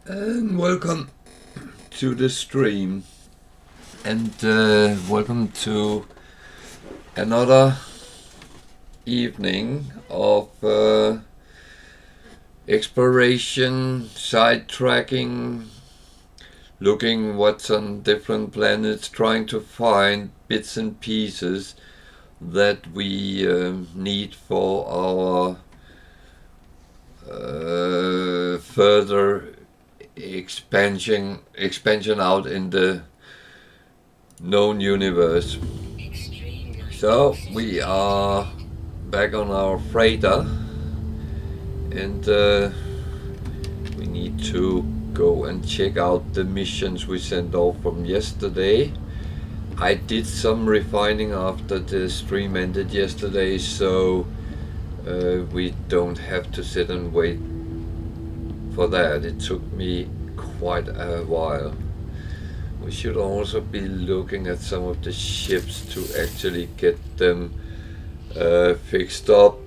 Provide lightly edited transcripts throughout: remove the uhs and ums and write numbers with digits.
And welcome to the stream, and welcome to another evening of exploration, sidetracking, looking what's on different planets, trying to find bits and pieces that we need for our further expansion out in the known universe. So we are back on our freighter, and we need to go and check out the missions we sent off from yesterday. I did some refining after the stream ended yesterday, so we don't have to sit and wait for that. It took me quite a while. We should also be looking at some of the ships to actually get them fixed up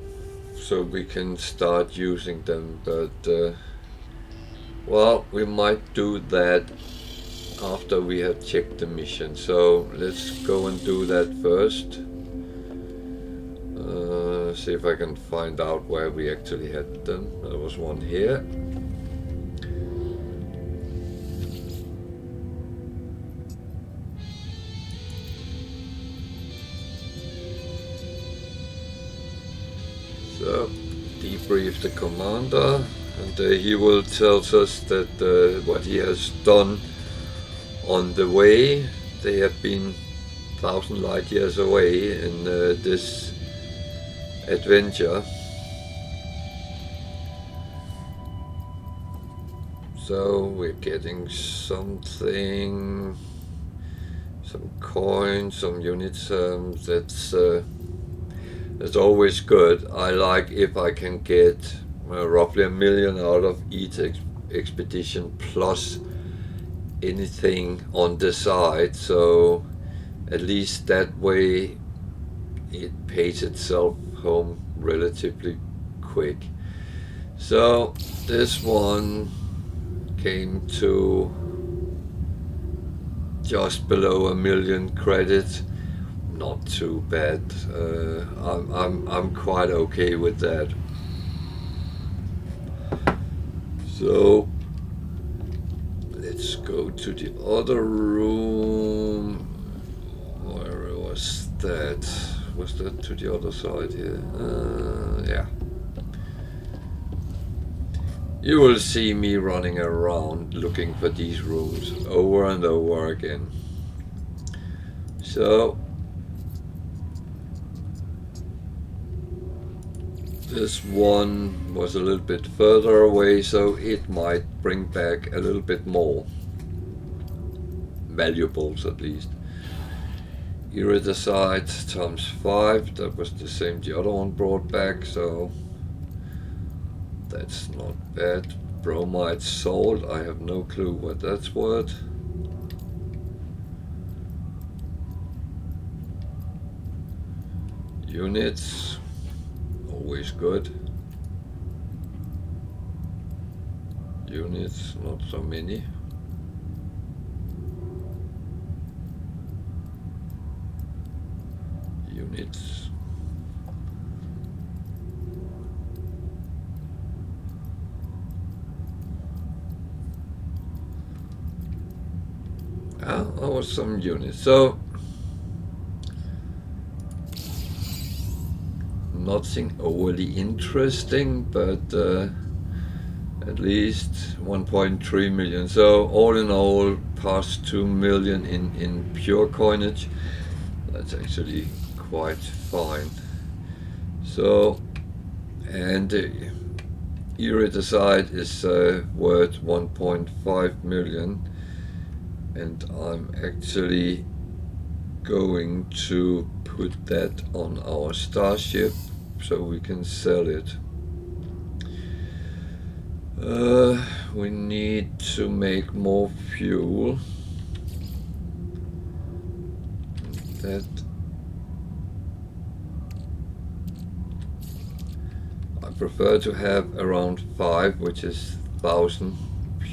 so we can start using them, but well, we might do that after we have checked the mission. So let's go and do that first. See if I can find out where we actually had them. There was one here. So, debrief the commander, and he will tell us that what he has done on the way. They have been 1,000 light years away in this adventure. So we're getting something, some coins, some units. That's always good. I like if I can get roughly 1 million out of each expedition plus anything on the side, so at least that way it pays itself home relatively quick. So this one came to just below 1 million credits. Not too bad. I'm quite okay with that. So let's go to the other room. Where was that? Was that to the other side here? Yeah. You will see me running around looking for these rooms over and over again. So this one was a little bit further away, so it might bring back a little bit more valuables at least. Iridesite times 5, that was the same the other one brought back, so that's not bad. Bromide salt, I have no clue what that's worth. Units, always good. Units, not so many. Units. That was some units. So nothing overly interesting, but at least 1.3 million. So all in all, past 2 million in pure coinage. That's actually quite fine. So, and iridesite is worth 1.5 million, and I'm actually going to put that on our starship so we can sell it. We need to make more fuel. That I prefer to have around 5, which is 1,000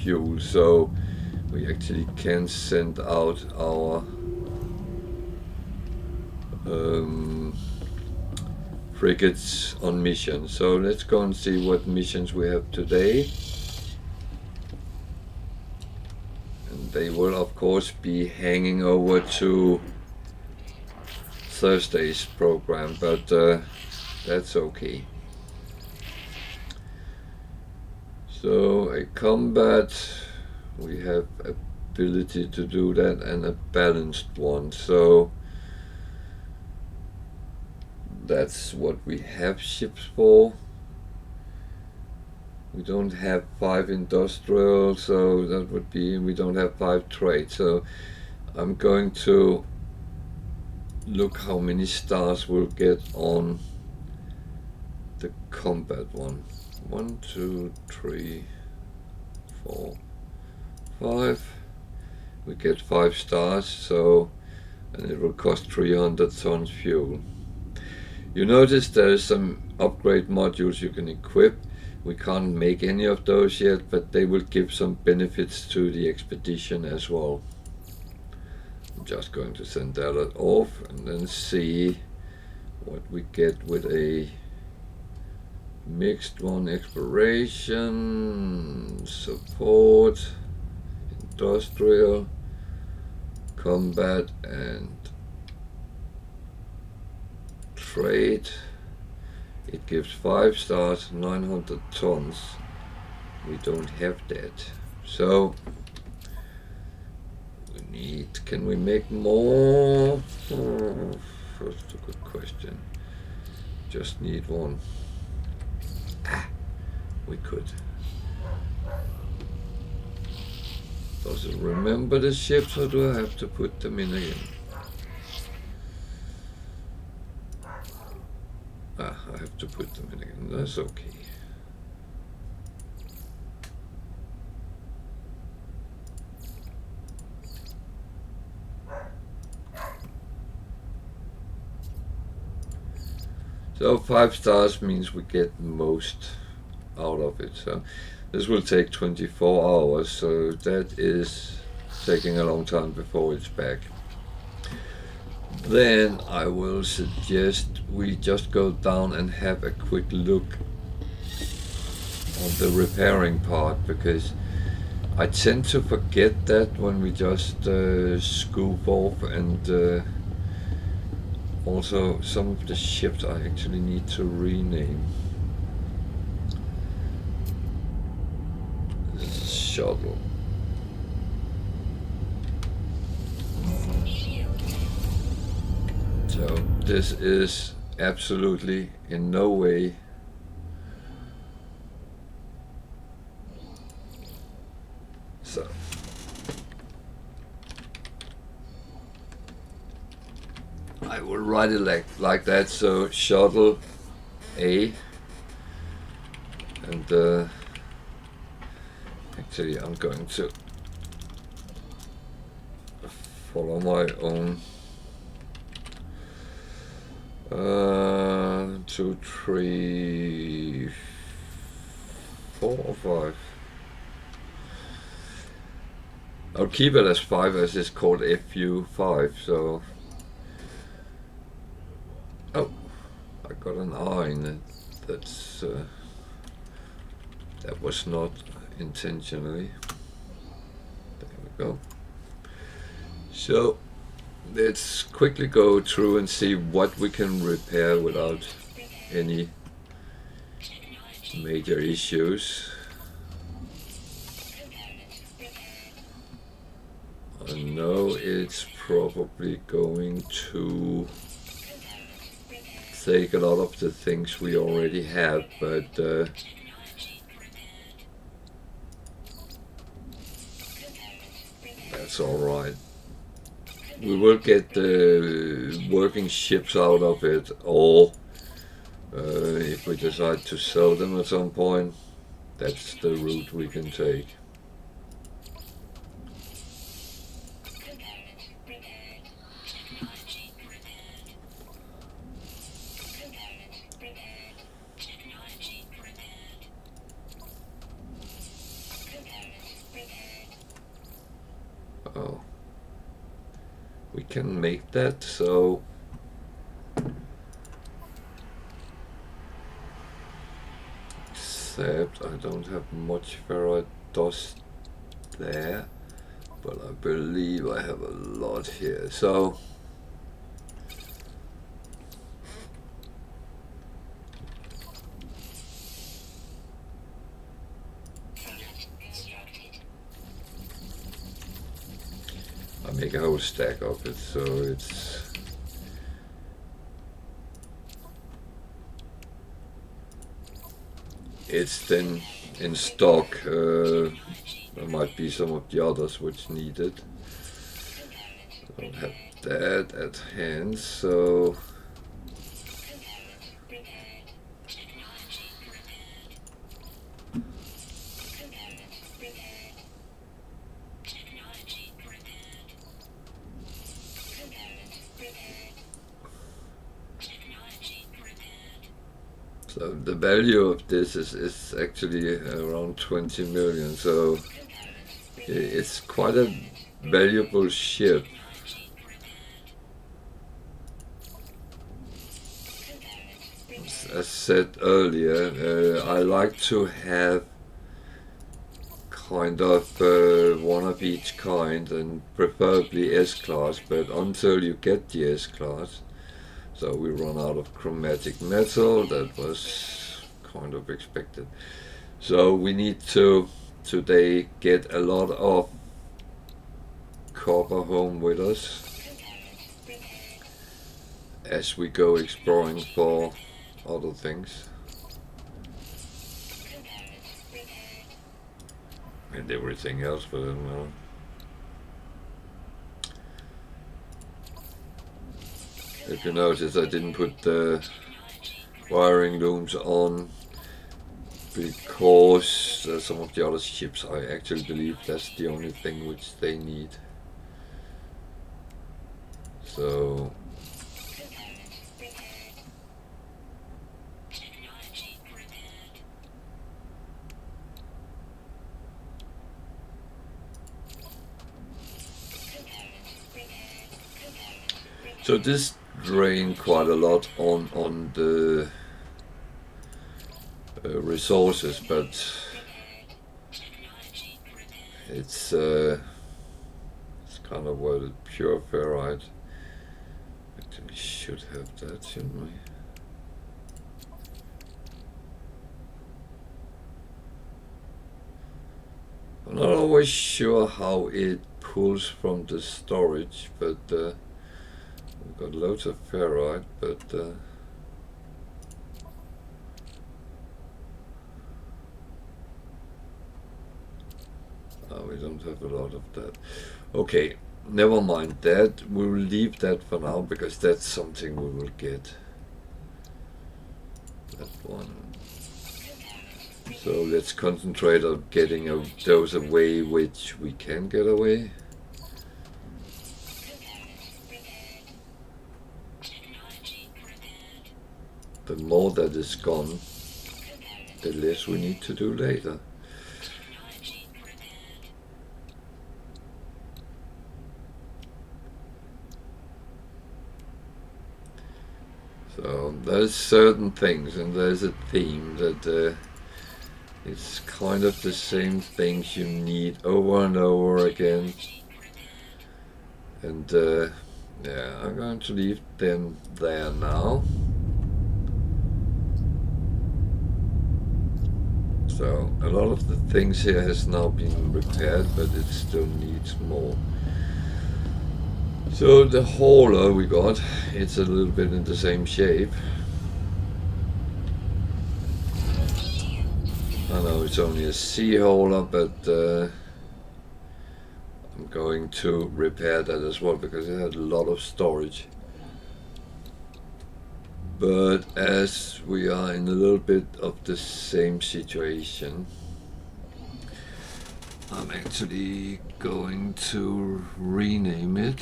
fuel, so we actually can send out our frigates on mission. So let's go and see what missions we have today. And they will of course be hanging over to Thursday's program, but that's okay. So a combat, we have ability to do that, and a balanced one. So that's what we have ships for. We don't have 5 industrial, so that would be, we don't have 5 trade. So I'm going to look how many stars we'll get on the combat one. 1, 2, 3, 4, 5. We get 5 stars, so, and it will cost 300 tons fuel. You notice there's some upgrade modules you can equip. We can't make any of those yet, but they will give some benefits to the expedition as well. I'm just going to send that off and then see what we get with a mixed one. Exploration, support, industrial, combat and trade. It gives 5 stars, 900 tons. We don't have that. So we need, can we make more? First a good question. Just need one. We could. Does it remember the ships, or do I have to put them in again? I have to put them in again. That's okay. So 5 stars means we get most out of it. So this will take 24 hours, so that is taking a long time before it's back. Then I will suggest we just go down and have a quick look on the repairing part, because I tend to forget that when we just scoop off, and also some of the ships I actually need to rename. This is shuttle. So this is absolutely in no way so. I will write it like that. So shuttle A, and actually I'm going to follow my own 2, 3, 4 or 5. I'll keep it as 5 as it's called FU5. So oh, I got an R in it. That's that was not intentionally. There we go. So let's quickly go through and see what we can repair without any major issues. I know it's probably going to take a lot of the things we already have, but that's alright. We will get the working ships out of it, or if we decide to sell them at some point, that's the route we can take. can make that, so except I don't have much ferrite dust there, but I believe I have a lot here. So I make a whole stack of it, so it's then in stock. There might be some of the others which need it. I don't have that at hand, so the value of this is actually around 20 million, so it's quite a valuable ship. As said earlier, I like to have kind of one of each kind, and preferably S-class, but until you get the S-class, so we run out of chromatic metal. That was kind of expected. So we need to today get a lot of copper home with us as we go exploring for other things. And everything else for them now. If you notice, I didn't put the wiring looms on because some of the other ships, I actually believe that's the only thing which they need. So this drained quite a lot on the resources, but it's kind of what pure ferrite. Actually, we should have that, shouldn't we? I'm not always sure how it pulls from the storage, but we've got loads of ferrite, but we don't have a lot of that. Okay, never mind that. We'll leave that for now because that's something we will get. That one. So let's concentrate on getting those away which we can get away. The more that is gone, the less we need to do later. So there's certain things, and there's a theme that it's kind of the same things you need over and over again. And yeah, I'm going to leave them there now. So a lot of the things here has now been repaired, but it still needs more. So the hauler we got, it's a little bit in the same shape. I know it's only a sea hauler, but I'm going to repair that as well because it had a lot of storage. But as we are in a little bit of the same situation, I'm actually going to rename it.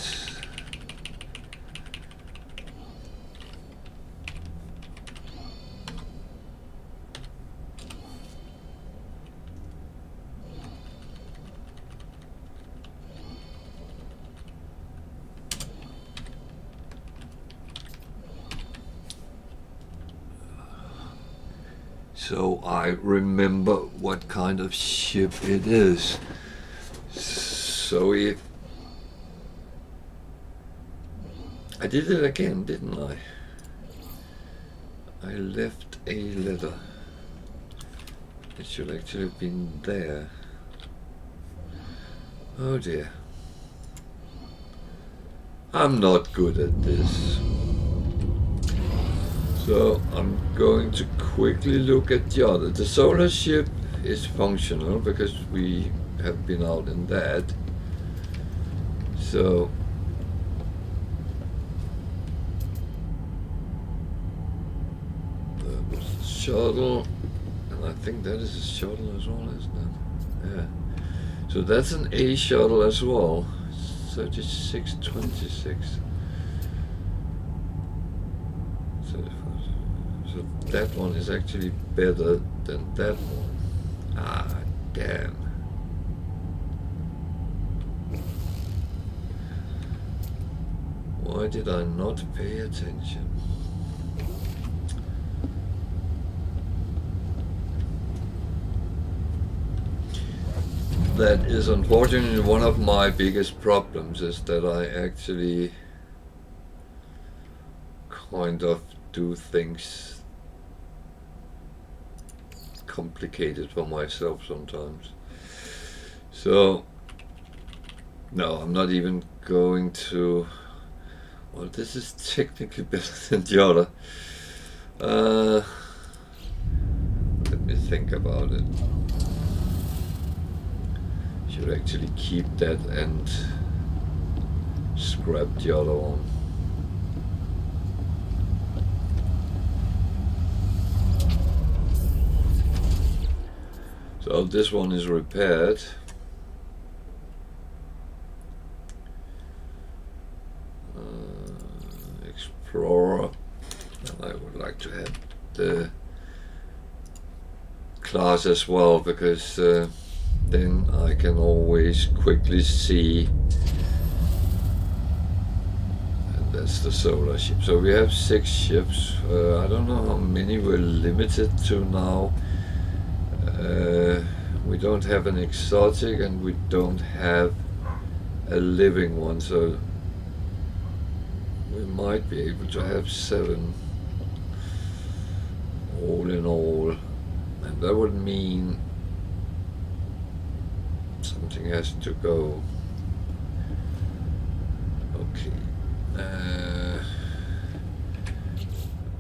so I remember what kind of ship it is. So if I did it again, didn't I? I left a letter. It should actually have been there. Oh dear. I'm not good at this. So I'm going to quickly look at the other. The solar ship is functional because we have been out in that. So shuttle, and I think that is a shuttle as well, isn't it? Yeah. So that's an A shuttle as well. 3626. So that one is actually better than that one. Ah, damn. Why did I not pay attention? That is unfortunately one of my biggest problems, is that I actually kind of do things complicated for myself sometimes. So no, I'm not even going to. Well, this is technically better than the other. Let me think about it. Should actually keep that and scrap the other one. So this one is repaired. Explorer, and I would like to have the class as well, because then I can always quickly see. And that's the solar ship. So we have 6 ships. I don't know how many we're limited to now. We don't have an exotic and we don't have a living one, so we might be able to have 7 all in all, and that would mean something has to go. Okay,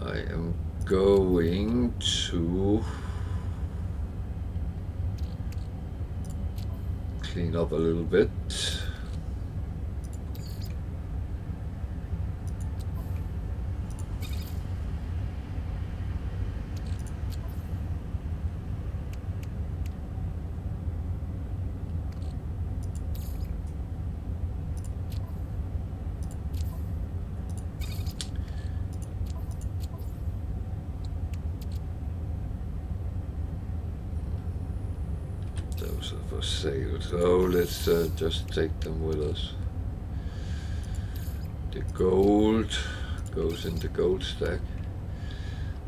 I am going to clean up a little bit. Those are for sale, so let's just take them with us. The gold goes in the gold stack.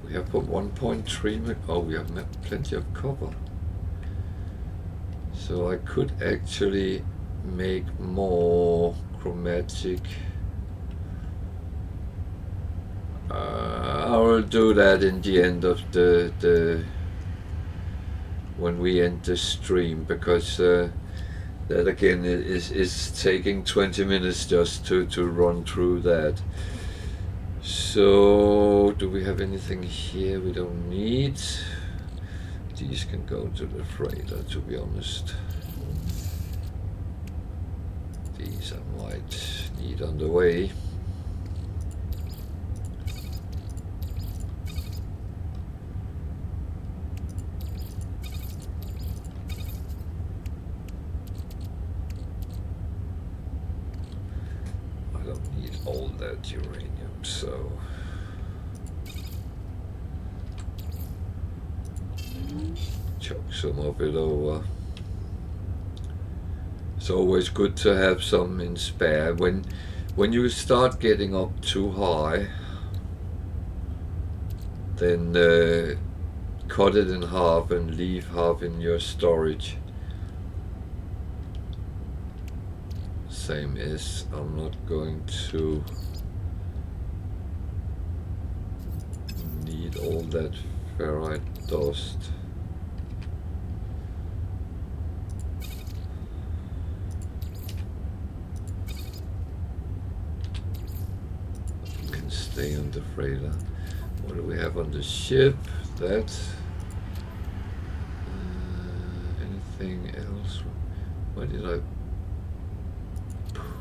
We have put 1.3. Oh, we have plenty of copper. So I could actually make more chromatic. I will do that in the end of the when we end the stream, because that again is taking 20 minutes just to run through that. So do we have anything here we don't need? These can go to the freighter, to be honest. These I might need on the way. All that uranium, so chuck some of it over. It's always good to have some in spare. When you start getting up too high, then cut it in half and leave half in your storage. Same as I'm not going to need all that ferrite dust. Can stay on the freighter. What do we have on the ship? That. Anything else? Where did I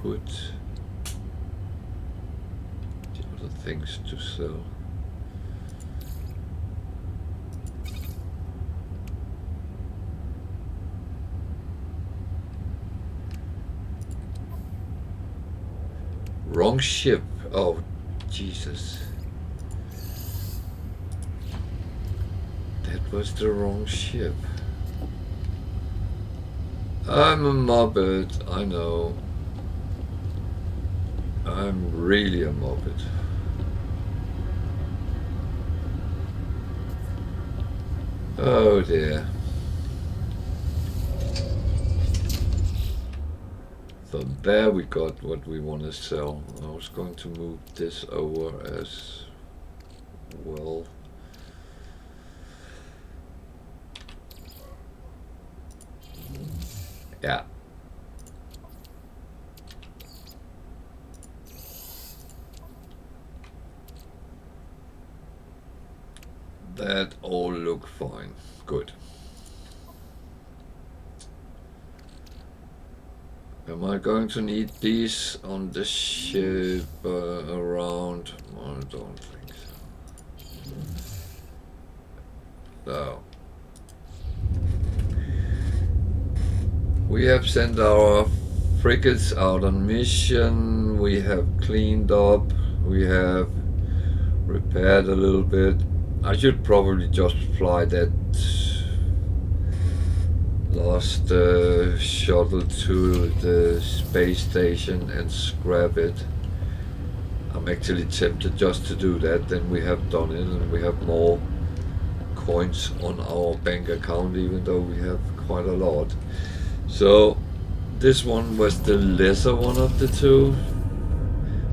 put the other things to sell? Wrong ship. Oh, Jesus. That was the wrong ship. I'm a mobbit, I know. I'm really a mobbit. Oh dear. So there we got what we want to sell. I was going to move this over as well. Yeah. That all look fine. Good. Am I going to need these on the ship around? I don't think so. So. We have sent our frigates out on mission. We have cleaned up. We have repaired a little bit. I should probably just fly that last shuttle to the space station and scrap it. I'm actually tempted just to do that, then we have done it and we have more coins on our bank account, even though we have quite a lot. So this one was the lesser one of the two.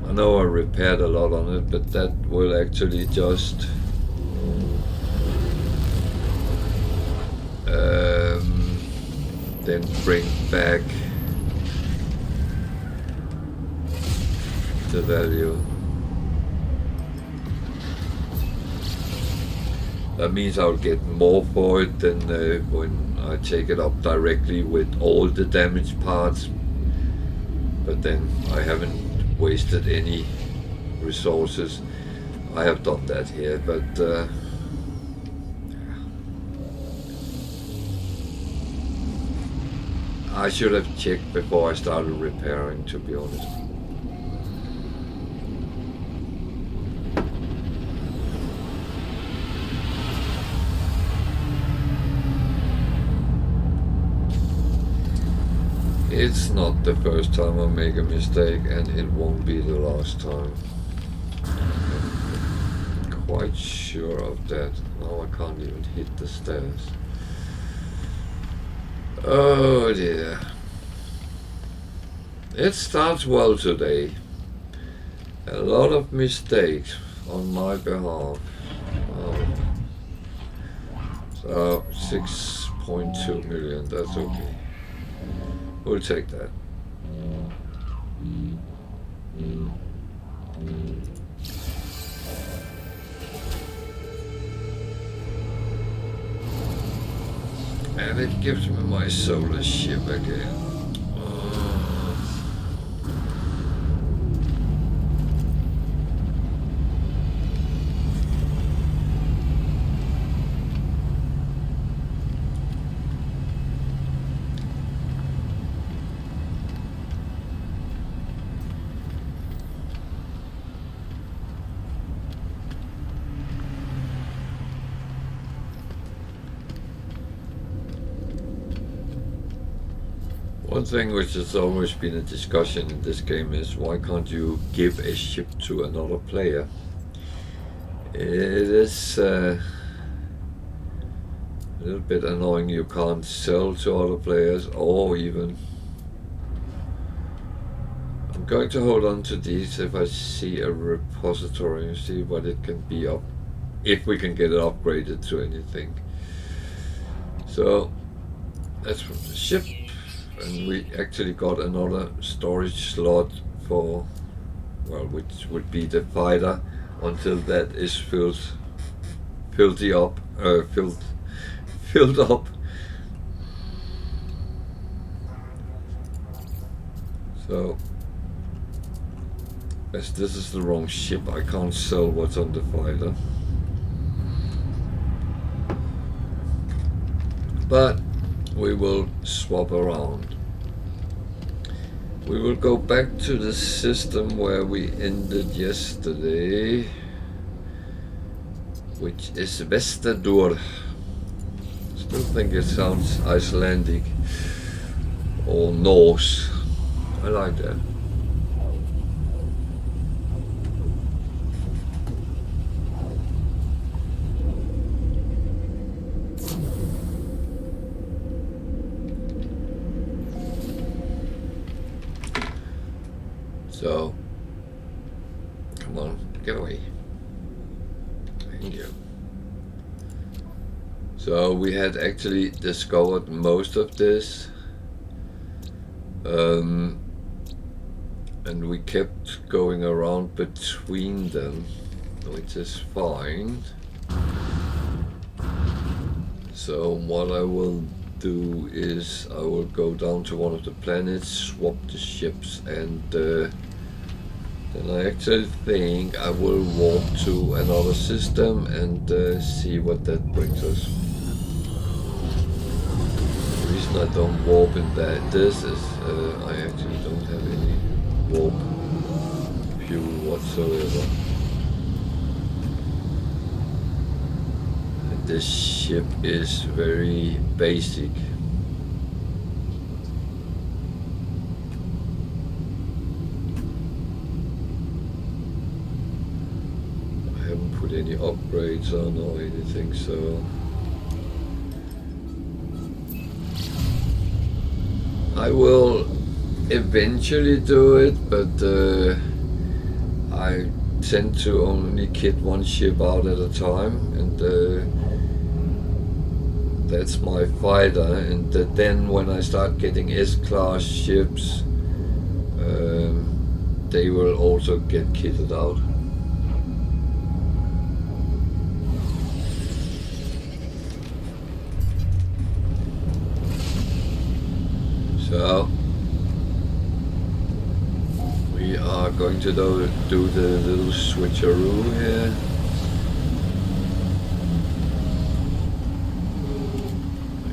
I know I repaired a lot on it, but that will actually just then bring back the value. That means I'll get more for it than when I take it up directly with all the damaged parts. But then I haven't wasted any resources. I have done that here, but I should have checked before I started repairing, to be honest. It's not the first time I make a mistake, and it won't be the last time. I'm quite sure of that. Now I can't even hit the stairs. Oh dear. It starts well today. A lot of mistakes on my behalf. So 6.2 million, that's okay. We'll take that. And it gives me my solar ship again. One thing which has always been a discussion in this game is why can't you give a ship to another player? It is A little bit annoying you can't sell to other players, or even... I'm going to hold on to these if I see a repository and see what it can be up, if we can get it upgraded to anything. So that's from the ship, and we actually got another storage slot for, well, which would be the fighter until that is filled up. So, as this is the wrong ship, I can't sell what's on the fighter. But we will swap around. We will go back to the system where we ended yesterday, which is Vesterdur. Still think it sounds Icelandic or Norse. I like that. So, come on, get away. Thank you. So we had actually discovered most of this, and we kept going around between them, which is fine. So what I will do is I will go down to one of the planets, swap the ships, and then I actually think I will walk to another system and see what that brings us. The reason I don't warp in this is I actually don't have any warp fuel whatsoever. And this ship is very basic. I haven't put any upgrades on or anything, so I will eventually do it, but I tend to only kit one ship out at a time, and that's my fighter. And then when I start getting S-class ships, they will also get kitted out. So we are going to do the little switcheroo here.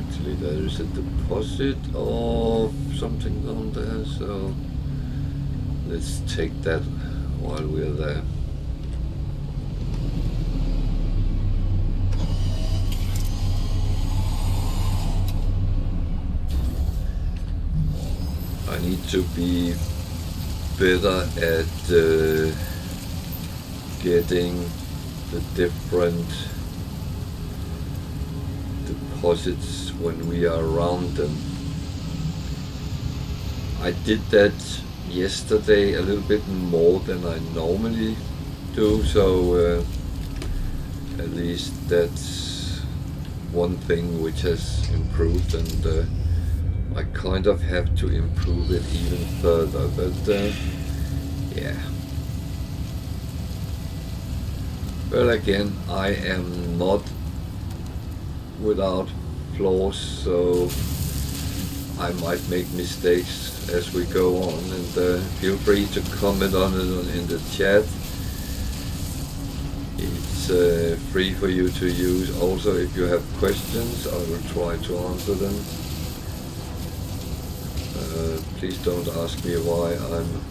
Actually, there is a deposit of something down there, so let's take that while we're there. I need to be better at getting the different deposits when we are around them. I did that yesterday a little bit more than I normally do, so at least that's one thing which has improved, and I kind of have to improve it even further, but yeah. But again, I am not without flaws, so I might make mistakes as we go on, and feel free to comment on it in the chat. It's free for you to use. Also, if you have questions, I will try to answer them. Please don't ask me why I'm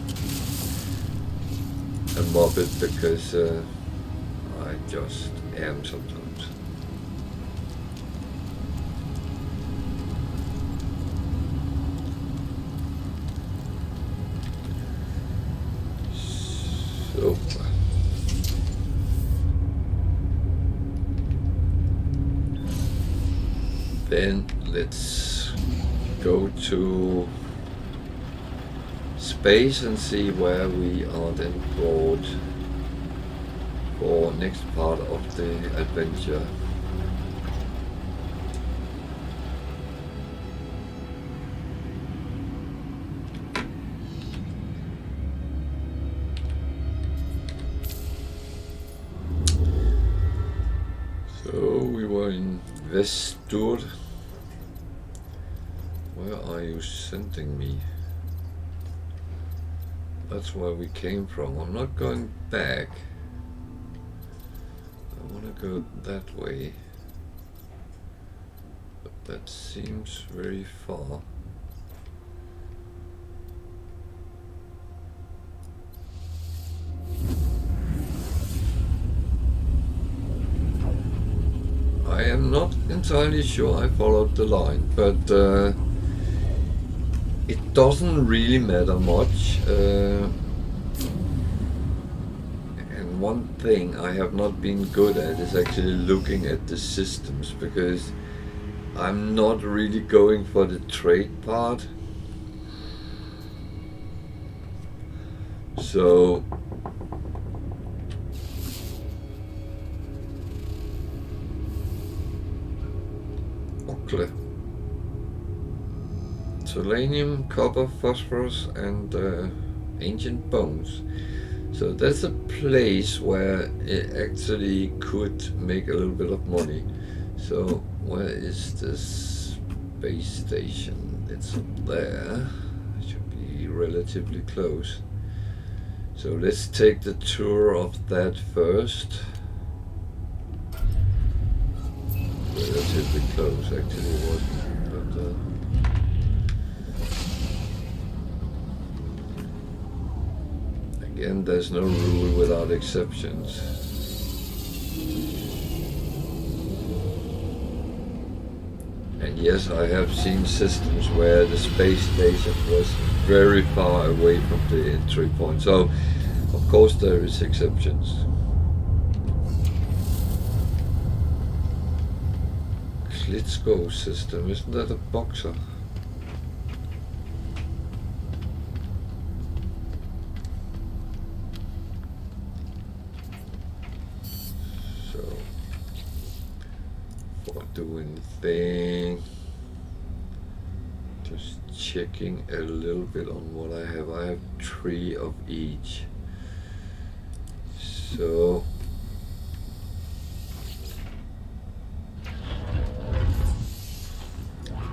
a muppet, because I just am sometimes. So then let's go to space and see where we are then brought for next part of the adventure. So we were in Vestur. Where are you sending me? That's where we came from. I'm not going back. I want to go that way. But that seems very far. I am not entirely sure I followed the line, but it doesn't really matter much. And one thing I have not been good at is actually looking at the systems, because I'm not really going for the trade part. So selenium, copper, phosphorus, and ancient bones. So that's a place where it actually could make a little bit of money. So where is this base station? It's up there. It should be relatively close. So let's take the tour of that first. Relatively close, actually it wasn't, but again, there's no rule without exceptions. And yes, I have seen systems where the space station was very far away from the entry point, so of course there is exceptions. Klitschko system, isn't that a boxer? So, for doing thing, just checking a little bit on what I have. I have 3 of each. So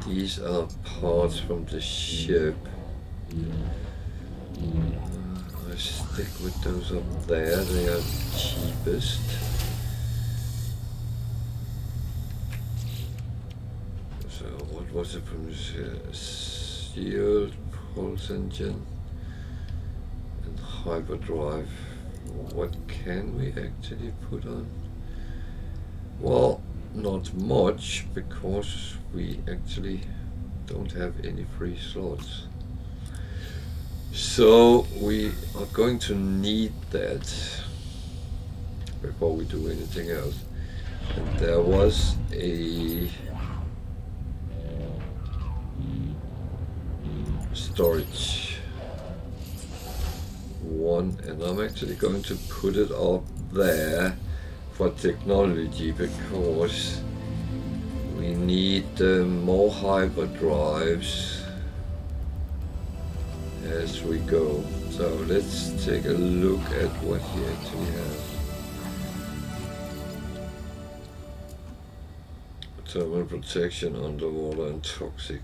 these are parts from the ship. I stick with those up there, they are cheapest. So what was it from this steel, pulse engine, and hyperdrive? What can we actually put on? Well, not much, because we actually don't have any free slots. So we are going to need that before we do anything else. And there was a storage one, and I'm actually going to put it up there for technology, because we need more hyperdrives as we go. So let's take a look at what he actually has. Thermal protection, underwater, and toxic.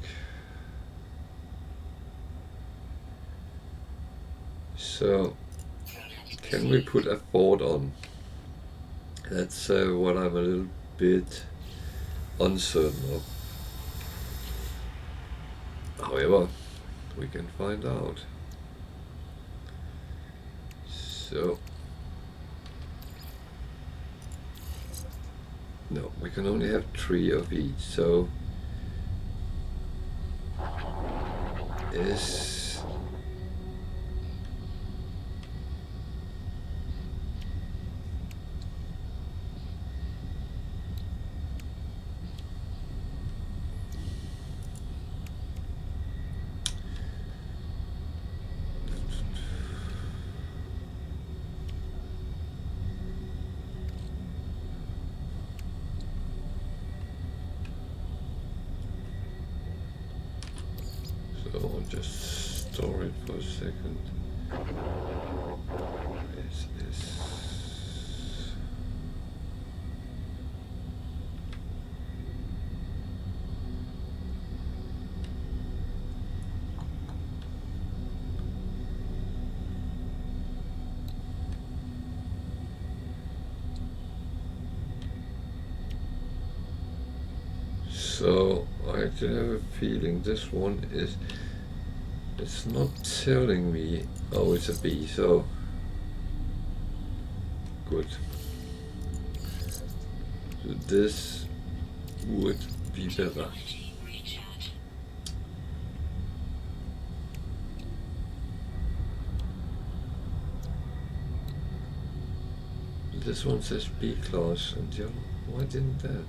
So can we put a fort on? That's what I'm a little bit uncertain of. However, we can find out. So no, we can only have 3 of each. So is Just store it for a second. This is... So I actually have a feeling this one is, it's not telling me, oh it's a B, so good. So this would be better. This one says B class, and the other, why didn't that?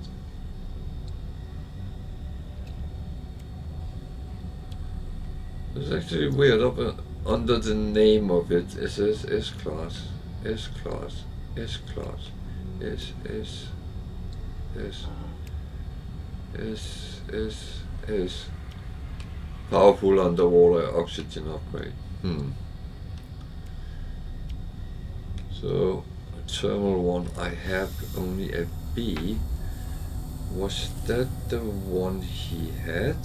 It's actually weird, up under the name of it, it says S class, S class, S class, S, S, S, S, S, S. Powerful underwater oxygen upgrade. So, Terminal 1, I have only a B. Was that the one he had?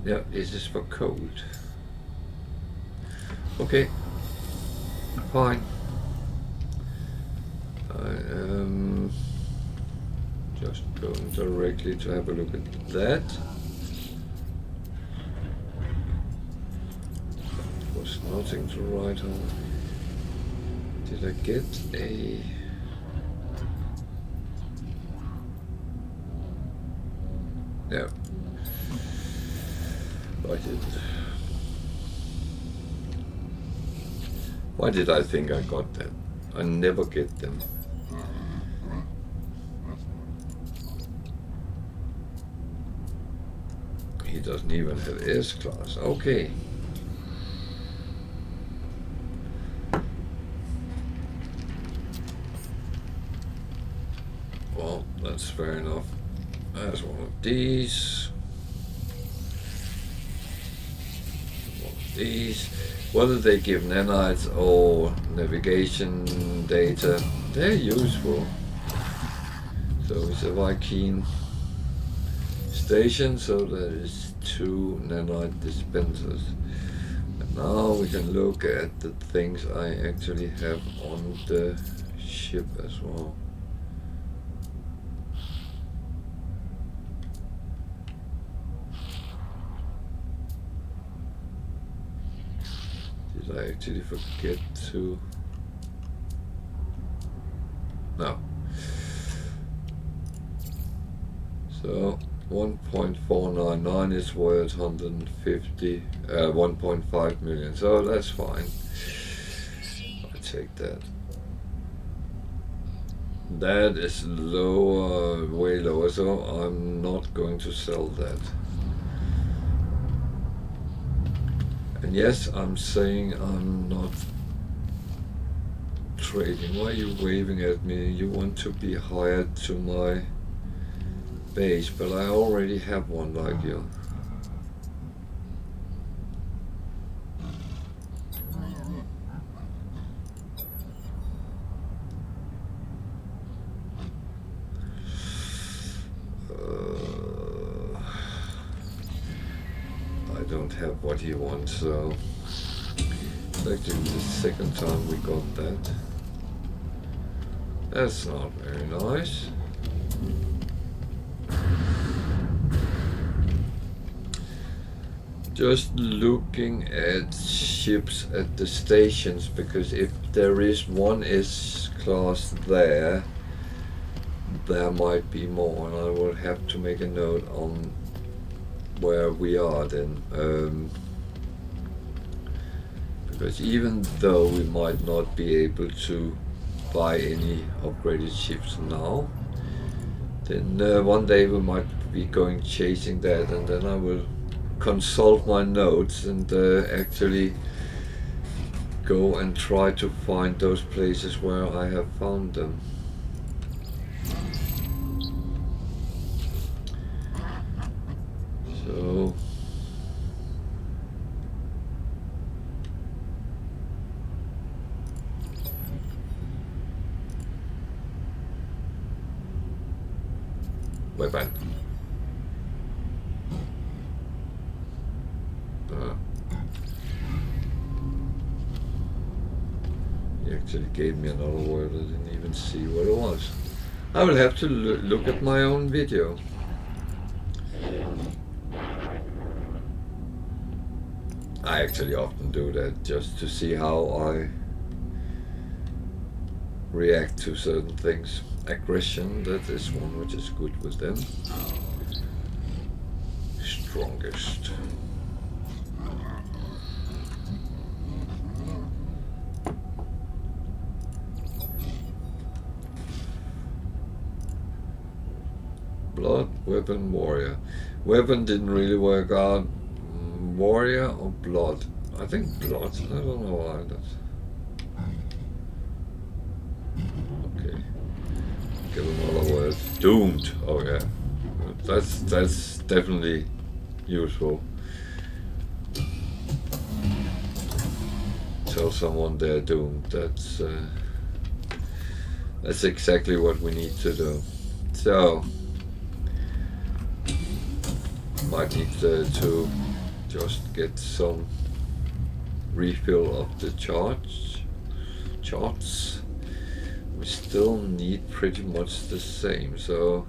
Yeah, this is for cold. Okay, fine. I am just going directly to have a look at that. There was nothing to write on. Did I get a... Yeah. I didn't. Why did I think I got that? I never get them. He doesn't even have S class. Okay. Well, that's fair enough. There's one of these. These, whether they give nanites or navigation data, they're useful. So it's a Viking station, so there is 2 nanite dispensers. And now we can look at the things I actually have on the ship as well. Did I actually forget to? No. So 1.499 is worth 1.5 million. So that's fine. I take that. That is lower, way lower. So I'm not going to sell that. And yes, I'm saying I'm not trading. Why are you waving at me? You want to be hired to my base, but I already have one like you. I don't have what he wants, so it's actually the second time we got that. That's not very nice. Just looking at ships at the stations, because if there is one S class there, there might be more, and I will have to make a note on where we are then, because even though we might not be able to buy any upgraded ships now, then one day we might be going chasing that, and then I will consult my notes and actually go and try to find those places where I have found them. So weapon. He actually gave me another word. I didn't even see what it was. I will have to look at my own video. I actually often do that just to see how I react to certain things. Aggression, that is one which is good with them. Strongest. Blood, weapon, warrior. Weapon didn't really work out. Warrior or blood? I think blood. I don't know why. Okay. Get another word. Doomed. Oh yeah. That's definitely useful. Tell someone they're doomed. That's exactly what we need to do. So might need to just get some refill of the charts. We still need pretty much the same, so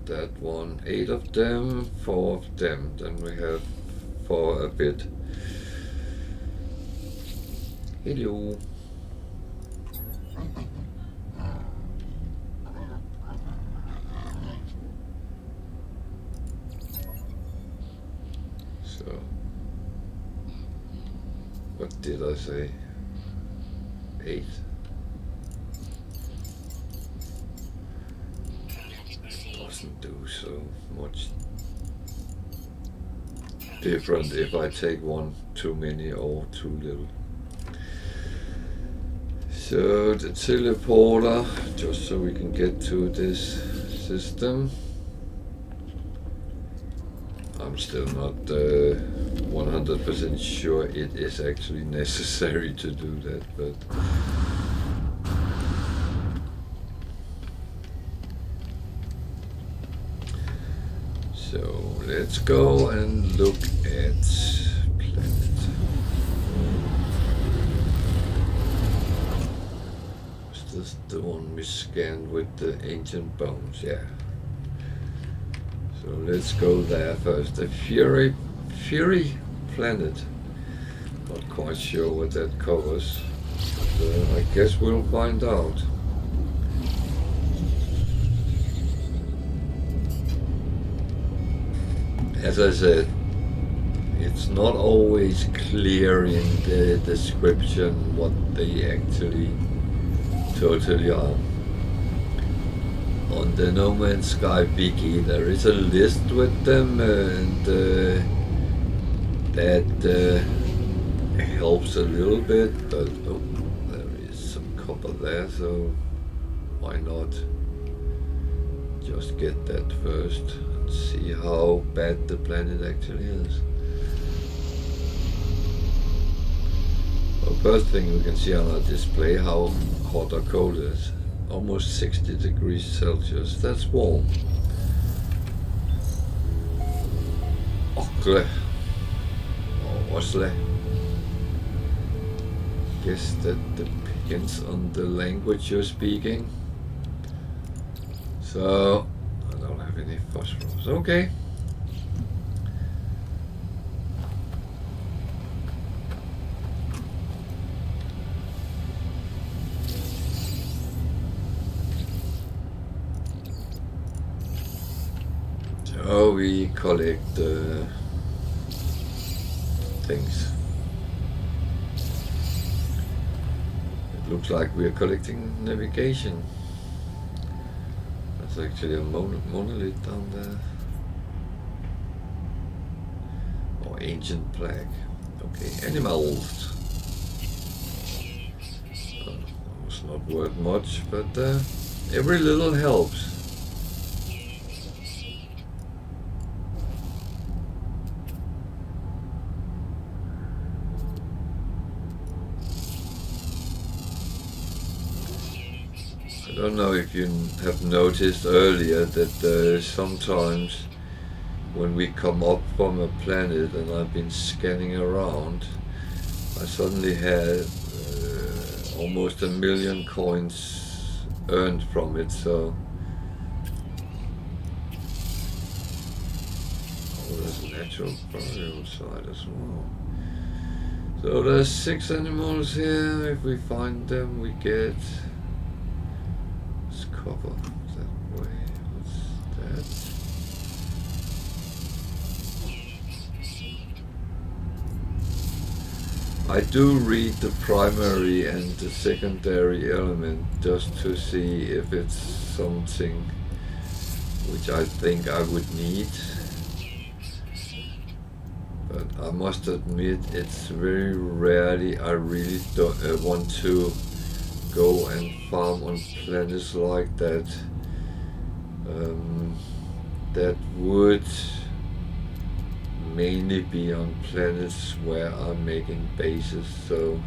that one, 8 of them, 4 of them, then we have for a bit. Hello. So, what did I say? 8. Doesn't do so much different if I take one too many or too little. So the teleporter, just so we can get to this system. I'm still not 100% sure it is actually necessary to do that, but so let's go and look at planet. Was this the one we scanned with the ancient bones? Yeah. So let's go there first. The Fury planet. Not quite sure what that covers. So I guess we'll find out. As I said, it's not always clear in the description what they actually totally are. On the No Man's Sky wiki there is a list with them, and that helps a little bit, but oh, there is some copper there, so why not just get that first and see how bad the planet actually is. Well, first thing we can see on our display how hot or cold it is. Almost 60 degrees Celsius, that's warm. Okle or Osle. Guess that depends on the language you're speaking. So I don't have any phosphorus. Okay. So we collect things. It looks like we are collecting navigation. That's actually a monolith down there. Or ancient plaque. Okay, animals. It's not worth much, but every little helps. I don't know if you have noticed earlier that sometimes when we come up from a planet and I've been scanning around, I suddenly had almost 1 million coins earned from it, so there's a natural burial site as well. So there's 6 animals here. If we find them, we get this copper that way. What's that? I do read the primary and the secondary element just to see if it's something which I think I would need. But I must admit, it's very rarely I really want to go and farm on planets like that. That would mainly be on planets where I'm making bases, so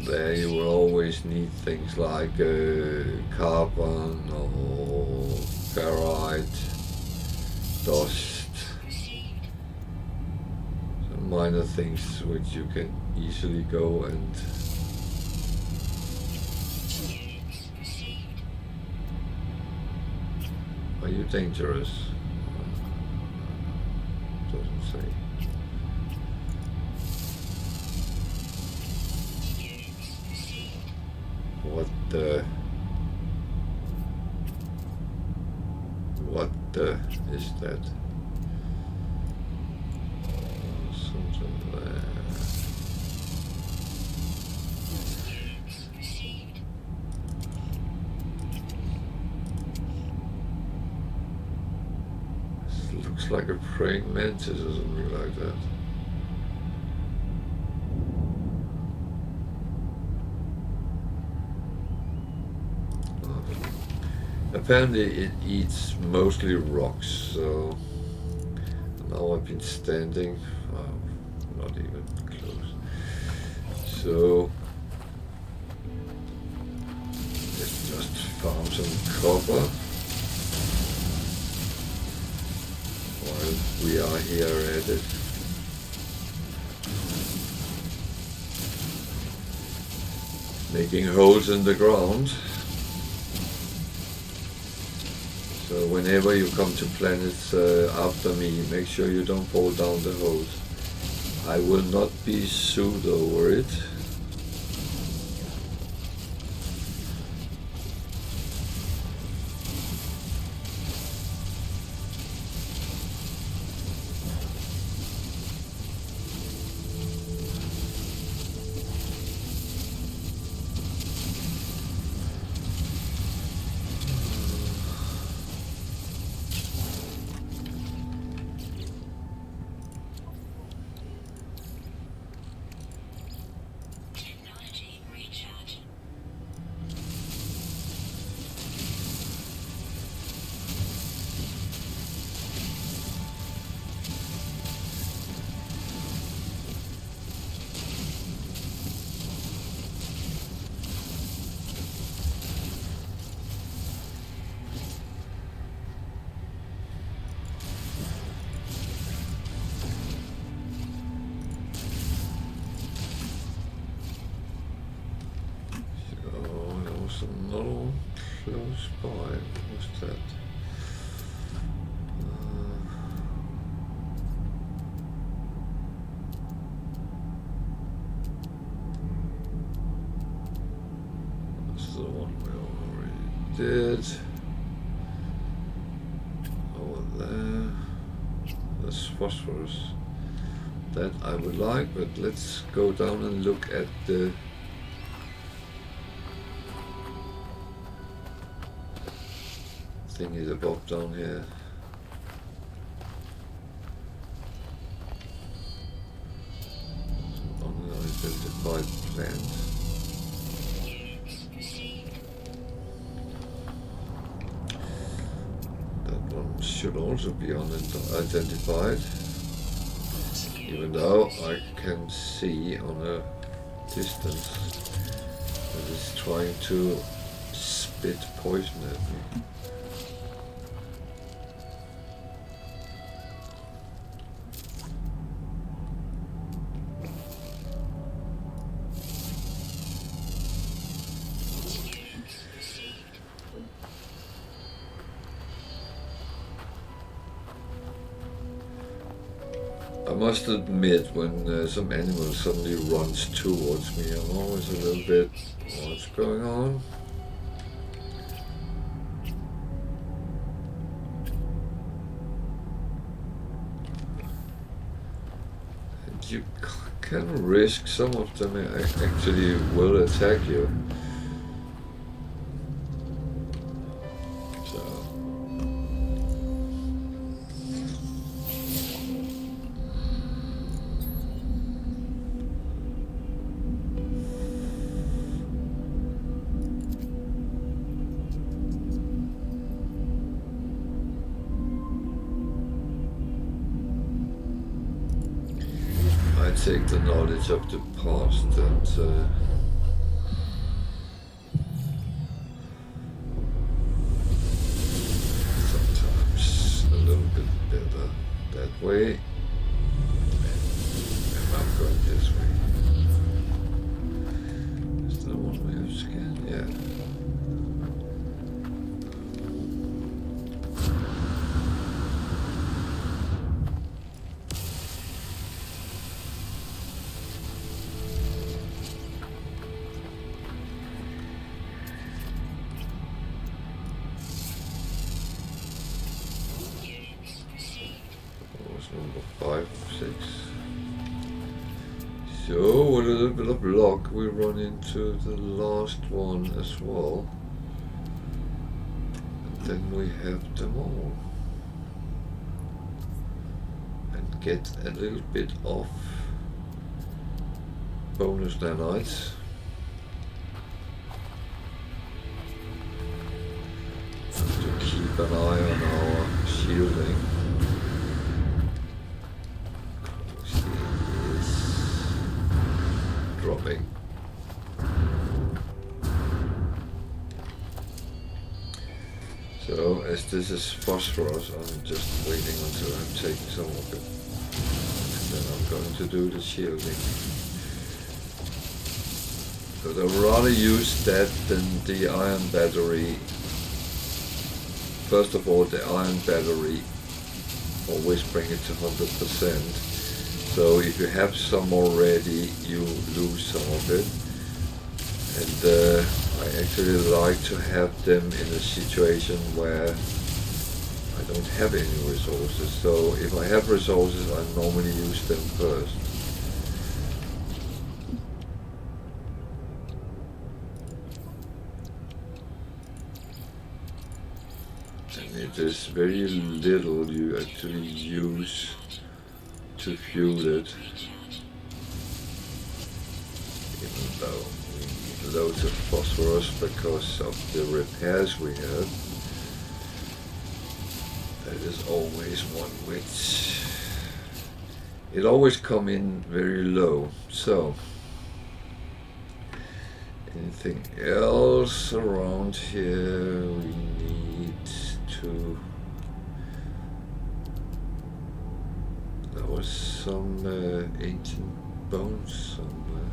there you will always need things like carbon or ferrite, dust, some minor things which you can easily go and are you dangerous? Doesn't say. What the is that? Something there. This looks like a praying mantis or something like that. Apparently it eats mostly rocks, so now I've been standing, not even close. So let's just farm some copper while we are here at it. Making holes in the ground. So whenever you come to planets after me, make sure you don't fall down the holes. I will not be sued over it. Another one close by. What's that? That's the one we already did. Over there. There's phosphorus. That I would like, but let's go down and look at the thing is above down here. unidentified plant. That one should also be unidentified, even though I can see on a distance that it's trying to spit poison at me. I must admit, when some animal suddenly runs towards me, I'm always a little bit, what's going on? And you can risk some of them actually will attack you. Take the knowledge of the past and sometimes a little bit better that way. And I'm going this way. Is there one way of scan? Yeah. Number 5, 6. So with a little bit of luck we run into the last one as well. And then we have them all. And get a little bit of bonus nanites. To keep an eye on our shielding. Dropping. So as this is phosphorus, I'm just waiting until I'm taking some of it, and then I'm going to do the shielding. But I'd rather use that than the iron battery. First of all, the iron battery, always bring it to 100%. So if you have some already, you lose some of it. And I actually like to have them in a situation where I don't have any resources. So if I have resources, I normally use them first. And it is very little you actually use to fuel it, even though we need loads of phosphorus because of the repairs we have. That is always one which it always come in very low. So anything else around here we need to. There was some ancient bones somewhere.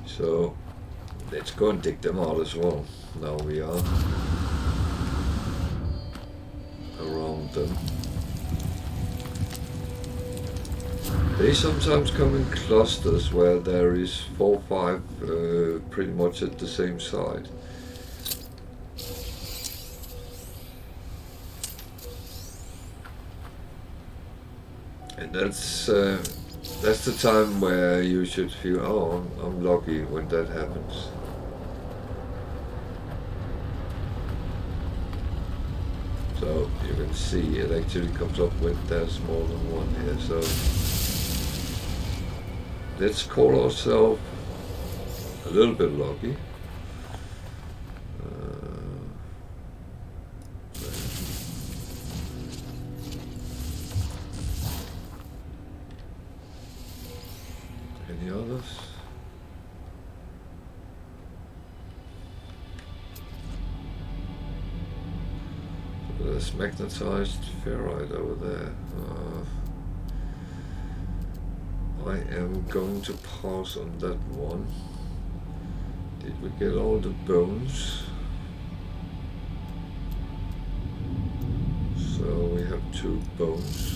So let's go and dig them out as well. Now we are around them. They sometimes come in clusters where there is 4 or 5 pretty much at the same side. And that's the time where you should feel, oh, I'm lucky when that happens. So you can see it actually comes up with there's more than one here. So let's call ourselves a little bit lucky. Any others? So there's magnetized ferrite over there. I am going to pause on that one. Did we get all the bones? So we have 2 bones.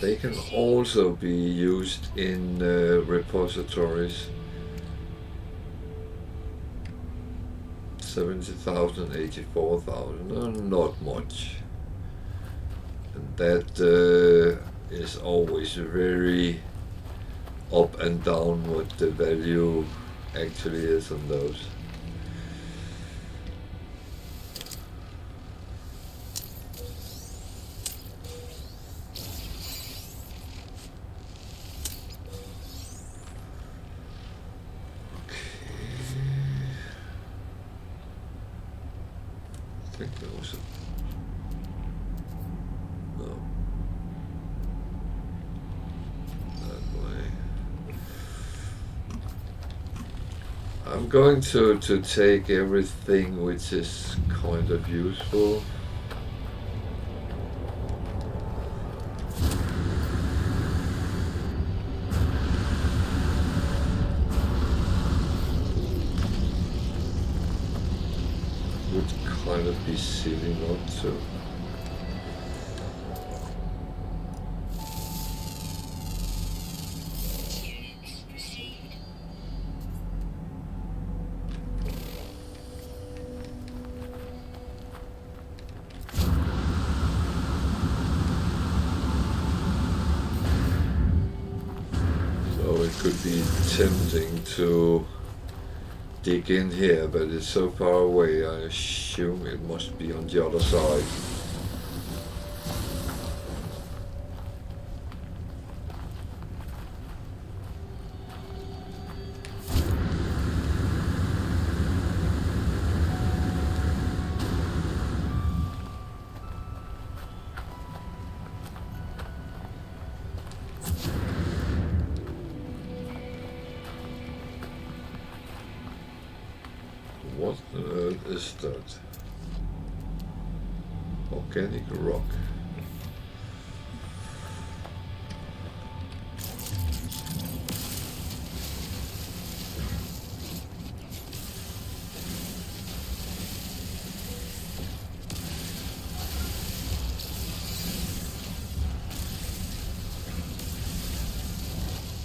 They can also be used in repositories. 70,000, 84,000, not much. And that is always very up and down what the value actually is on those. I think there was no. That way. I'm going to take everything which is kind of useful. Would kind of be silly not to. So it could be tempting to dig in here, but it's so far away, I assume it must be on the other side. What on earth is that? Organic rock.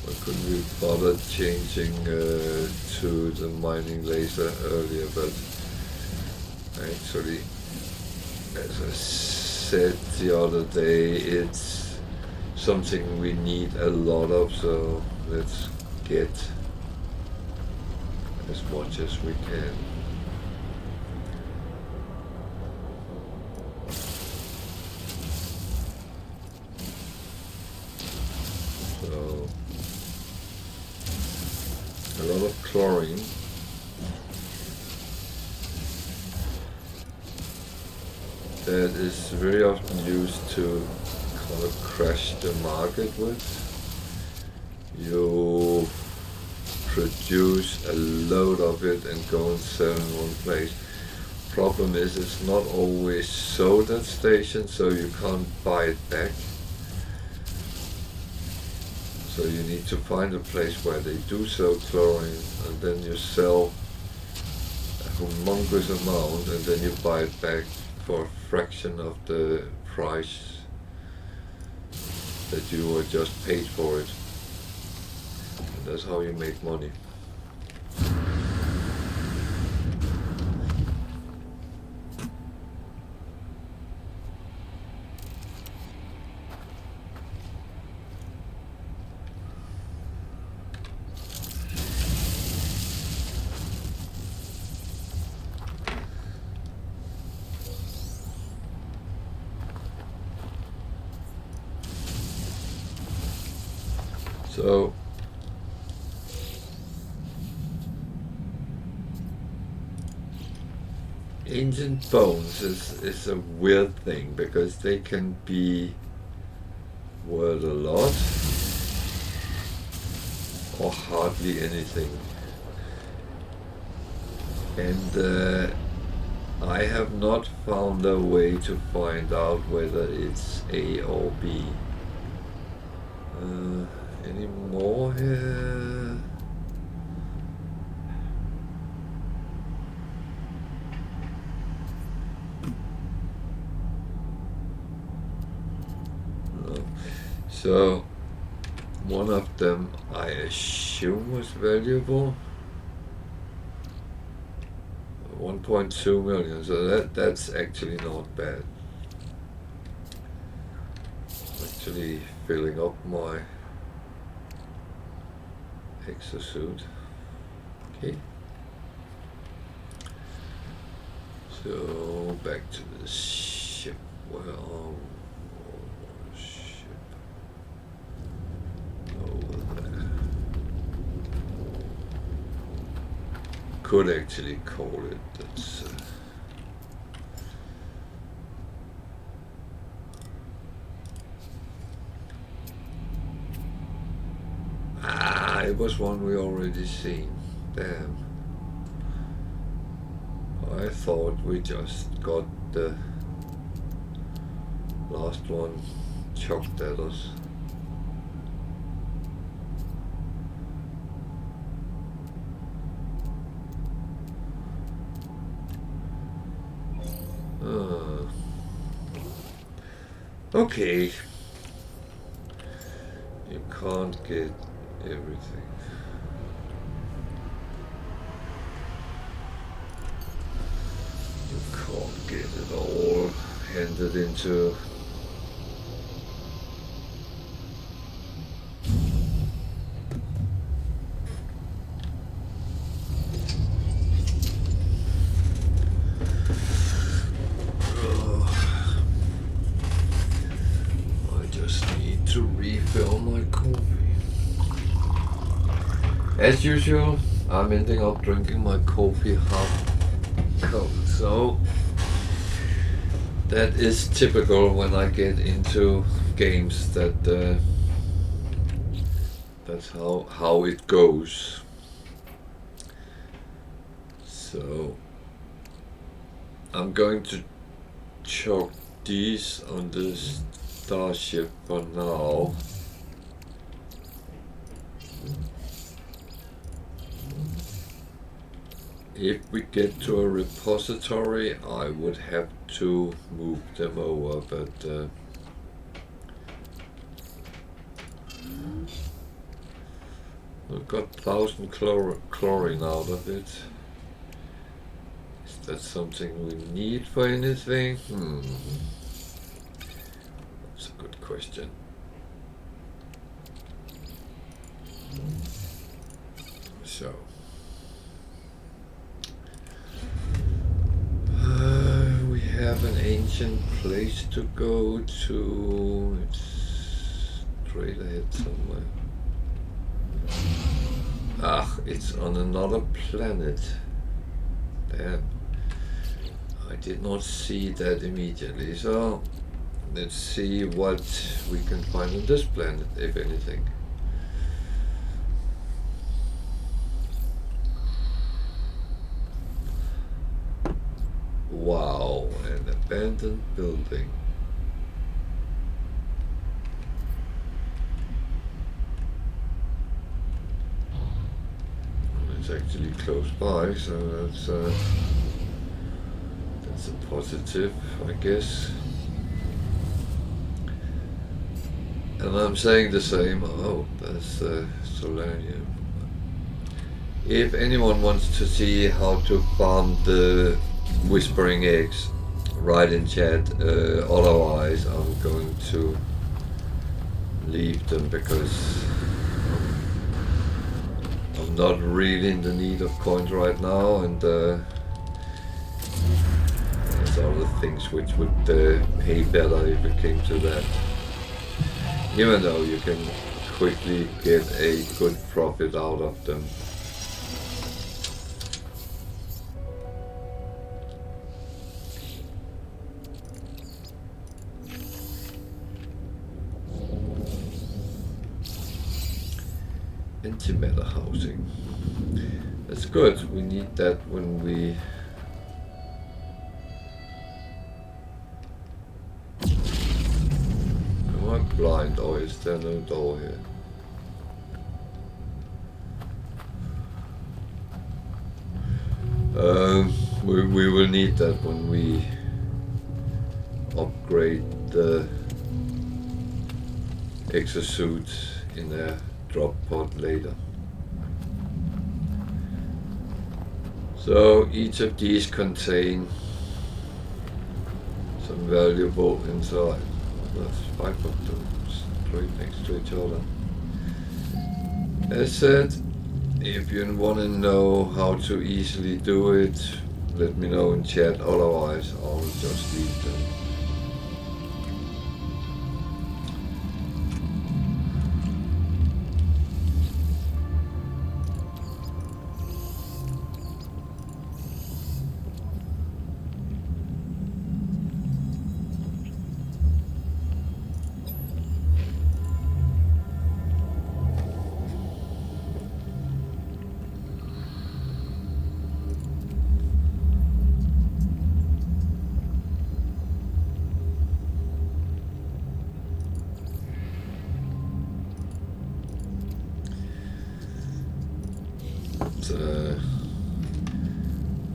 Why couldn't we bother changing to the mining laser earlier, but actually, as I said the other day, it's something we need a lot of, so let's get as much as we can. So a lot of chlorine. That is very often used to kind of crash the market with. You produce a load of it and go and sell in one place. Problem is it's not always sold at stations, so you can't buy it back. So you need to find a place where they do sell chlorine, and then you sell a humongous amount, and then you buy it back for a fraction of the price that you were just paid for it. And that's how you make money. So ancient bones is a weird thing because they can be worth a lot or hardly anything. And I have not found a way to find out whether it's A or B. Any more here? No. So one of them I assume was valuable. 1.2 million, so that's actually not bad. Actually filling up my exosuit. Okay. So back to the ship. Well, ship over there. Could actually call it. That's. It was one we already seen. Damn. I thought we just got the last one chucked at us. Okay. You can't get everything. You can't get it all handed into. I just need to refill my coffee. As usual, I'm ending up drinking my coffee half cold, so that is typical when I get into games. That's how it goes. So I'm going to chuck these on the starship for now. If we get to a repository, I would have to move them over, but we've got 1,000 chlorine out of it. Is that something we need for anything? That's a good question. So. We have an ancient place to go to. It's straight ahead somewhere. It's on another planet. Damn. I did not see that immediately. So let's see what we can find on this planet, if anything. Wow, an abandoned building. It's actually close by, so that's a positive, I guess. And I'm saying the same. Oh, that's Solarium. If anyone wants to see how to farm the whispering eggs, write in chat. Otherwise I'm going to leave them because I'm not really in the need of coins right now, and there's other things which would pay better if it came to that. Even though you can quickly get a good profit out of them. Antimatter housing. That's good. We need that when we... Am I blind or is there no door here? We will need that when we upgrade the exosuit in a drop pod later. So each of these contain some valuable inside. That's 5 of them straight next to each other. As said, if you want to know how to easily do it, let me know in chat, otherwise I'll just leave them.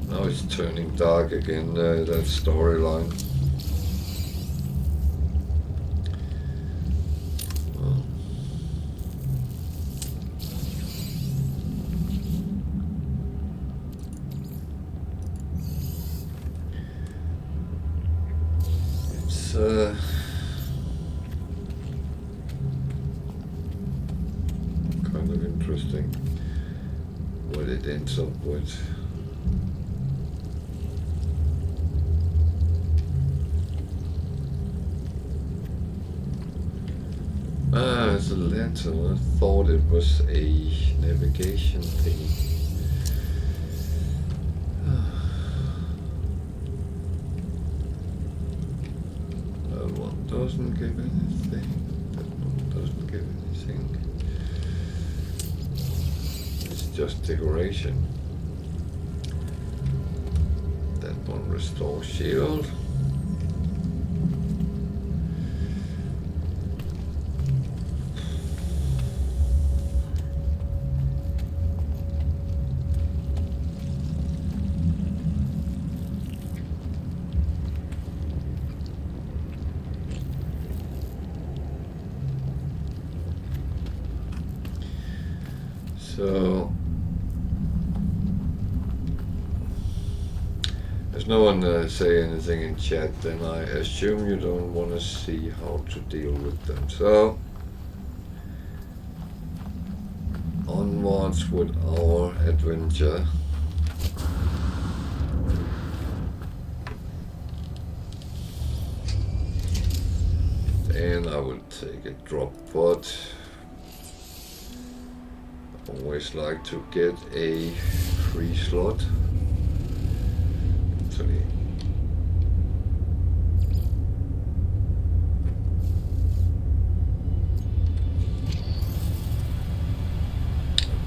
Now it's turning dark again, that storyline. Well. It's kind of interesting what it ends up with. It's a lantern. I thought it was a navigation thing. That one doesn't give anything. That one doesn't give anything. It's just decoration. That one restores shield. So, there's no one say anything in chat, then I assume you don't want to see how to deal with them. So, onwards with our adventure. Then I will take a drop pod. Always like to get a free slot. Actually,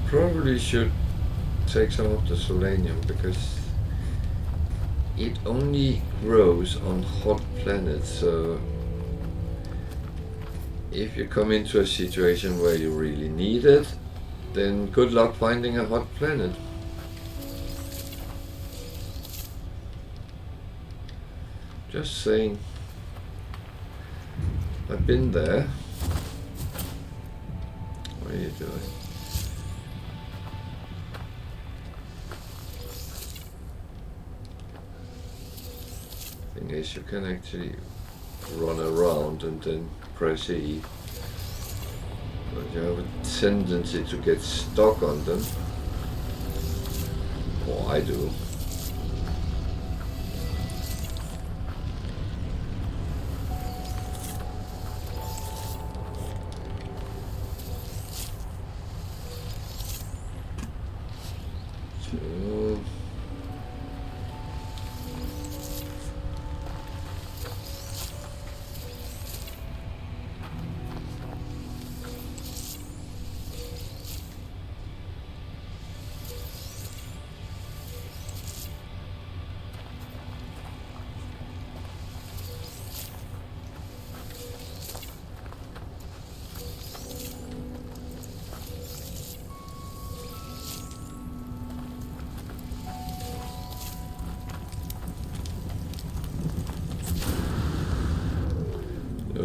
probably should take some of the selenium because it only grows on hot planets. So if you come into a situation where you really need it, then good luck finding a hot planet. Just saying. I've been there. What are you doing? Thing is, you can actually run around and then press E. But you have a tendency to get stuck on them. Or I do.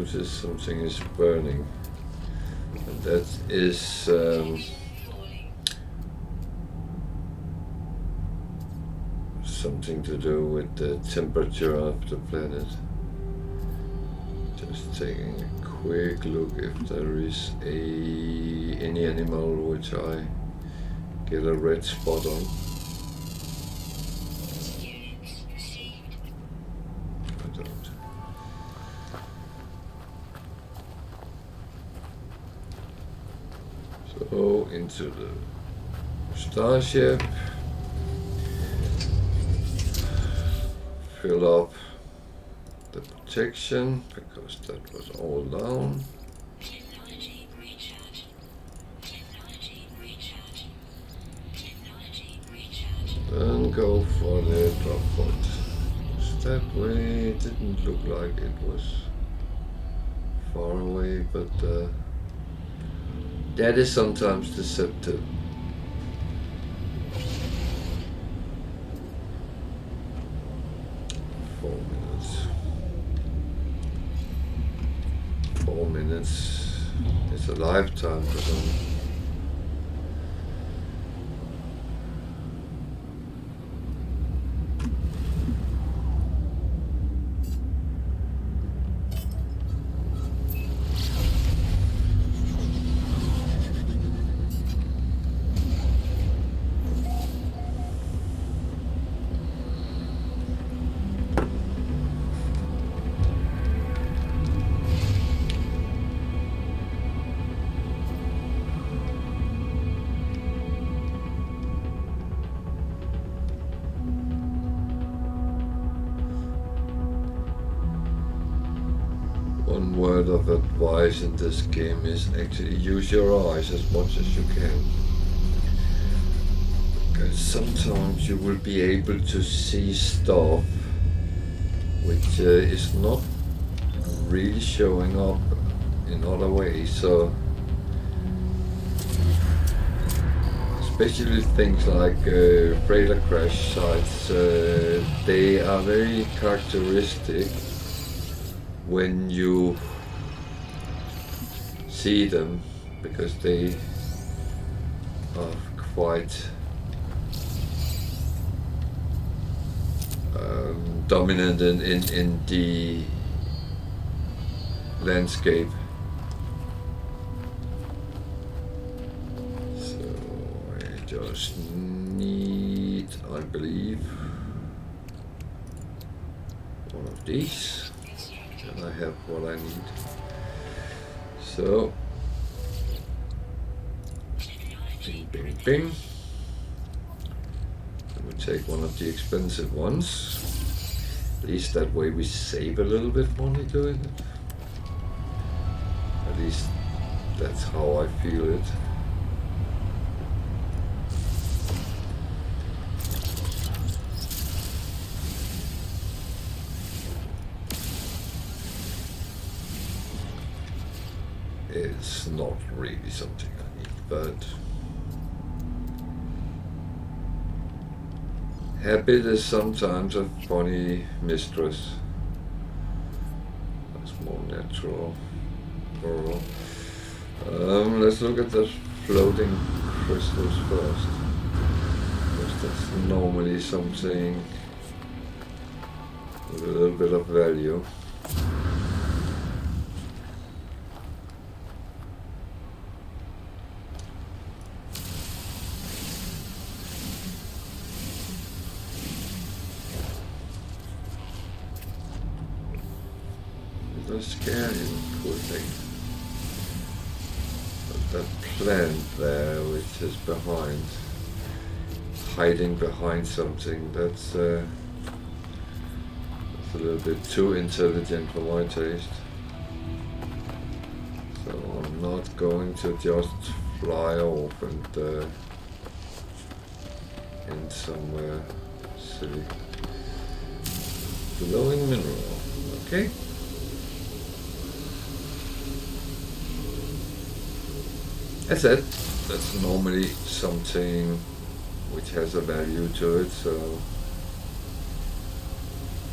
notice something is burning, and that is something to do with the temperature of the planet. Just taking a quick look if there is any animal which I get a red spot on. I don't. So into the starship, fill up the protection because that was all down. Technology recharge. Technology recharge. Technology recharge. Then go for the drop pod. That way it didn't look like it was far away, but that is sometimes deceptive. Four minutes. It's a lifetime for them. One word of advice in this game is actually use your eyes as much as you can. Because sometimes you will be able to see stuff which is not really showing up in other ways. So especially things like freighter crash sites, they are very characteristic when you see them, because they are quite dominant in the landscape. So I just need, I believe, one of these. And I have what I need. So, bing, bing, bing. And we take one of the expensive ones. At least that way we save a little bit money doing it. At least that's how I feel it. It's not really something I need, but habit is sometimes a funny mistress. That's more natural. Let's look at the floating crystals first, because that's normally something with a little bit of value. Scary, poor thing. But that plant there, which is behind, hiding behind something, that's a little bit too intelligent for my taste. So I'm not going to just fly off and end somewhere silly. Glowing mineral, okay. As I said, that's normally something which has a value to it, so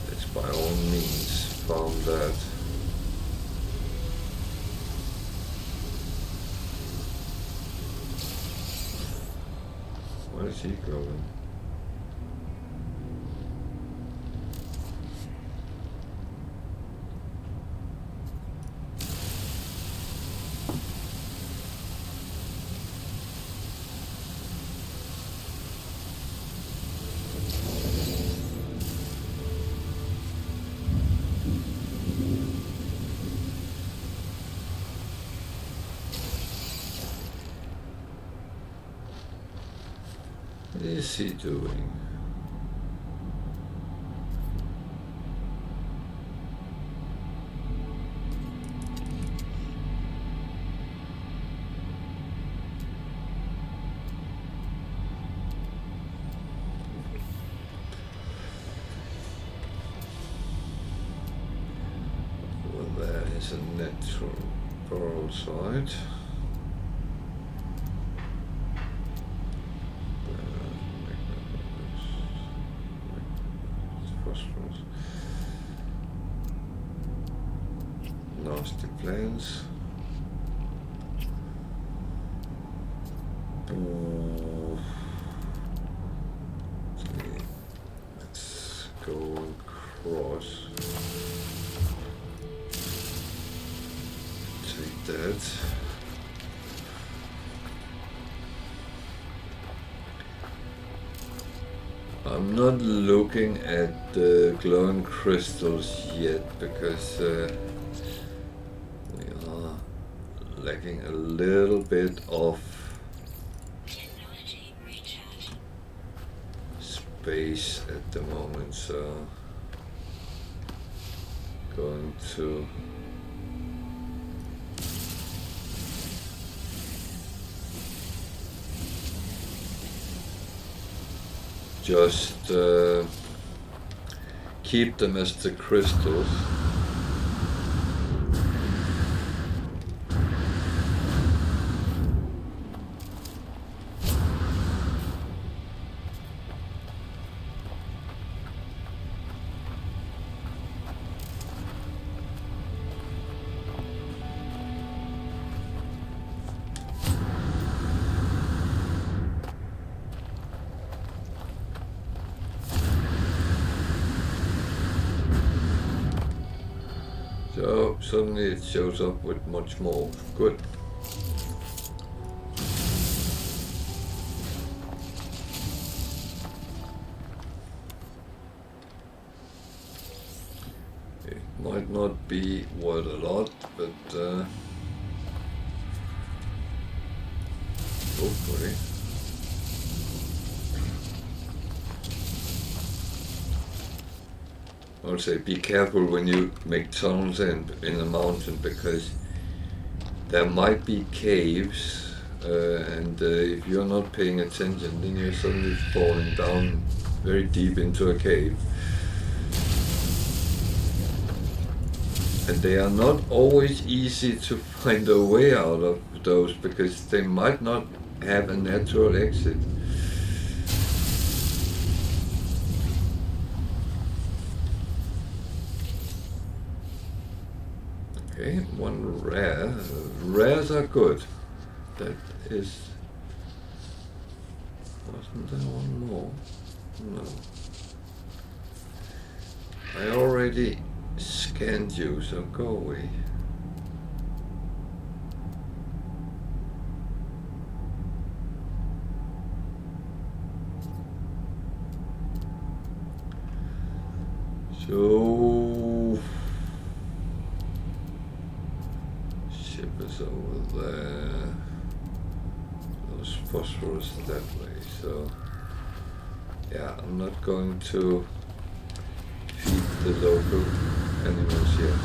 let's by all means farm that. Where's he going? What is he doing? Well, there is a natural side. Nasty plans. Let's go across. Take that. I'm not looking at the glowing crystals yet because we are lacking a little bit of Technology recharge. space at the moment, so going to just keep them as the crystals. So suddenly it shows up with much more. Good. It might not be worth a lot, but hopefully. I would say be careful when you make tunnels in a mountain because there might be caves and if you're not paying attention then you're suddenly falling down very deep into a cave. And they are not always easy to find a way out of those because they might not have a natural exit. Okay, one rare. Rares are good. That is... Wasn't there one more? No. I already scanned you, so go away. So... Ship is over there. Those phosphorus that way, so... Yeah, I'm not going to feed the local animals here.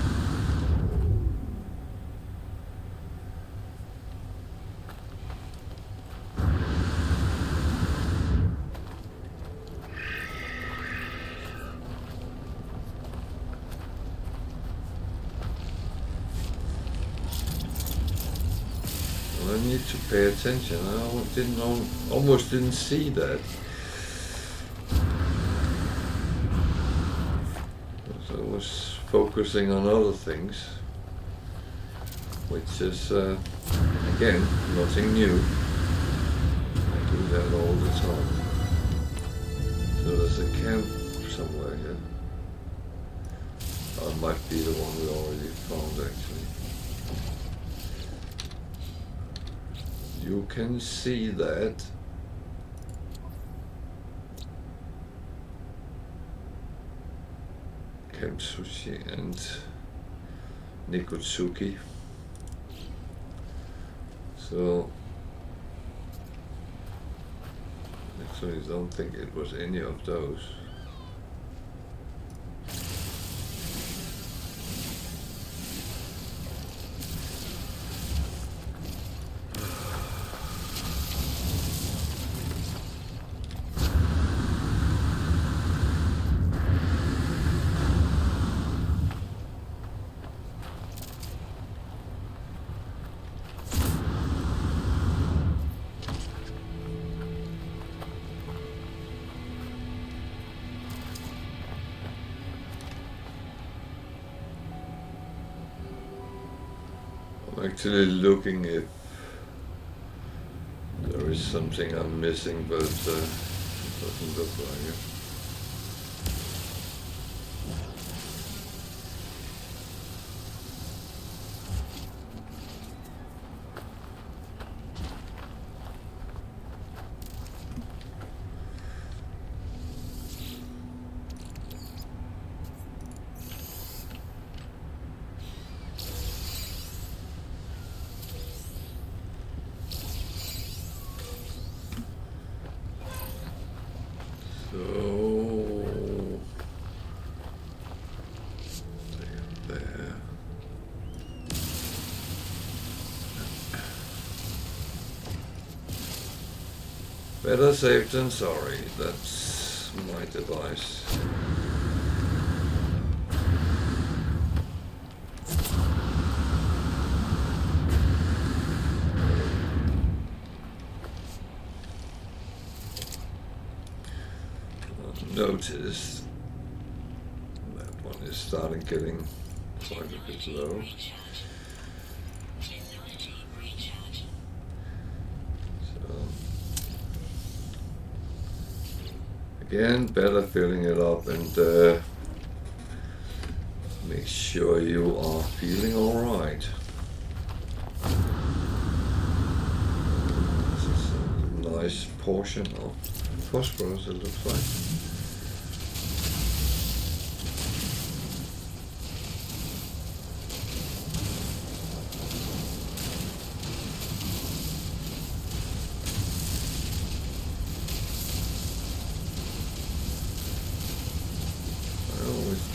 I need to pay attention. I almost didn't see that. So I was focusing on other things, which is again nothing new. I do that all the time. So there's a camp somewhere here. It might be the one we already found actually. You can see that. Camp Sushi and Nikotsuki. So actually I don't think it was any of those. I'm actually looking if there is something I'm missing, but it doesn't look like it. Better safe than sorry, that's my advice. Notice that one is starting getting quite a bit low. Again, better filling it up and make sure you are feeling alright. This is a nice portion of phosphorus, it looks like.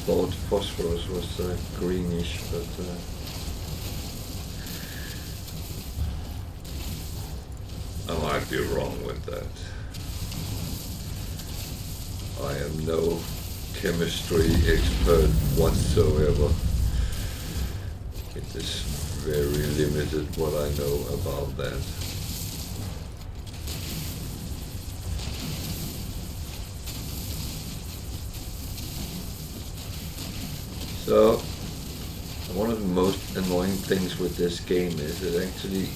Thought phosphorus was greenish, but I might be wrong with that. I am no chemistry expert whatsoever. It is very limited what I know about that. So, one of the most annoying things with this game is that actually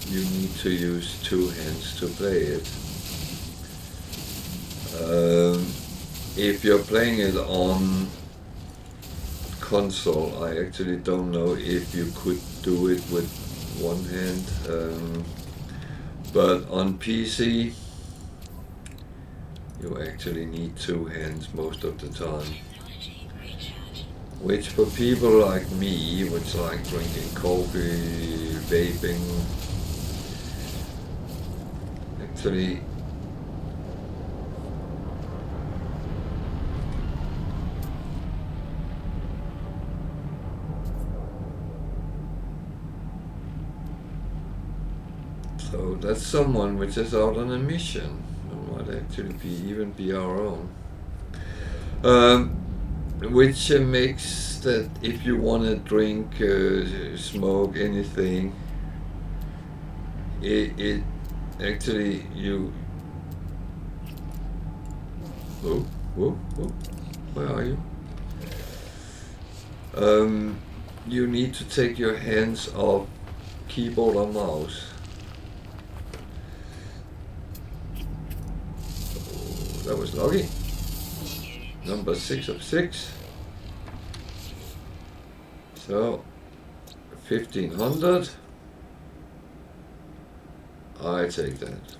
you need to use two hands to play it. If you're playing it on console, I actually don't know if you could do it with one hand, but on PC you actually need two hands most of the time. Which for people like me, which like drinking coffee, vaping, actually so that's someone which is out on a mission. It might actually even be our own. Which makes that if you want to drink, smoke, anything, it actually you. Whoa, whoa, whoa! Where are you? You need to take your hands off keyboard or mouse. that was lucky. Number 6 of 6. So 1500. I take that.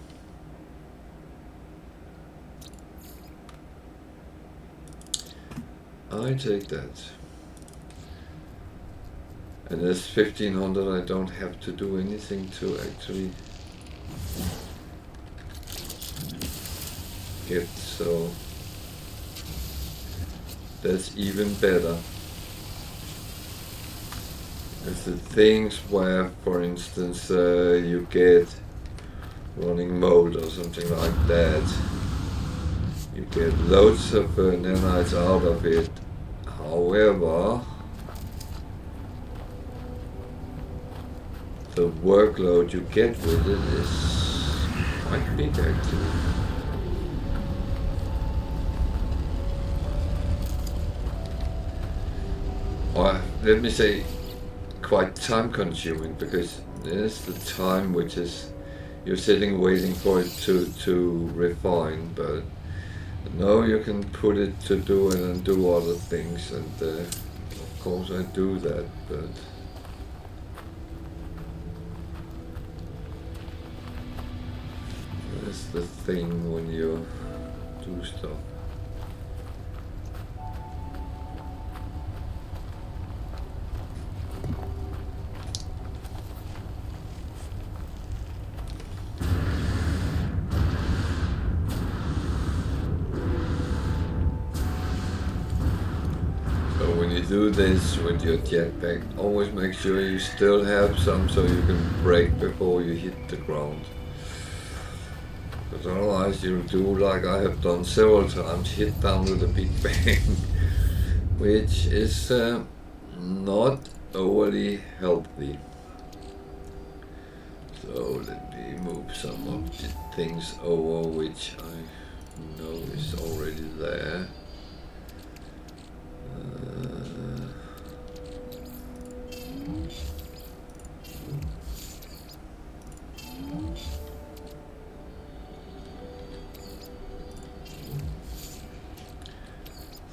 I take that. And this 1500 I don't have to do anything to actually get, so that's even better. It's the things where, for instance, you get running mode or something like that. You get loads of nanites out of it. However, the workload you get with it is quite big actually. Or let me say quite time consuming, because there's the time which is you're sitting waiting for it to refine, but now you can put it to do it and do other things, and of course I do that, but that's the thing when you do stuff. Do this with your jetpack, always make sure you still have some so you can brake before you hit the ground. Because otherwise you'll do like I have done several times, hit down with a big bang, which is not overly healthy. So let me move some of the things over which I know is already there.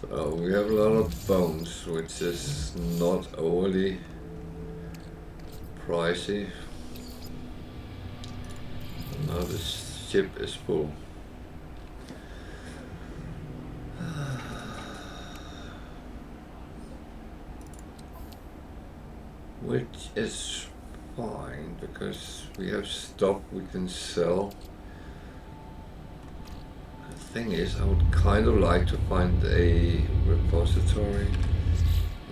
So we have a lot of bones, which is not overly pricey. Now the ship is full. Which is fine, because we have stuff we can sell. The thing is, I would kind of like to find a repository.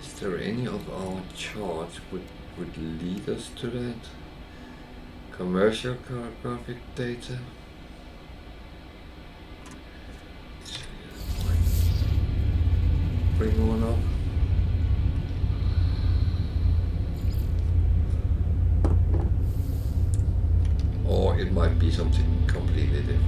Is there any of our charts would lead us to that? Commercial cartographic data? Bring one up. Or it might be something completely different.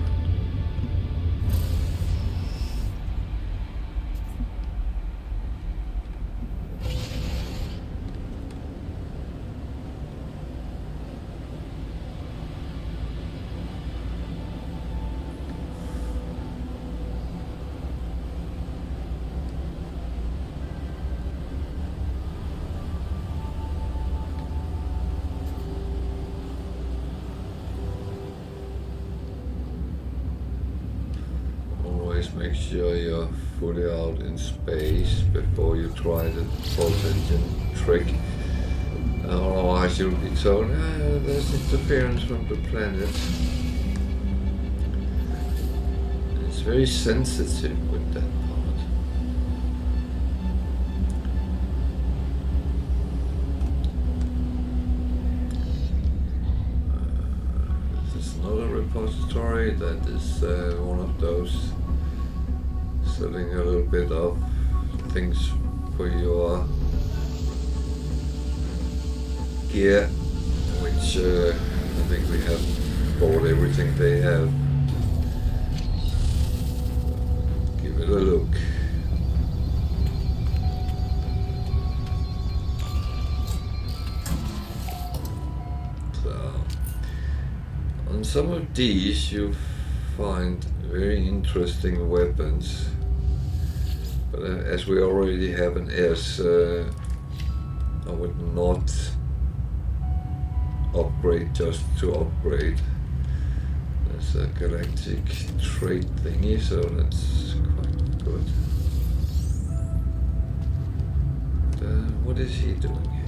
Make sure you're fully out in space before you try the pulse engine trick. Otherwise you'll be told, there's interference from the planet. It's very sensitive with that part. This is not a repository, that is one of those selling a little bit of things for your gear, which I think we have bought everything they have. Give it a look. So, on some of these you find very interesting weapons. But as we already have an S, I would not upgrade just to upgrade. There's a galactic trade thingy, so that's quite good. What is he doing here?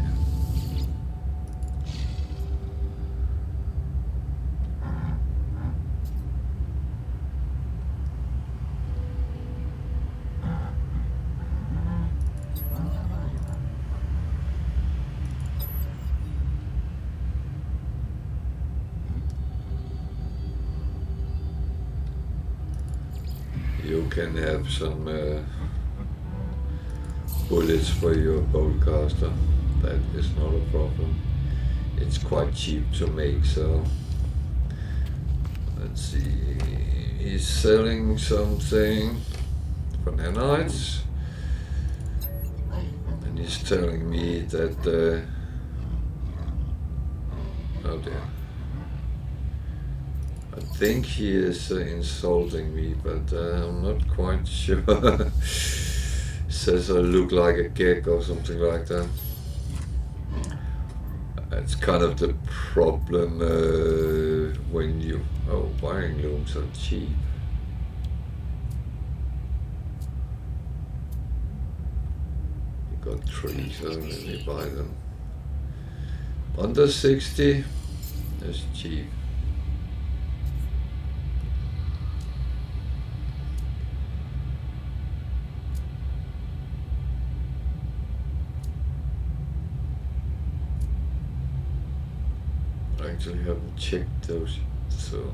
You can have some bullets for your bowcaster. That is not a problem. It's quite cheap to make, so let's see. He's selling something for nanites, and he's telling me that oh dear. I think he is insulting me, but I'm not quite sure. Says I look like a gag or something like that. It's kind of the problem when you... Oh, wiring looms are cheap. You got 3, so let me buy them. Under 60, that's cheap. I actually haven't checked those, so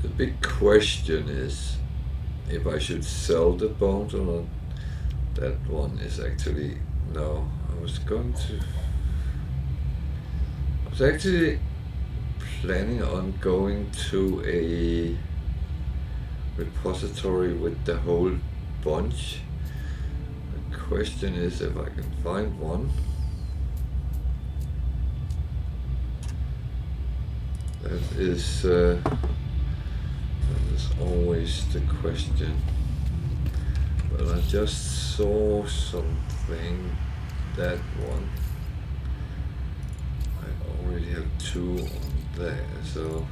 the big question is if I should sell the bones or not. That one is actually no. I was actually planning on going to a repository with the whole bunch. The question is if I can find one. That is always the question. But I just saw something, that one. I already have 2 on there, so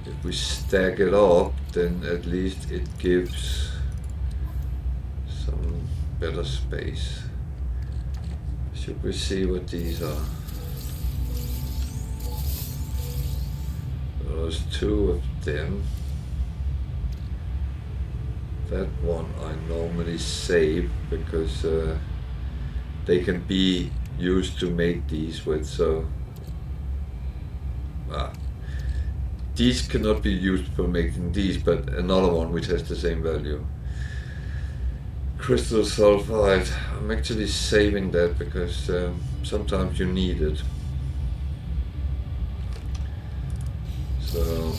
if we stack it up, then at least it gives some better space. Should we see what these are? There's 2 of them. That one I normally save because they can be used to make these with, so these cannot be used for making these, but another one which has the same value. Crystal sulfide, I'm actually saving that because sometimes you need it. So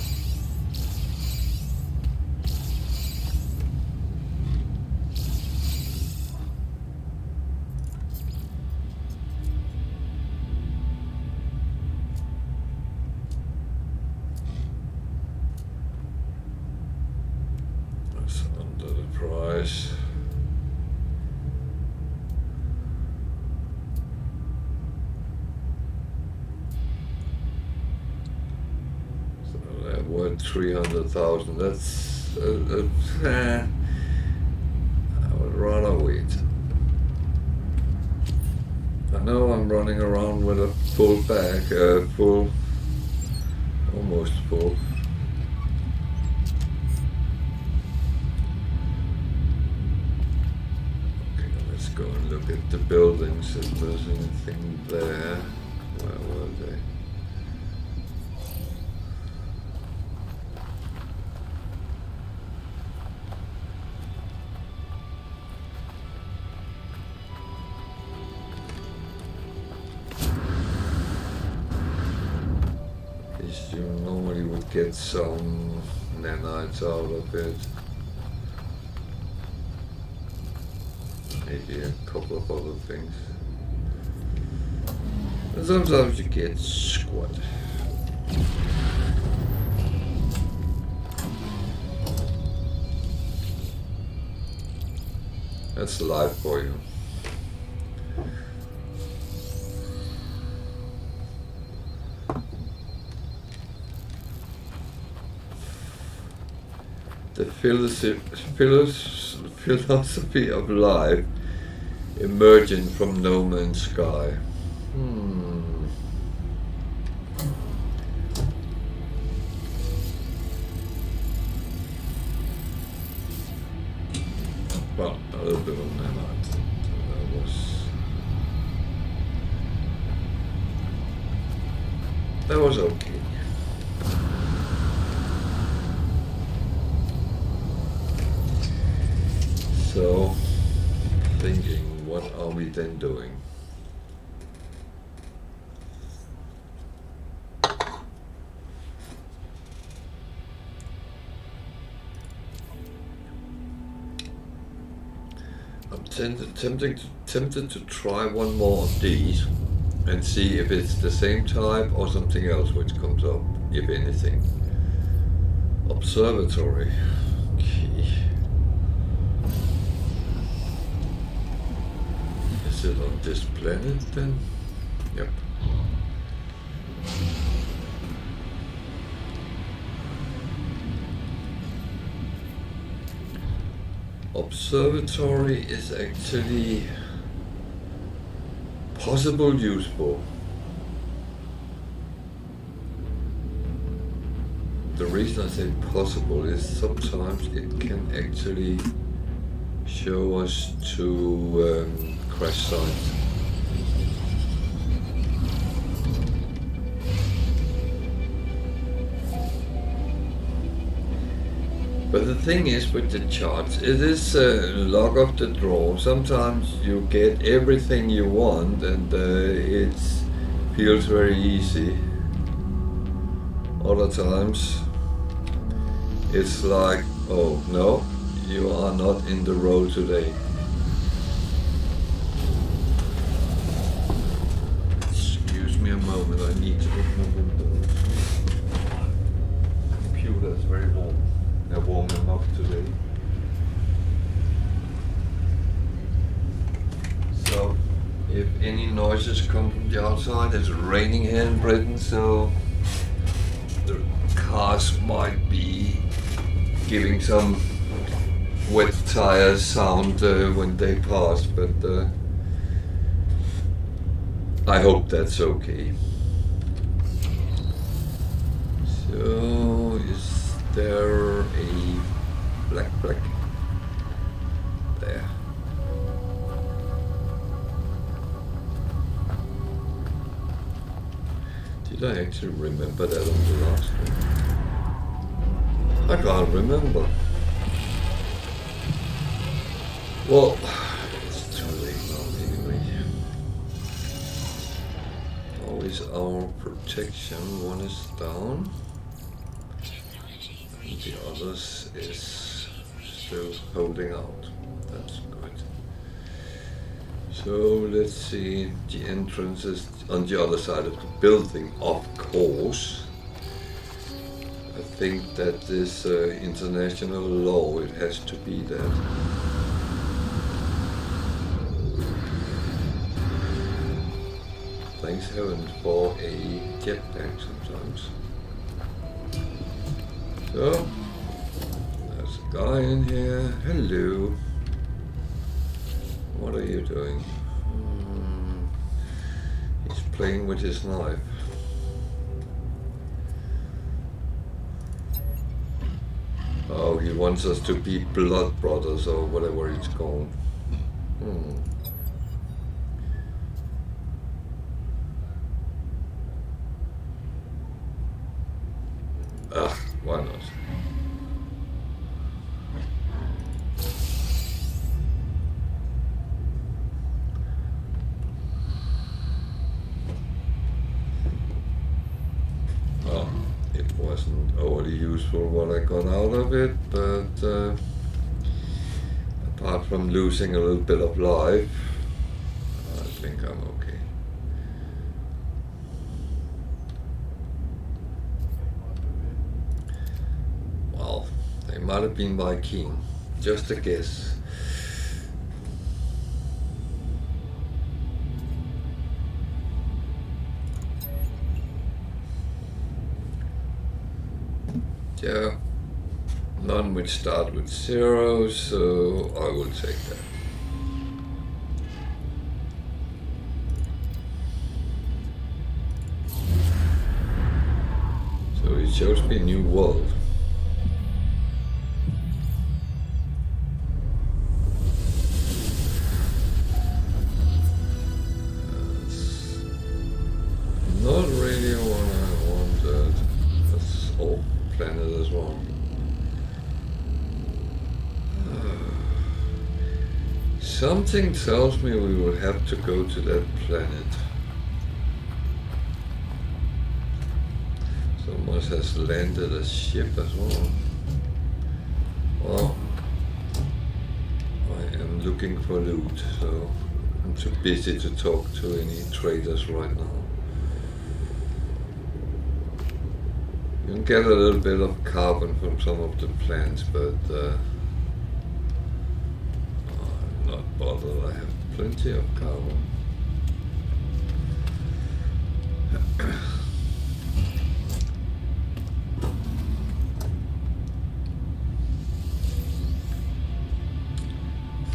that's under the price. Worth 300,000. That's I would rather wait. I know I'm running around with a full bag, almost full. Okay, let's go and look at the buildings if there's anything there. Where were they? You normally would get some nanites out of it. maybe a couple of other things. And sometimes you get squat. That's life for you. The philosophy of life emerging from no man's sky. Well, a little bit on that. That was okay. So, thinking, what are we then doing? I'm tempted to try one more of these and see if it's the same type or something else which comes up, if anything. Observatory. Okay. Is it on this planet then? Yep. Observatory is actually possible useful. The reason I say possible is sometimes it can actually show us to crash sites. But the thing is with the charts, it is luck of the draw. Sometimes you get everything you want and it feels very easy. Other times it's like, oh no, you are not in the role today. Excuse me a moment, I need to open the windows. Computer is very warm. They're warm enough today. So, if any noises come from the outside, it's raining here in Britain, so the cars might be giving some wet tires sound when they pass, but I hope that's okay. So, is there a black there? Did I actually remember that on the last one? I can't remember. Well, it's too late now anyway. Always our protection one is down. And the others is still holding out. That's good. So let's see, the entrance is on the other side of the building, of course. I think that this international law, it has to be that. Thanks heaven for a jetpack sometimes. So, there's a guy in here. Hello. What are you doing? He's playing with his knife. Oh, he wants us to be blood brothers or whatever it's called. Why not? Well, it wasn't overly useful what I got out of it, but Apart from losing a little bit of life, I think I'm okay. Well, they might have been Viking. Just a guess. Yeah, none would start with 0, so I will take that. So it shows me a new world. That's not really what I wanted. That's all planet as well. Something tells me we will have to go to that planet. Someone has landed a ship as well. Well, I am looking for loot, so I'm too busy to talk to any traders right now. You can get a little bit of carbon from some of the plants, but I'm not bothered. I have plenty of carbon.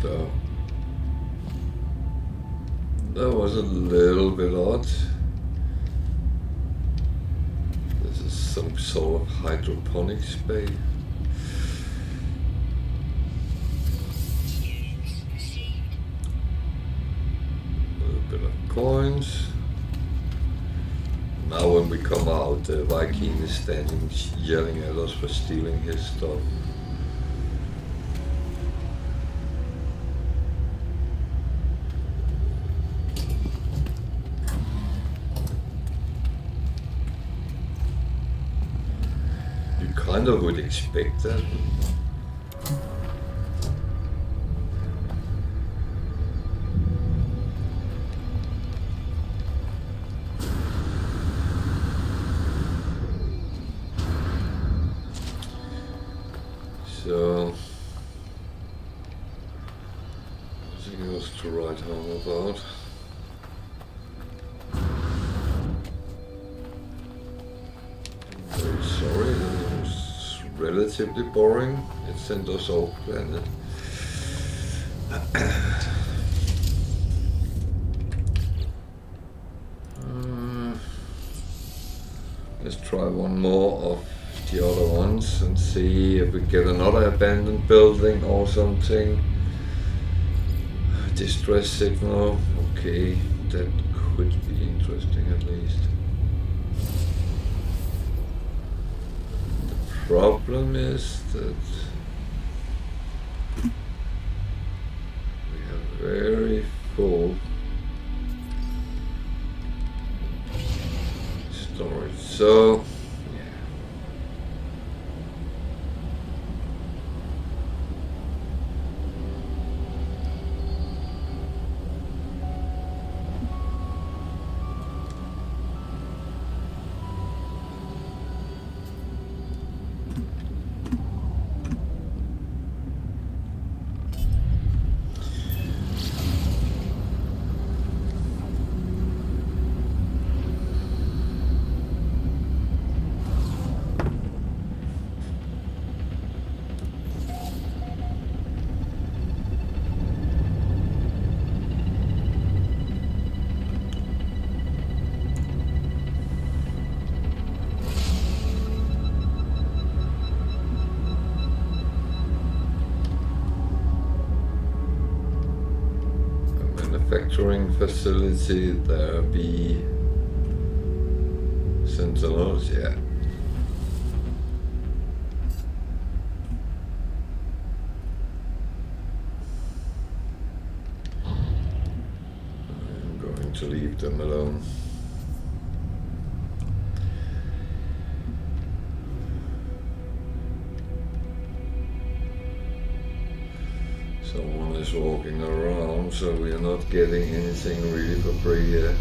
So that was a little bit odd. This is some sort of hydroponics bay. A little bit of coins. Now when we come out, the Viking is standing yelling at us for stealing his stuff. You kind of would expect that. So, nothing else to write home about. Very sorry, that was relatively boring. It sent us off planet. Let's try one more of the other ones and see if we get another abandoned building or something. Distress signal, okay, that could be interesting at least. The problem is that we have very full storage, so manufacturing facility, there be sentinels, yeah. I'm going to leave them alone. Someone is walking around, so we are not getting anything really for free here.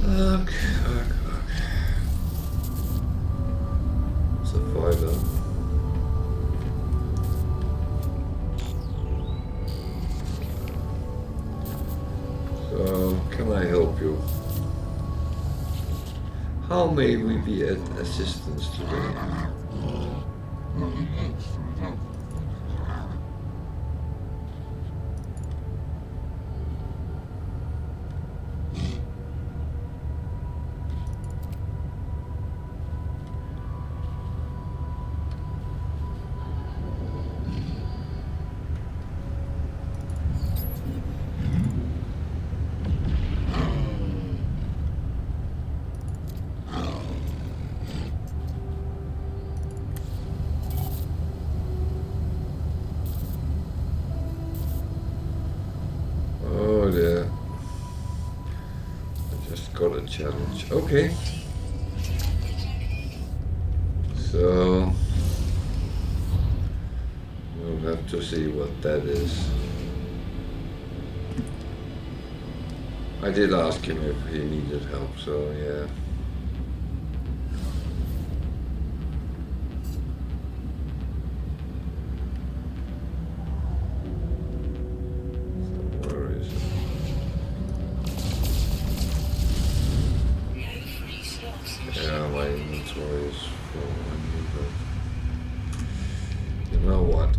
Okay. It's a fighter. So, can I help you? How may we be at assistance today? Oh dear. I just got a challenge. Okay. So we'll have to see what that is. I did ask him if he needed help, so yeah. Yeah, my inventory is full. You know what?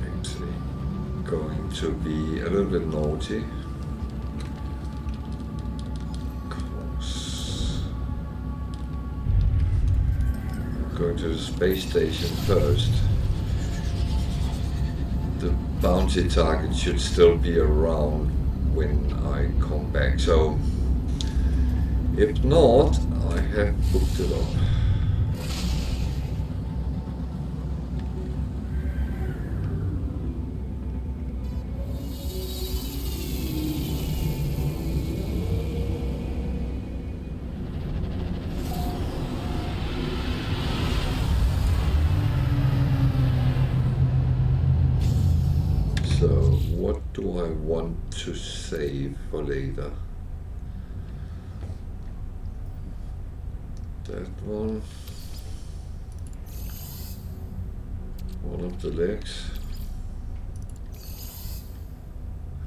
Actually, going to be a little bit naughty. Going to the space station first. The bounty target should still be around when I come back. So, if not, I have booked it up. So, what do I want to save for later? That one of the legs,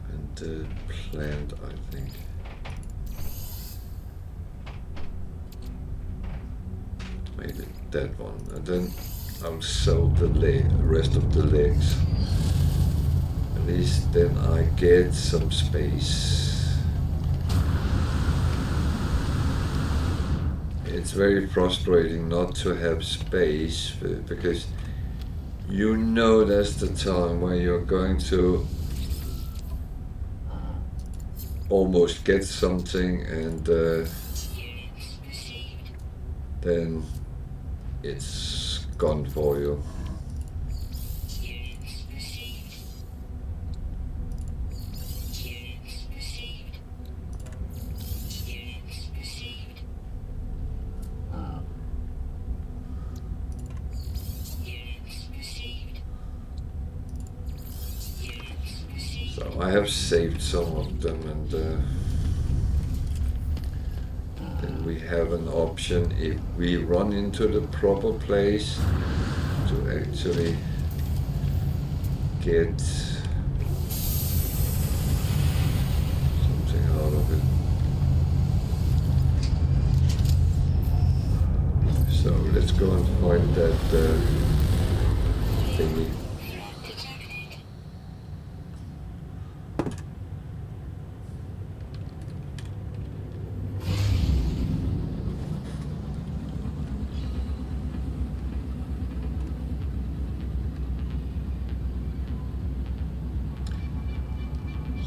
and the plant, I think. Maybe that one, and then I'll sell the rest of the legs. At least then I get some space. It's very frustrating not to have space, because you know that's the time when you're going to almost get something, and then it's gone for you. I have saved some of them, and then we have an option if we run into the proper place to actually get something out of it. So let's go and find that thingy.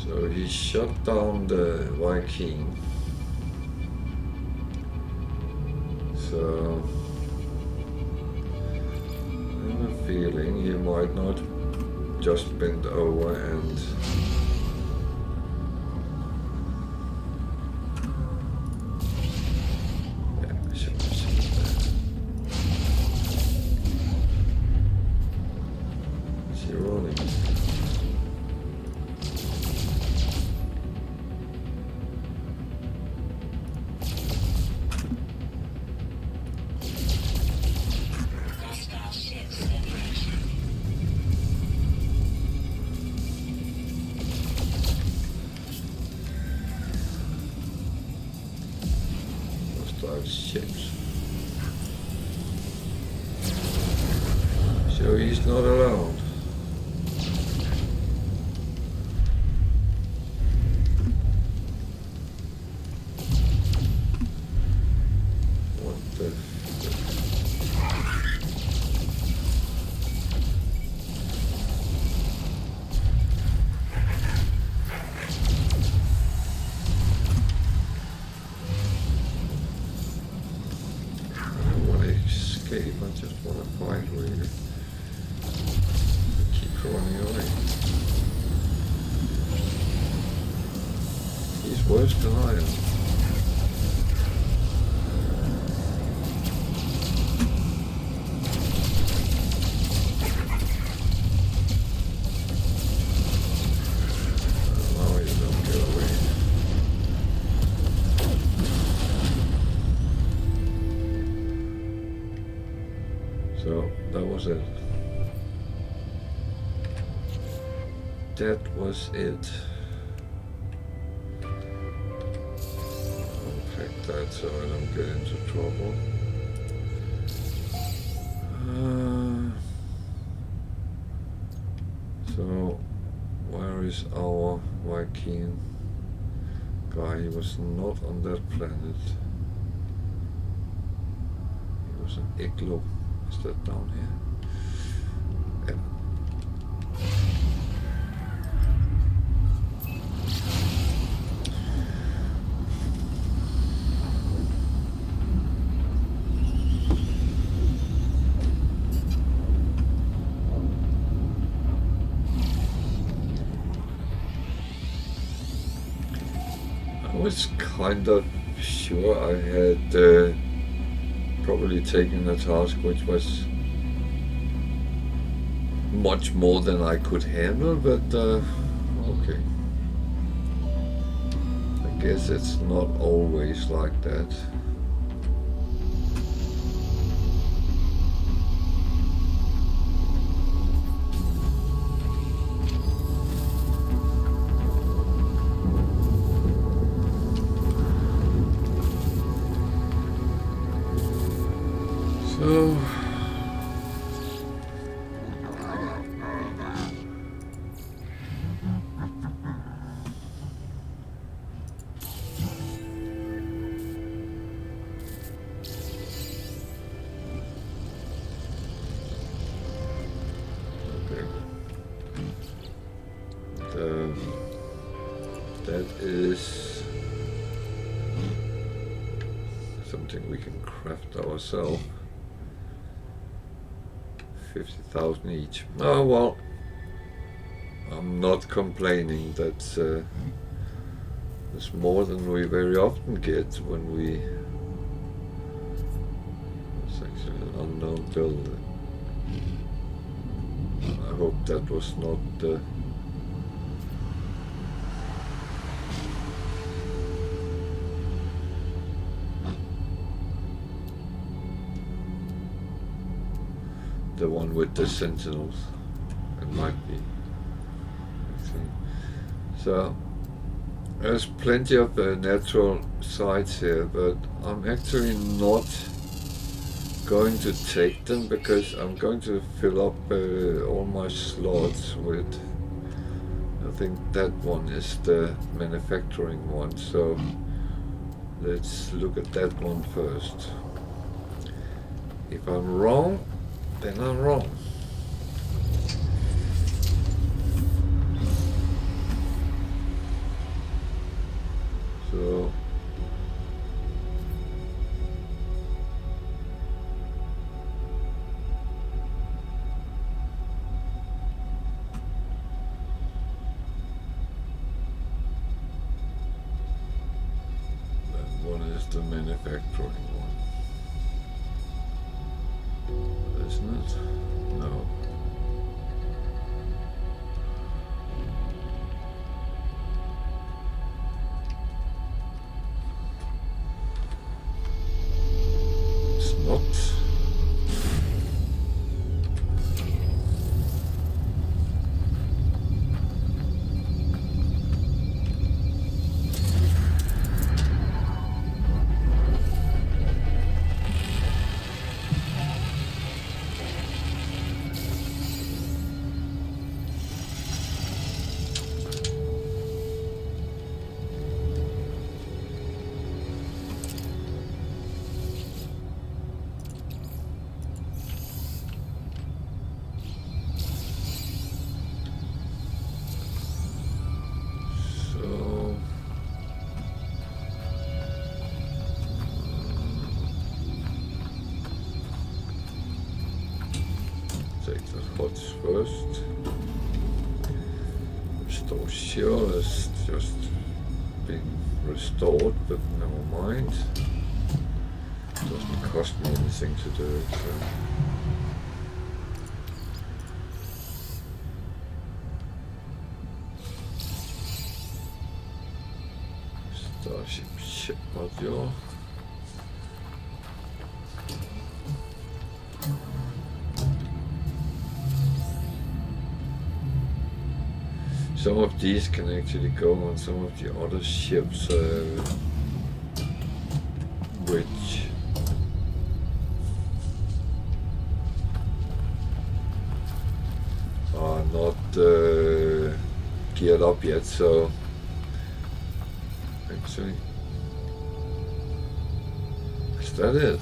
So he shut down the Viking. So I have a feeling he might not just bend over and about ships. So he's not alone. What the escape, I just want to fight really. Keep running away. He's worse than I am. Now he don't get away. So that was it. That was it. I'll pack that so I don't get into trouble. So where is our Viking guy? He was not on that planet. He was an igloo. Is that down here? Yeah. I was kind of sure I had probably taken a task which was much more than I could handle, but okay. I guess it's not always like that. So that is something we can craft ourselves. 50,000 each. Oh well, I'm not complaining. That's more than we very often get when we. It's actually an unknown builder. I hope that was not the one with the sentinels. It might be. So there's plenty of natural sites here, but I'm actually not going to take them because I'm going to fill up all my slots with, I think that one is the manufacturing one, so let's look at that one first. If I'm wrong, then I'm wrong. So that one is the manufacturing one. Isn't it? No. It's not. The hots first. Restore shield has just been restored, but never mind. Doesn't cost me anything to do it, so. Starship ship module. Some of these can actually go on some of the other ships, which are not geared up yet, so actually, is that it?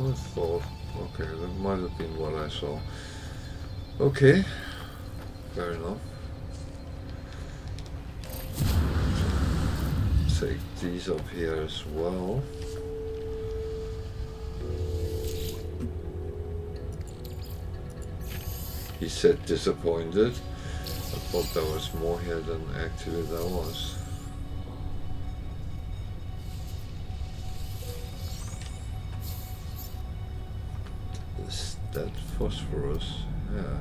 I thought, okay, that might have been what I saw. Okay, fair enough. Take these up here as well. He said disappointed. I thought there was more here than actually there was. Is that phosphorus? Yeah.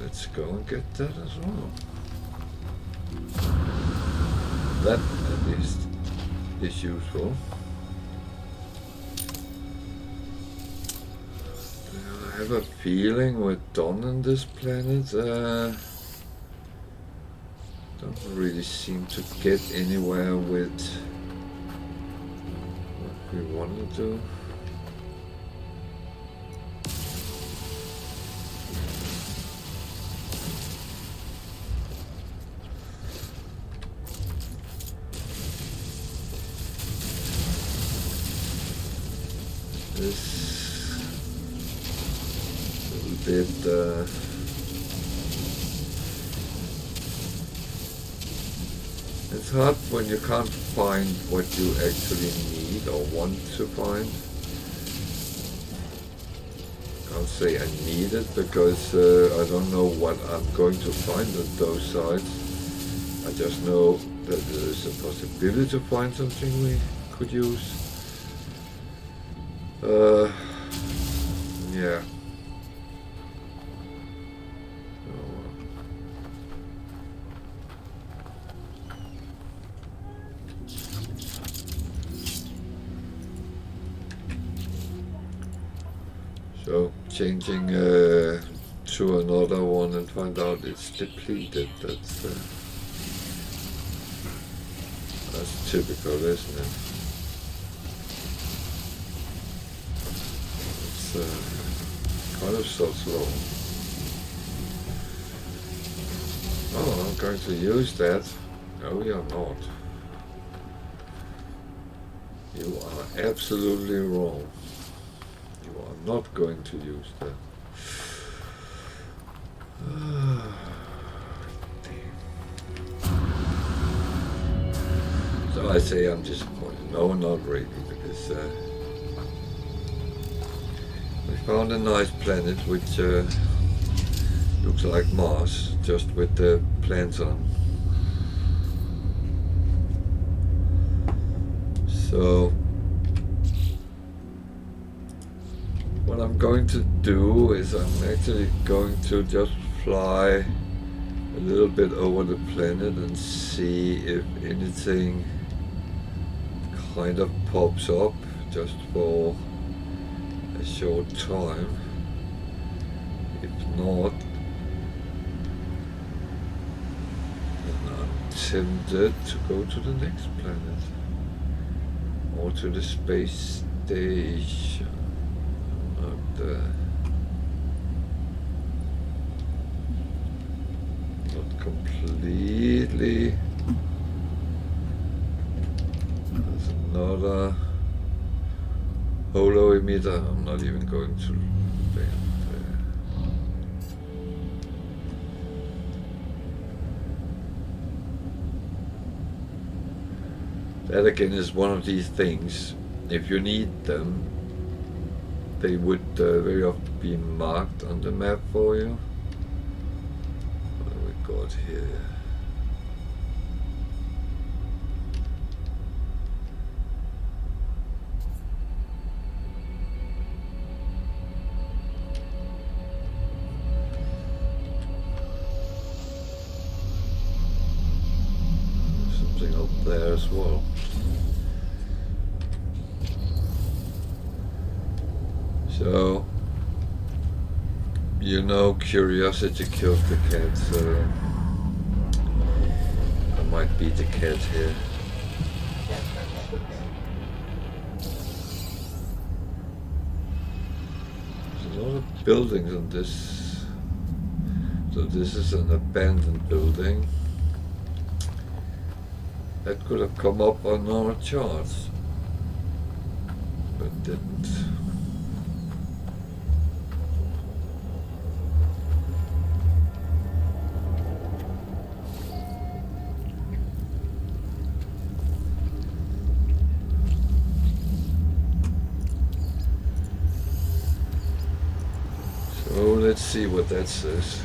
Let's go and get that as well. That at least is useful. I have a feeling we're done on this planet. Don't really seem to get anywhere with what we want to do. This little bit it's hard when you can't find what you actually need or want to find. Can't say I need it because I don't know what I'm going to find at those sites. I just know that there is a possibility to find something we could use. Yeah. So changing to another one and find out it's depleted. That's typical, isn't it? Kind of so slow. Oh, I'm going to use that. No, you're not. You are absolutely wrong. You are not going to use that. So I say I'm disappointed. No, not really, because we found a nice planet which looks like Mars, just with the plants on. So what I'm going to do is I'm actually going to just fly a little bit over the planet and see if anything kind of pops up just for a short time. If not, then I'm tempted to go to the next planet or to the space station. Not completely. There's another holo emitter. I'm not even going to land there. That again is one of these things. If you need them, they would very often be marked on the map for you. What have we got here? Something up there as well. So, you know, curiosity killed the cat, so I might beat the cat here. There's a lot of buildings on this. So this is an abandoned building. That could have come up on our charts, but didn't. So let's see what that says.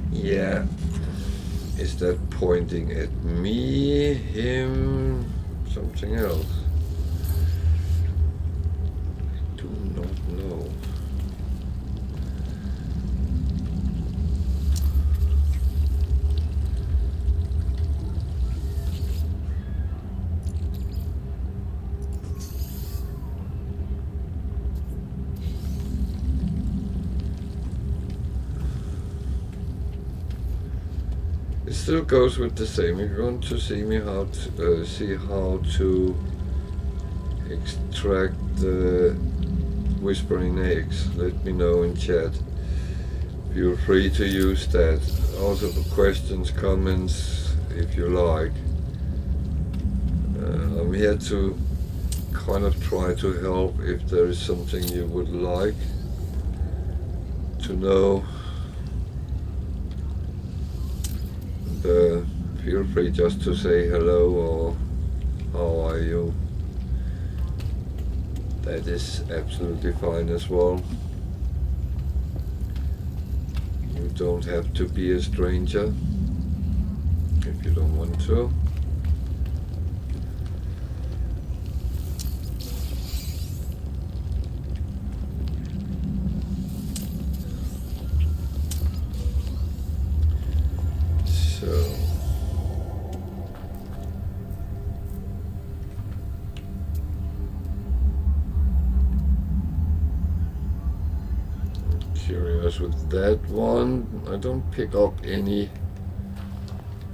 Yeah, is that pointing at me, him, something else? I do not know. It still goes with the same. If you want to see me how to extract the whispering eggs, let me know in chat. Feel free to use that. Also for questions, comments, if you like. I'm here to kind of try to help if there is something you would like to know. Feel free just to say hello or how are you. That is absolutely fine as well. You don't have to be a stranger if you don't want to. Curious with that one. I don't pick up any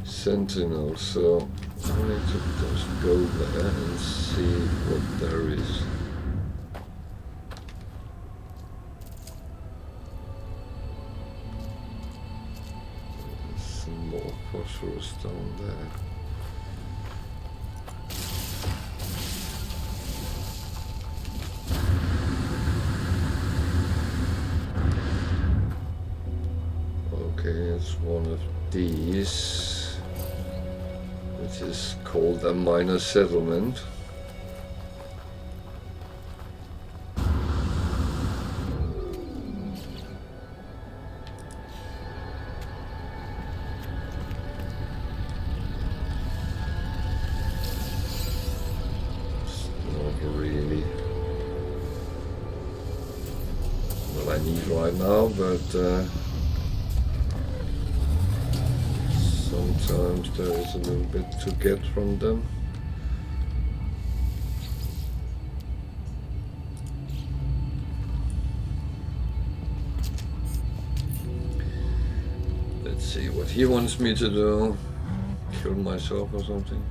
sentinels, so I need to just go there and see what there is. Some more phosphorus down there. Okay, it's one of these, which is called a minor settlement. It's not really what I need right now, but sometimes there is a little bit to get from them. Let's see what he wants me to do. Kill myself or something.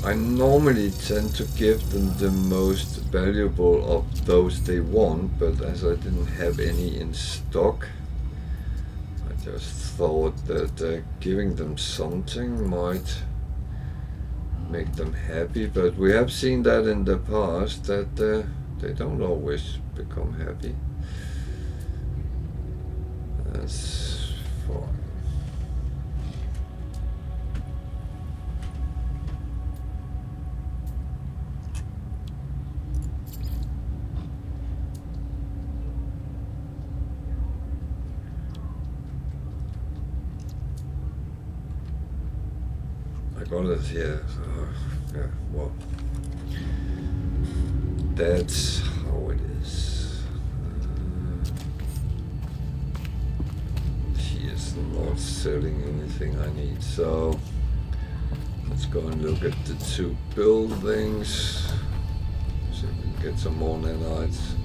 I normally tend to give them the most valuable of those they want, but as I didn't have any in stock, I just thought that giving them something might make them happy. But we have seen that in the past, that they don't always become happy. That's fine. I got it here. Yeah, well, that's how it is. She is not selling anything I need, so let's go and look at the two buildings. See if we can get some more nanites.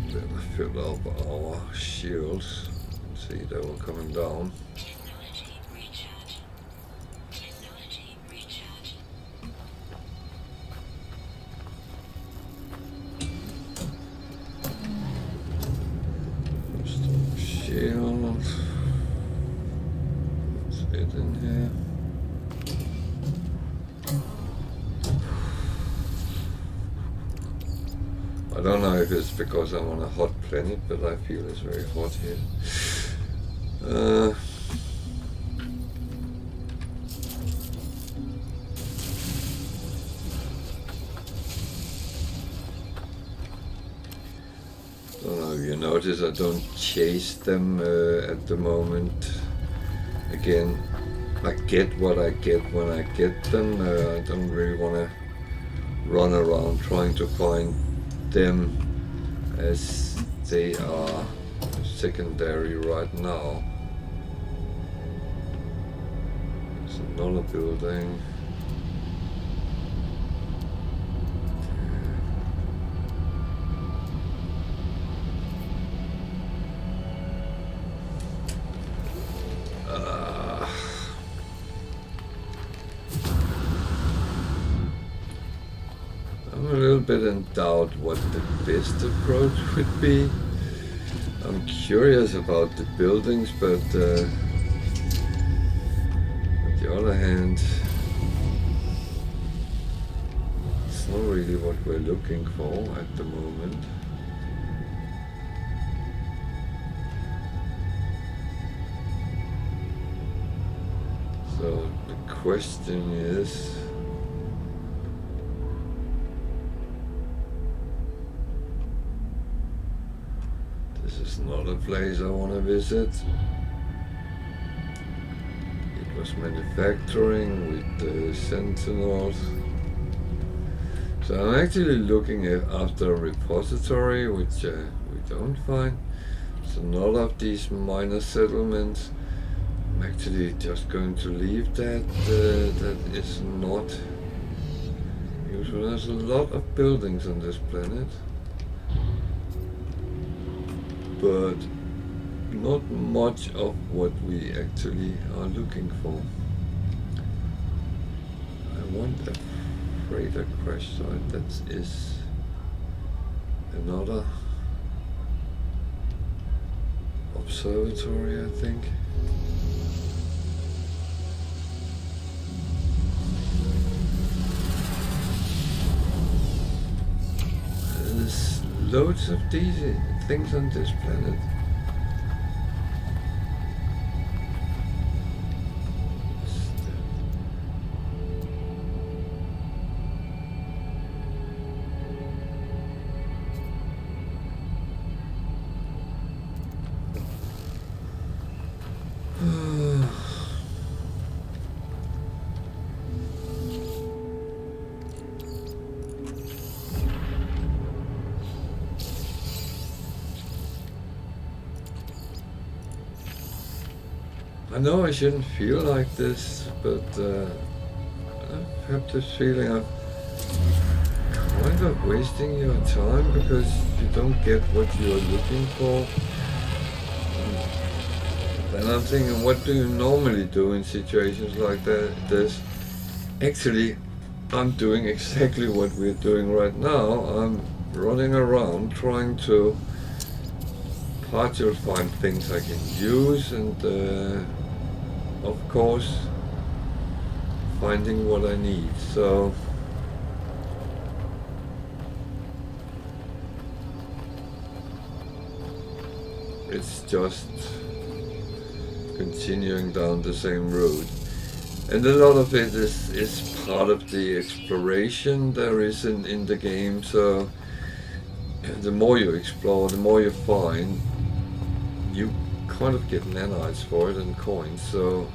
Better fill up our shields. See, they were coming down. Technology recharge. Technology recharge. Stone shield. Let's get in here. I don't know if it's because I'm on a hot planet, but I feel it's very hot here. Don't know if you notice I don't chase them at the moment. Again, I get what I get when I get them. I don't really want to run around trying to find them as they are secondary right now. There's another building. I'm a little bit in doubt what the best approach would be. I'm curious about the buildings, but on the other hand, it's not really what we're looking for at the moment. So the question is, this is not a place I want to visit. It was manufacturing with the Sentinels. So I'm actually looking after a repository, which we don't find. So none of these minor settlements. I'm actually just going to leave that. That is not useful. There's a lot of buildings on this planet, but not much of what we actually are looking for. I want a freighter crash site. That is another observatory, I think. There's loads of these things on this planet. I know I shouldn't feel like this, but I have this feeling I'm kind of wasting your time because you don't get what you're looking for. And And I'm thinking, what do you normally do in situations like this? Actually, I'm doing exactly what we're doing right now. I'm running around trying to partially find things I can use, and of course finding what I need. So it's just continuing down the same road. And a lot of it is part of the exploration there is in the game. So the more you explore, the more you find, you kind of get nanites for it and coins. So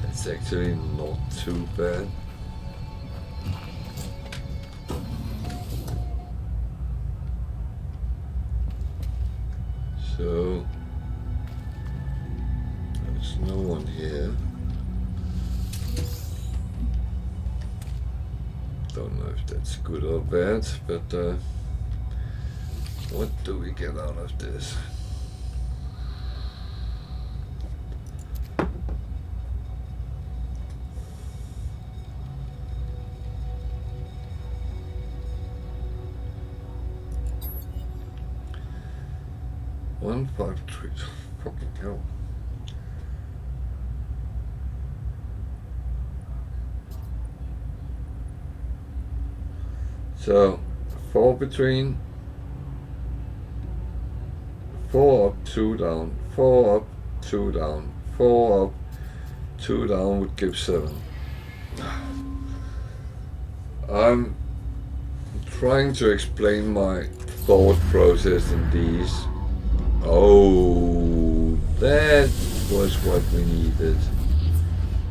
that's actually not too bad. So there's no one here. Don't know if that's good or bad, but what do we get out of this? One, 5, 3, fucking hell. So 4 between, 4 up, 2 down, 4 up, 2 down, 4 up, 2 down would give 7. I'm trying to explain my thought process in these. Oh, that was what we needed.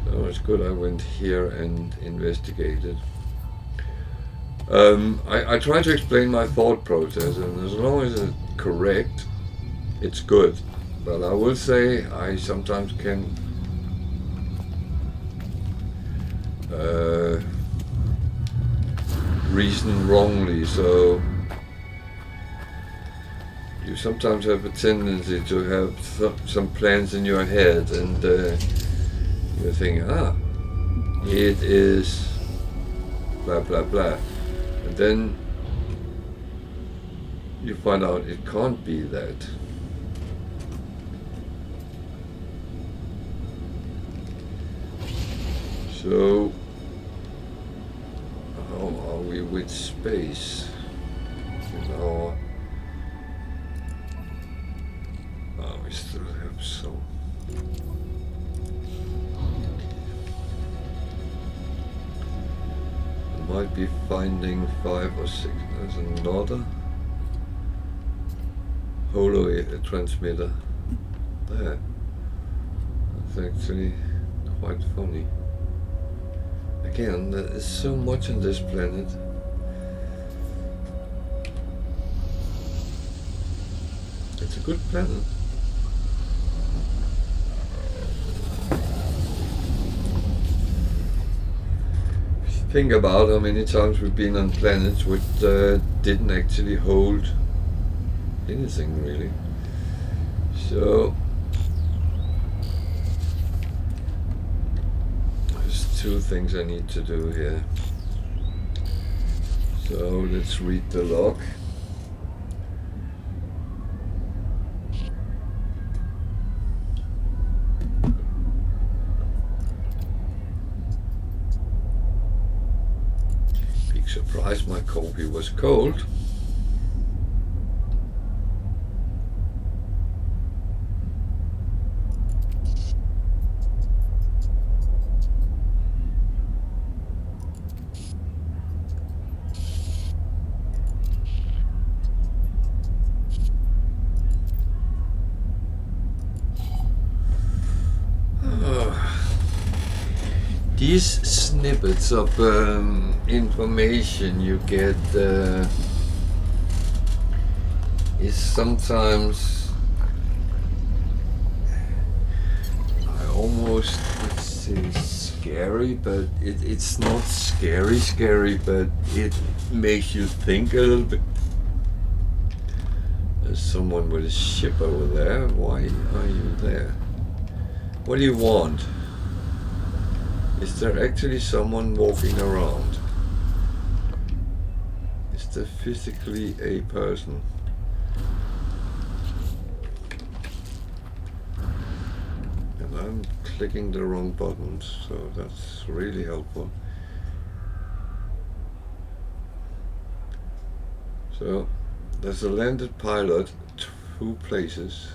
So it's good I went here and investigated. I try to explain my thought process, and as long as it's correct, it's good. But I will say I sometimes can reason wrongly, so you sometimes have a tendency to have some plans in your head, and you think, it is blah blah blah, and then you find out it can't be that. So how are we with space? We still have some. I might be finding 5 or 6. There's another holo transmitter there. That's actually quite funny. Again, there is so much on this planet. It's a good planet. Think about how many times we've been on planets which didn't actually hold anything really. So there's 2 things I need to do here. So let's read the log. Surprised my coffee was cold. These snippets of information you get is sometimes, I almost would say scary, but it's not scary, but it makes you think a little bit. There's someone with a ship over there. Why are you there? What do you want? Is there actually someone walking around? Is there physically a person? And I'm clicking the wrong buttons, so that's really helpful. So there's a landed pilot, 2 places.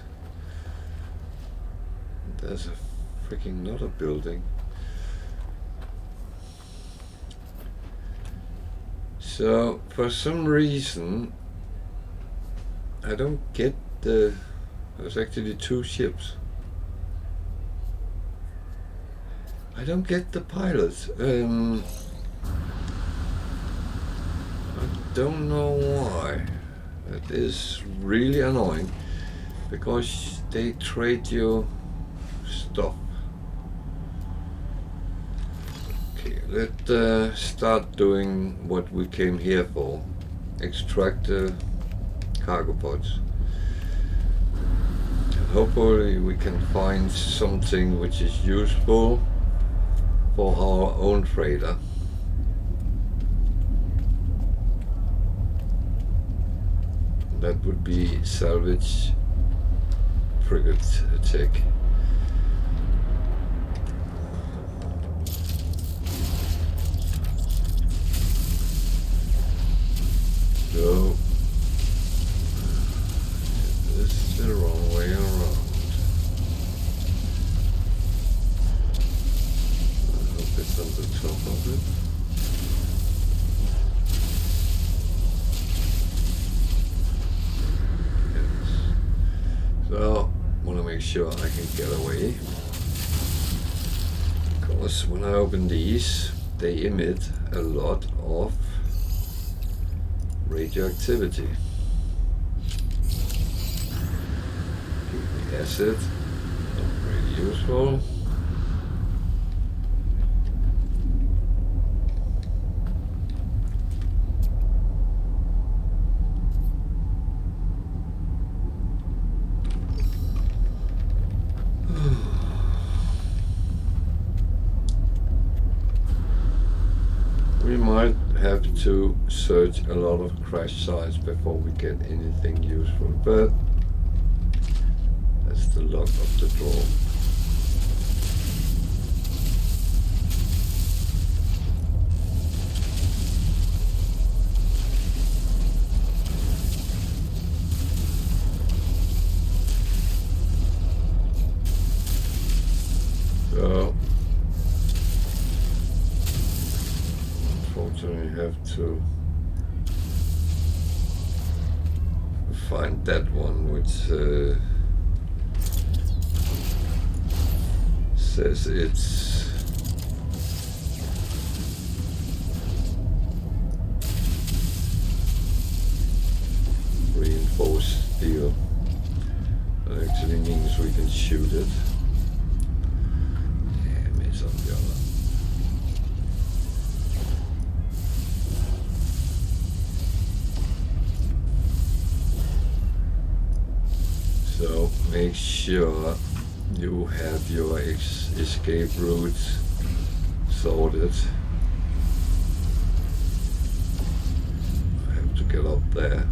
There's a freaking another building. So for some reason I don't get there's actually 2 ships. I don't get the pilots. I don't know why. It is really annoying because they trade you stuff. Okay, let's start doing what we came here for. Extract the cargo pods. And hopefully we can find something which is useful for our own freighter. That would be Salvaged Frigate attack. So this is the wrong way around. I hope it's on the top of it. Yes. So I want to make sure I can get away. Because when I open these, they emit a lot of radioactivity. Give me acid, not really useful. We might have to search a lot of crash sites before we get anything useful, but that's the luck of the draw. So unfortunately have to find that one which says it's reinforced steel. That actually means we can shoot it. Damn, it's on the other. So make sure you have your escape routes sorted. I have to get up there.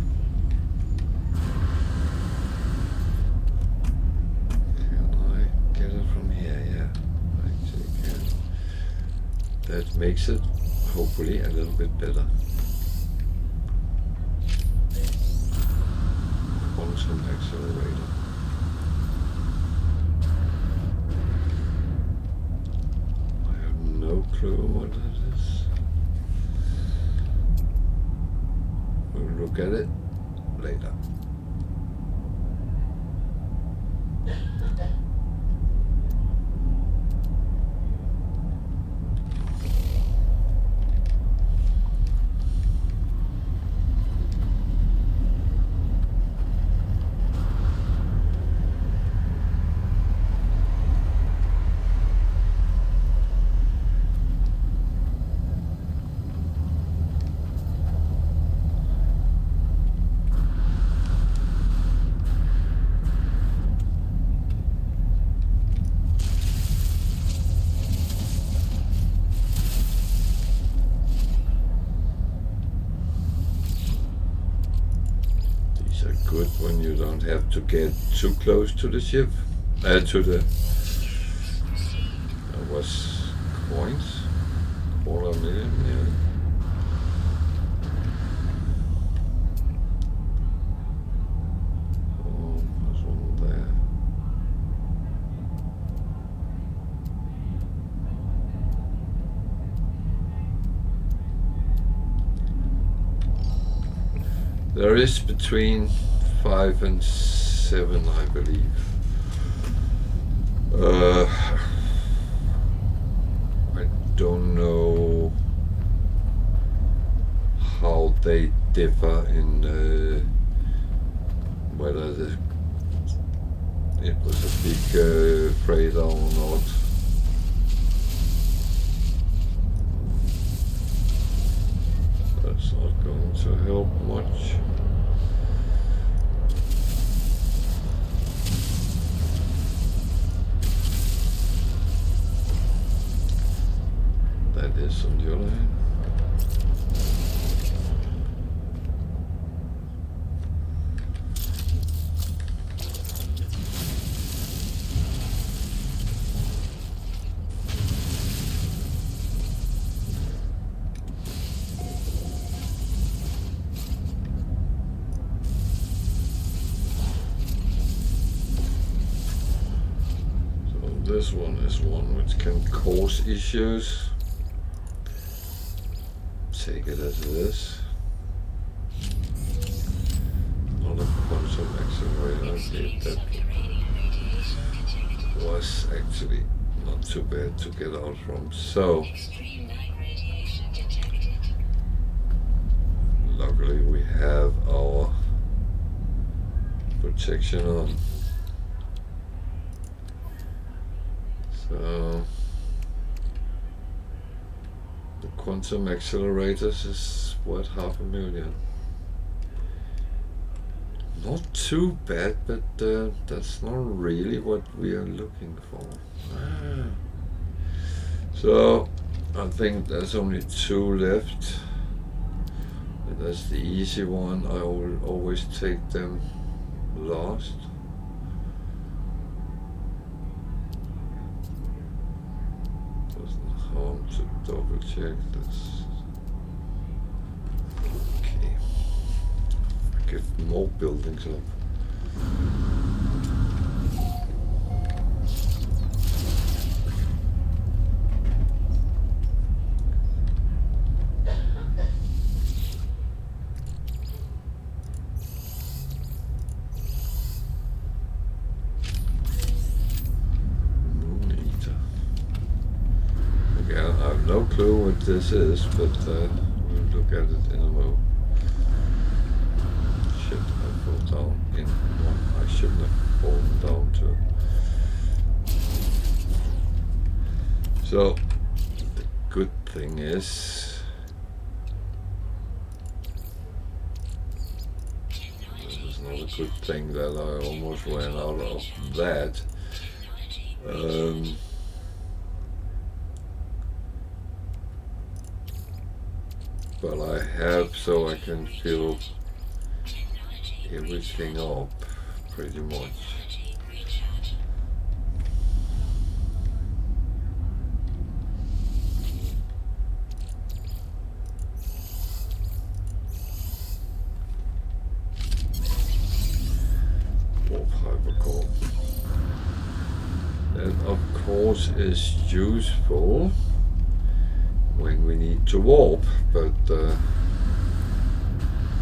Can I get it from here? Yeah, I actually can. That makes it hopefully a little bit better. Quantum accelerator. No clue what that is. We'll look at it later. when you don't have to get too close to the ship. To the that was coins, $250,000. Yeah. Oh, there's one there. There is between 5 and 7, I believe. I don't know how they differ in whether it was a big freighter or not. That's not going to help much. That is on the other hand. This one is one which can cause issues. Take it as it is. Not a quantum accelerator. Okay, that was actually not too bad to get out from. So, luckily we have our protection on. So the quantum accelerators is what, $500,000. Not too bad, but that's not really what we are looking for. So I think there's only 2 left. And that's the easy one. I will always take them last. To double check this. Okay. Get more buildings up. No clue what this is, but we'll look at it in a moment. Shit, I fell down in one I shouldn't have fallen down to. So, the good thing is, this is not a good thing that I almost ran out of that. But I have, so I can fill everything up pretty much. Warp hypercore. That of course is useful when we need to warp, but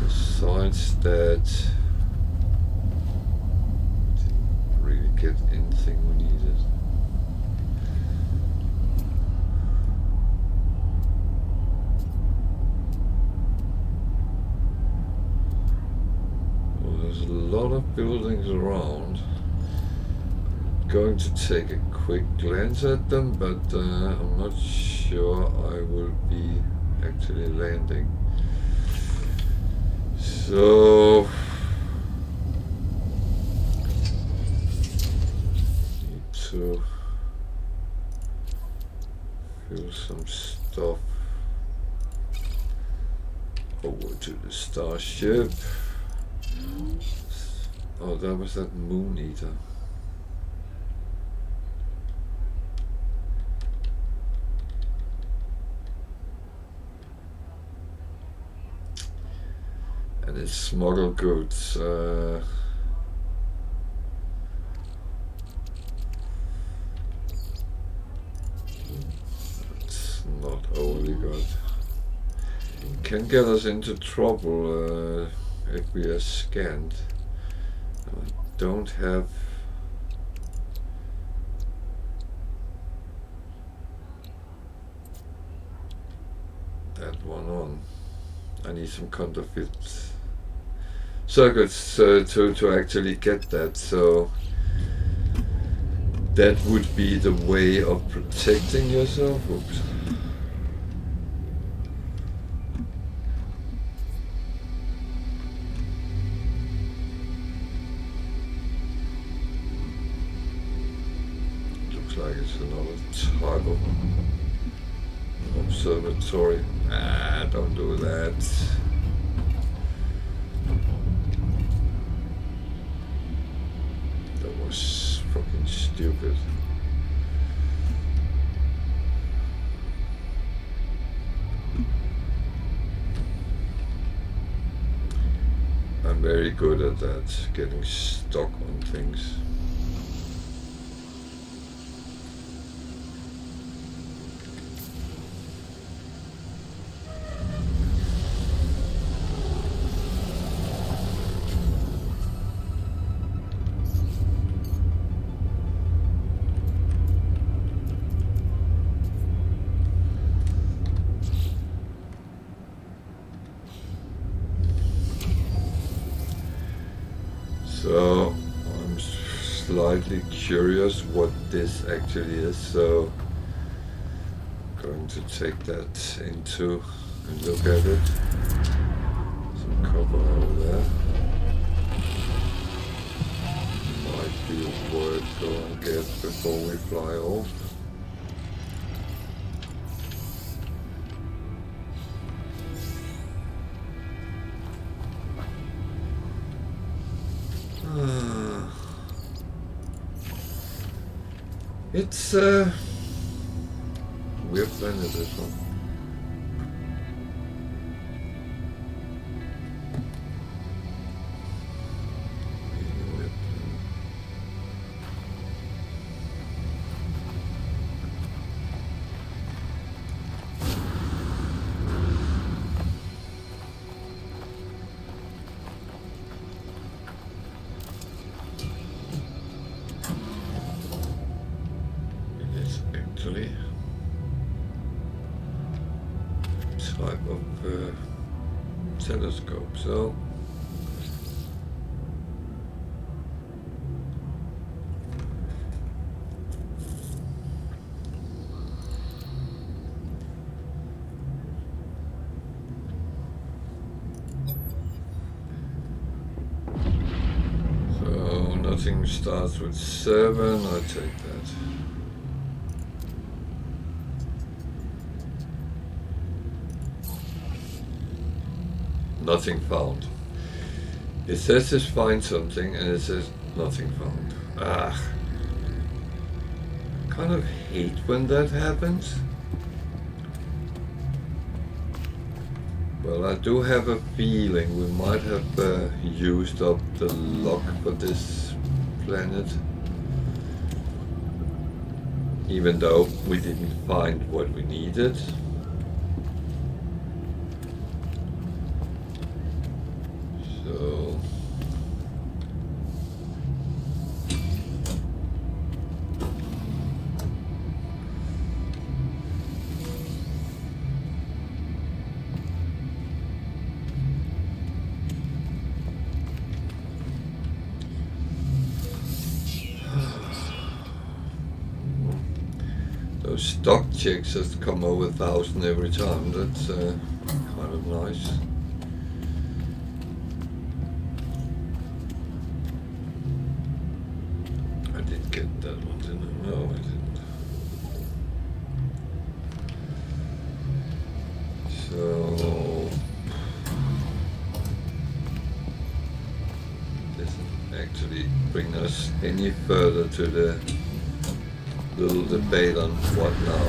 besides that, didn't really get anything we needed. Well, there's a lot of buildings around. Going to take a quick glance at them, but I'm not sure I will be actually landing. So need to fill some stuff over to the starship. Oh, that was that Moon Eater. And it's smuggled goods. It's not overly good. Can get us into trouble if we are scanned. I don't have that one on. I need some counterfeit circuits to actually get that, so that would be the way of protecting yourself. Oops. Looks like it's another type of observatory. Ah, don't do that. That was fucking stupid. I'm very good at that, getting stuck on things. So I'm slightly curious what this actually is, so I'm going to take that into and look at it. Some copper over there. Might be worth go and get before we fly off. It's weird planet, this one. Type of telescope. So nothing starts with 7. I take that. Nothing found. It says it's find something and it says nothing found. Ah. I kind of hate when that happens. Well, I do have a feeling we might have used up the luck for this planet. Even though we didn't find what we needed. So those stock checks that come over 1,000 every time, that's kind of nice. I did get that one, didn't I? No, I didn't. So this is bring us any further to the little debate on what now.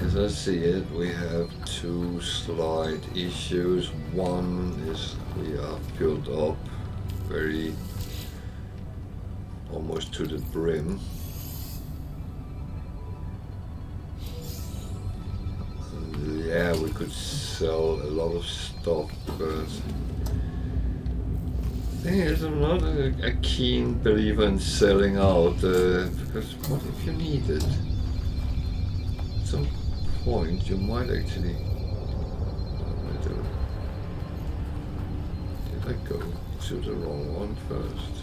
As I see it, we have two slight issues. One is we are filled up very almost to the brim. And yeah, we could sell a lot of stuff, but the thing is, I'm not a keen believer in selling out, because what if you need it? At some point, you might actually. Did I go to the wrong one first?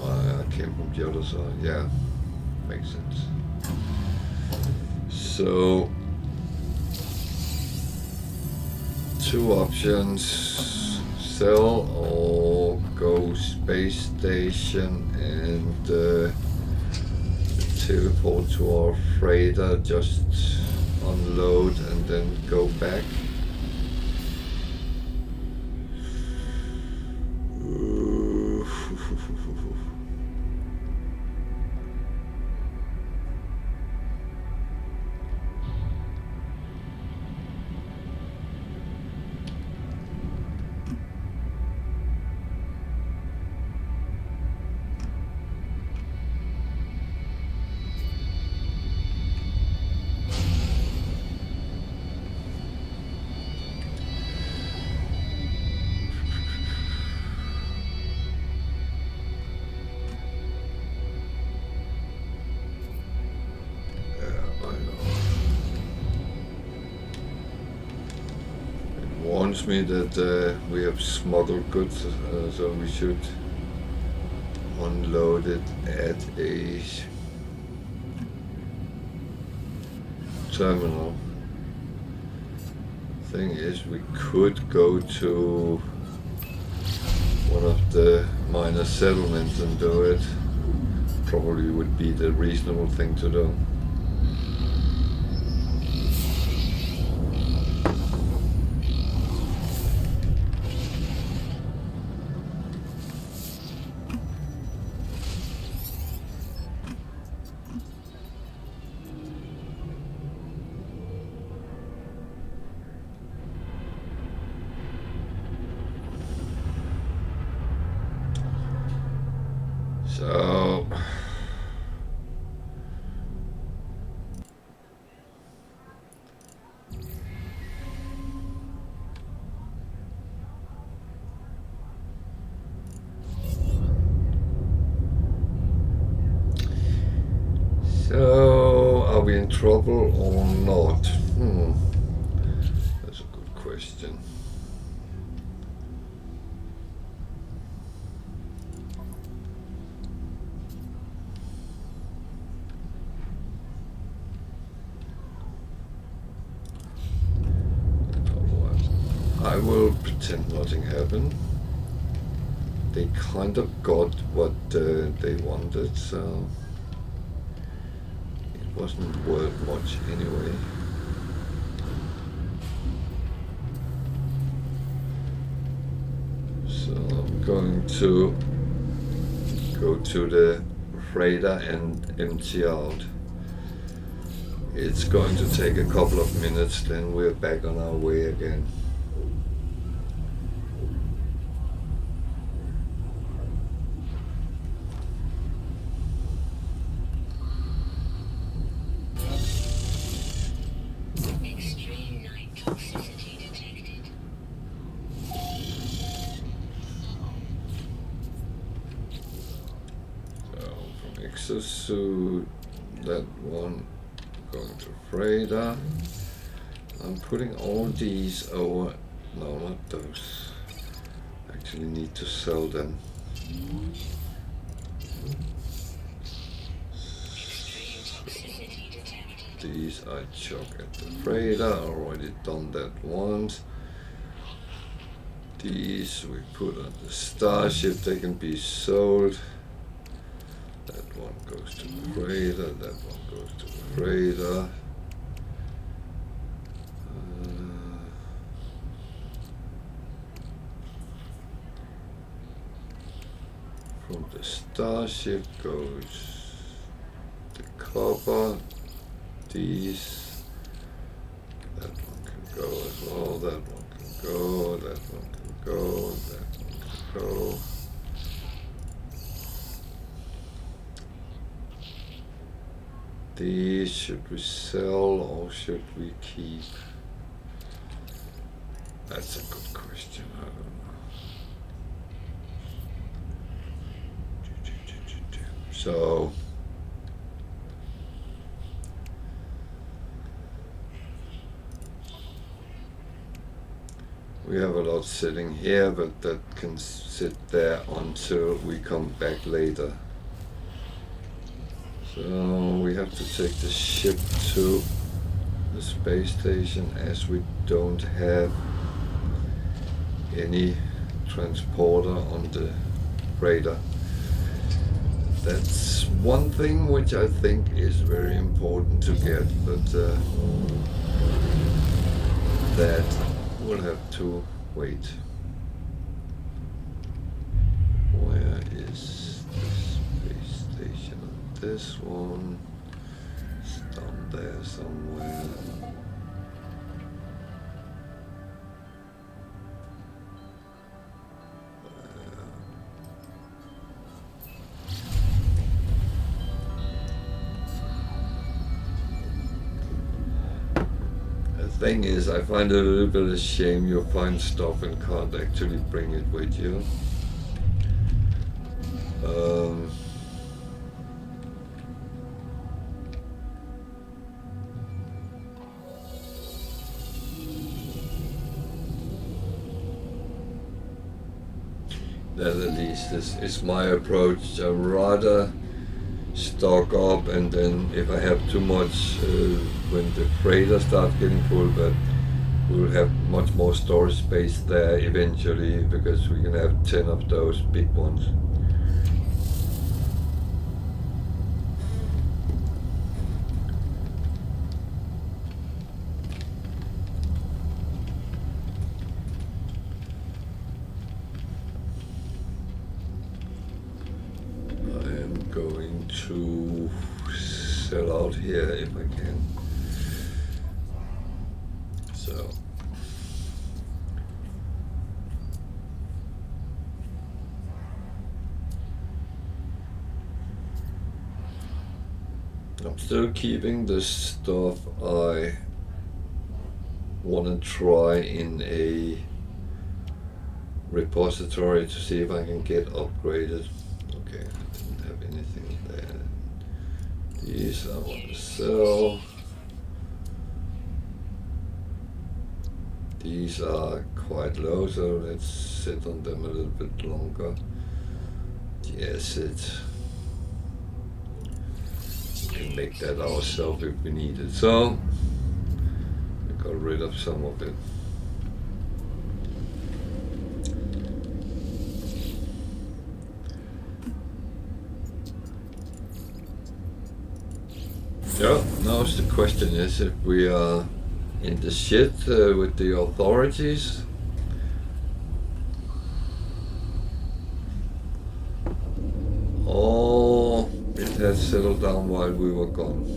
I came from the other side. Yeah, makes sense. So, two options: sell or go space station and teleport to our freighter, just unload and then go back. Warns me that we have smuggled goods, so we should unload it at a terminal. Thing is, we could go to one of the minor settlements and do it. Probably would be the reasonable thing to do. So are we in trouble or not? That's a good question. I will pretend nothing happened. They kind of got what they wanted, so it wasn't worth much anyway. So I'm going to go to the freighter and empty out. It's going to take a couple of minutes, then we're back on our way again. Extreme night toxicity detected. So from exosuit, that one going to freighter. I'm putting all these over. No, not those. Actually need to sell them. Extreme toxicity detected. these I chuck at the freighter. Already done that once. These we put on the starship. They can be sold. That one goes to the freighter. That one goes to the freighter. From the starship goes the copper. These. That one can go as well. That one can go. That one can go. That one can go. These should we sell or should we keep? That's a good question. I don't know. So we have a lot sitting here, but that can sit there until we come back later. So we have to take the ship to the space station as we don't have any transporter on the freighter. That's one thing which I think is very important to get, but that will have to wait. Where is the space station? This one is down there somewhere. Thing is, I find it a little bit of a shame you find stuff and can't actually bring it with you. That at least is my approach. I'd rather stock up, and then if I have too much when the freighter starts getting full, but we'll have much more storage space there eventually because we can have 10 of those big ones. To sell out here if I can. So I'm still keeping the stuff I want to try in a repository to see if I can get upgraded. Okay, I didn't have anything there. These I want to sell. These are quite low, so let's sit on them a little bit longer. The acid, we can make that ourselves if we need it. So we got rid of some of it. Yeah, now the question is if we are in the shit with the authorities, or it has settled down while we were gone.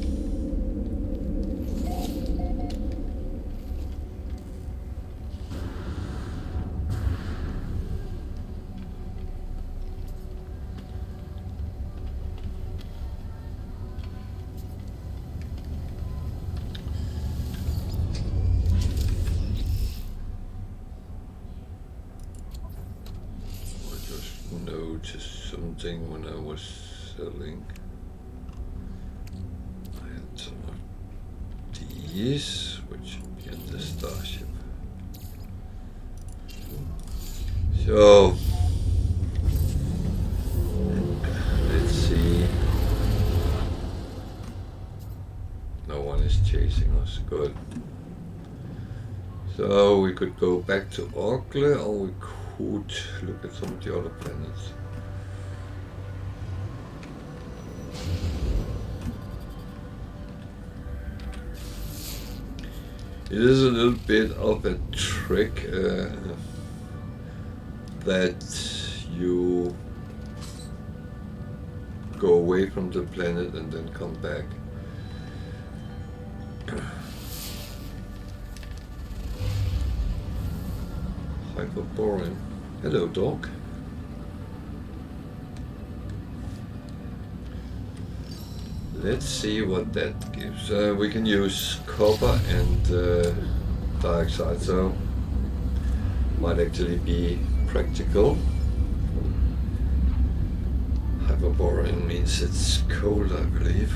Something when I was selling, I had some of these, which should be in the starship. So let's see. No one is That's good. So we could go back to Orkle, or we could look at some of the other planets. It is a little bit of a trick that you go away from the planet and then come back. Hyperborean. Hello, dog. Let's see what that gives. We can use copper and dioxide, so might actually be practical. Hyperborean means it's cold, I believe.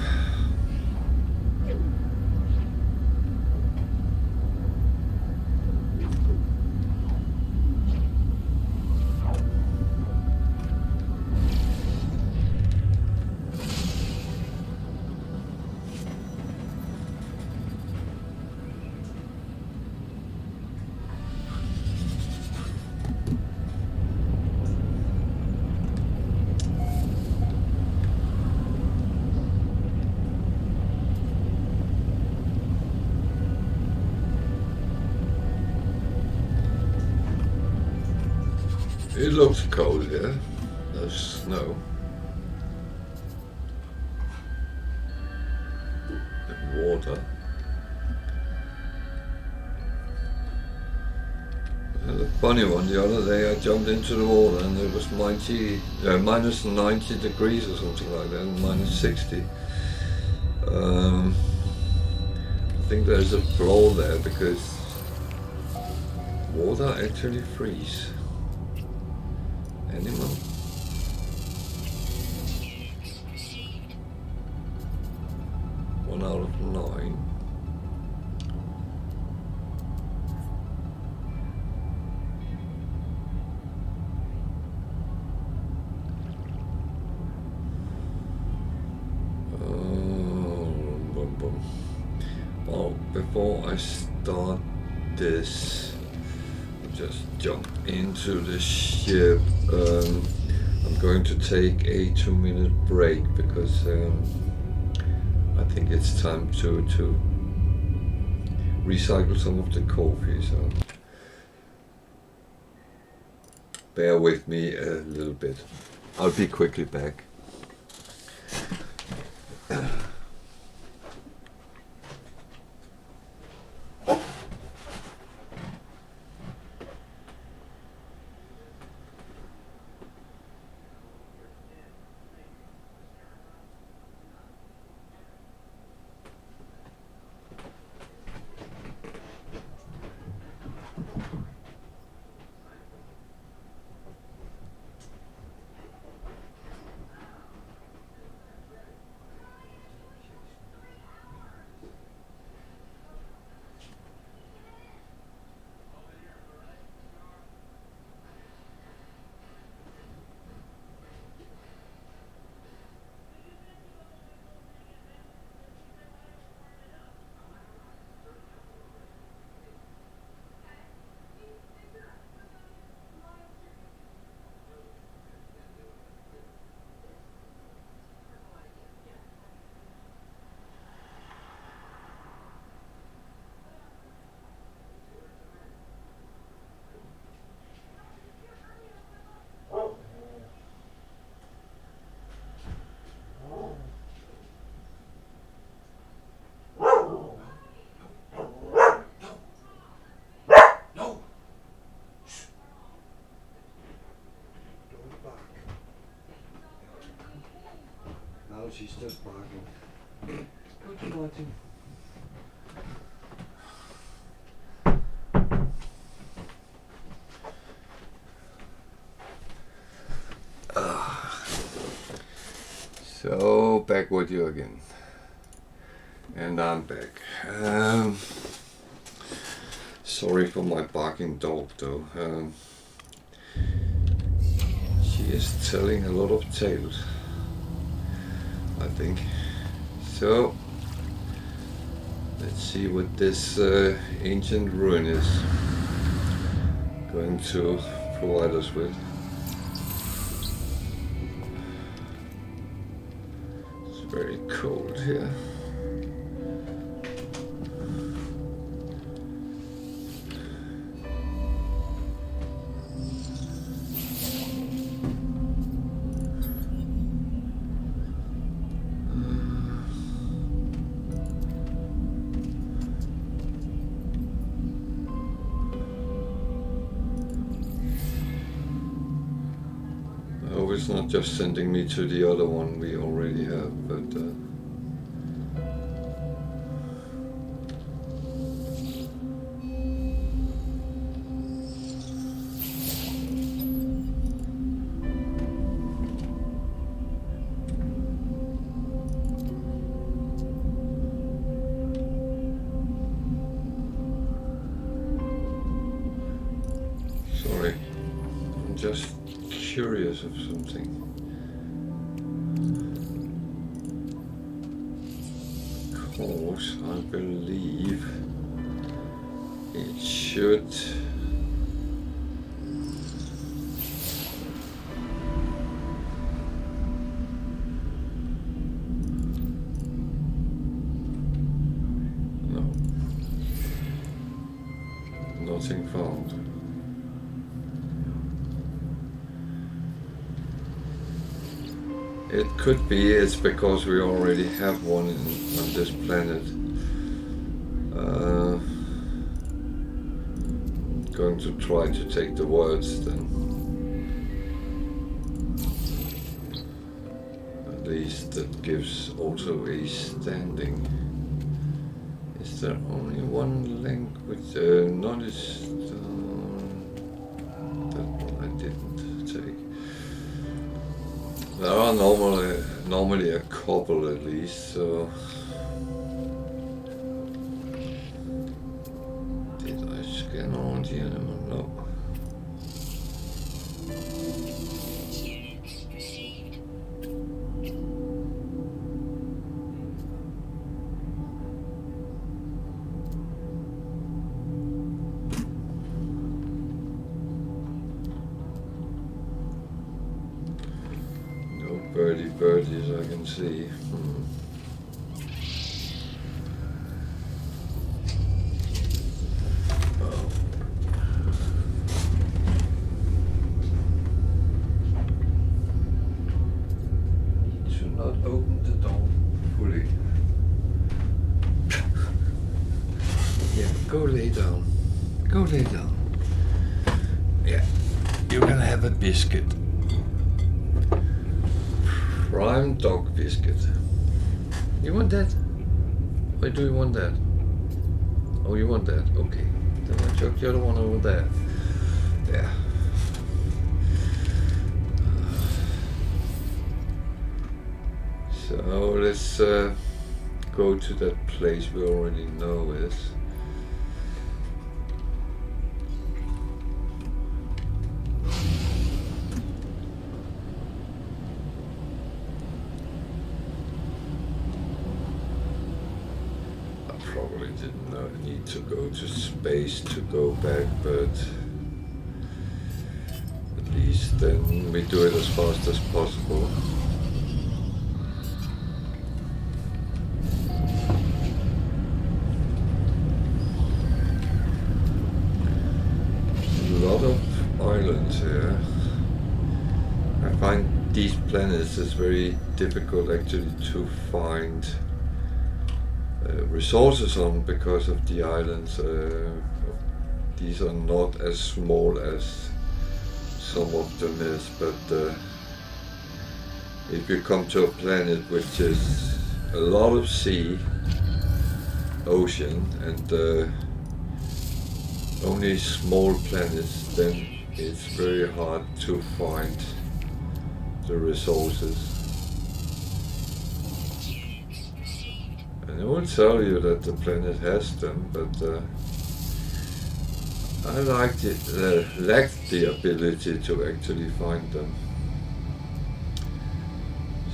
It looks cold here. There's snow. And water. And a funny one, the other day I jumped into the water and it was minus 90 degrees or something like that, minus 60. I think there's a flaw there because water actually freezes. Animal. One out of 9. Well, before I start this, just jump into the ship. I'm going to take a 2-minute break because I think it's time to recycle some of the coffee, so bear with me a little bit. I'll be quickly back. She's just barking. Good Martin. So back with you again, and I'm back. Sorry for my barking dog, though. She is telling a lot of tales, I think. So Let's see what this ancient ruin is going to provide us with. It's very cold here. It's not just sending me to the other one we already have, but sorry, I'm just curious of something. Because I believe it should no, nothing found. It could be it's because we already have one on this planet. Going to try to take the words then. At least that gives also a standing. Is there only one language? Notice that one I didn't take. There are normally a couple at least, so did I scan all the animals? No. Units received. Birdies I can see. Oh. Should not open the door fully. Yeah, go lay down. Go lay down. Yeah, you can have a biscuit. Prime dog biscuit. You want that? Why do you want that? Oh, you want that? Okay. Then I chuck the other one over there. Yeah. So let's go to that place we already know is. Probably didn't need to go to space to go back, but at least then we do it as fast as possible. A lot of islands here. I find these planets is very difficult actually to find resources on because of the islands. These are not as small as some of them is, but if you come to a planet which is a lot of sea, ocean, and only small planets, then it's very hard to find the resources. And it will tell you that the planet has them, but I lacked the ability to actually find them.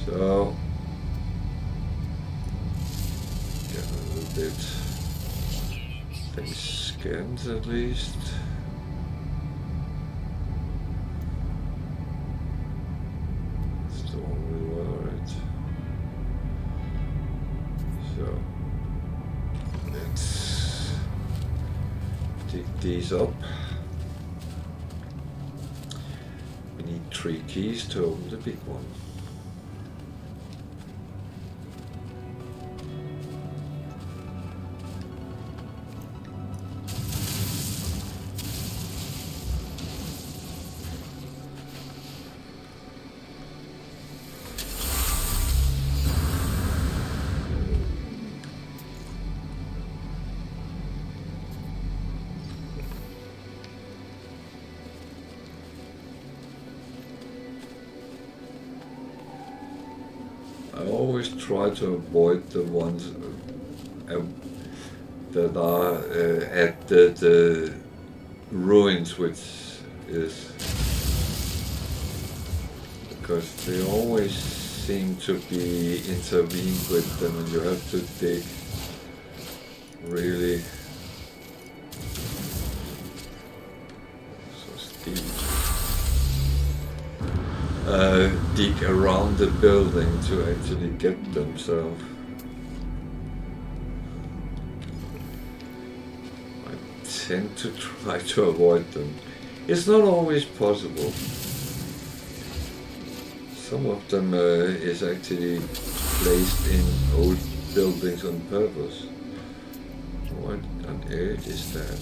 So, get a little bit Everything's scanned at least. It's the one we were at. So let's dig these up. We need 3 keys to open the big one. I always try to avoid the ones that are at the ruins, which is because they always seem to be intervened with them, and you have to dig really so steep. Dig around the building to actually get them, so I tend to try to avoid them. It's not always possible. Some of them is actually placed in old buildings on purpose. What on earth is that?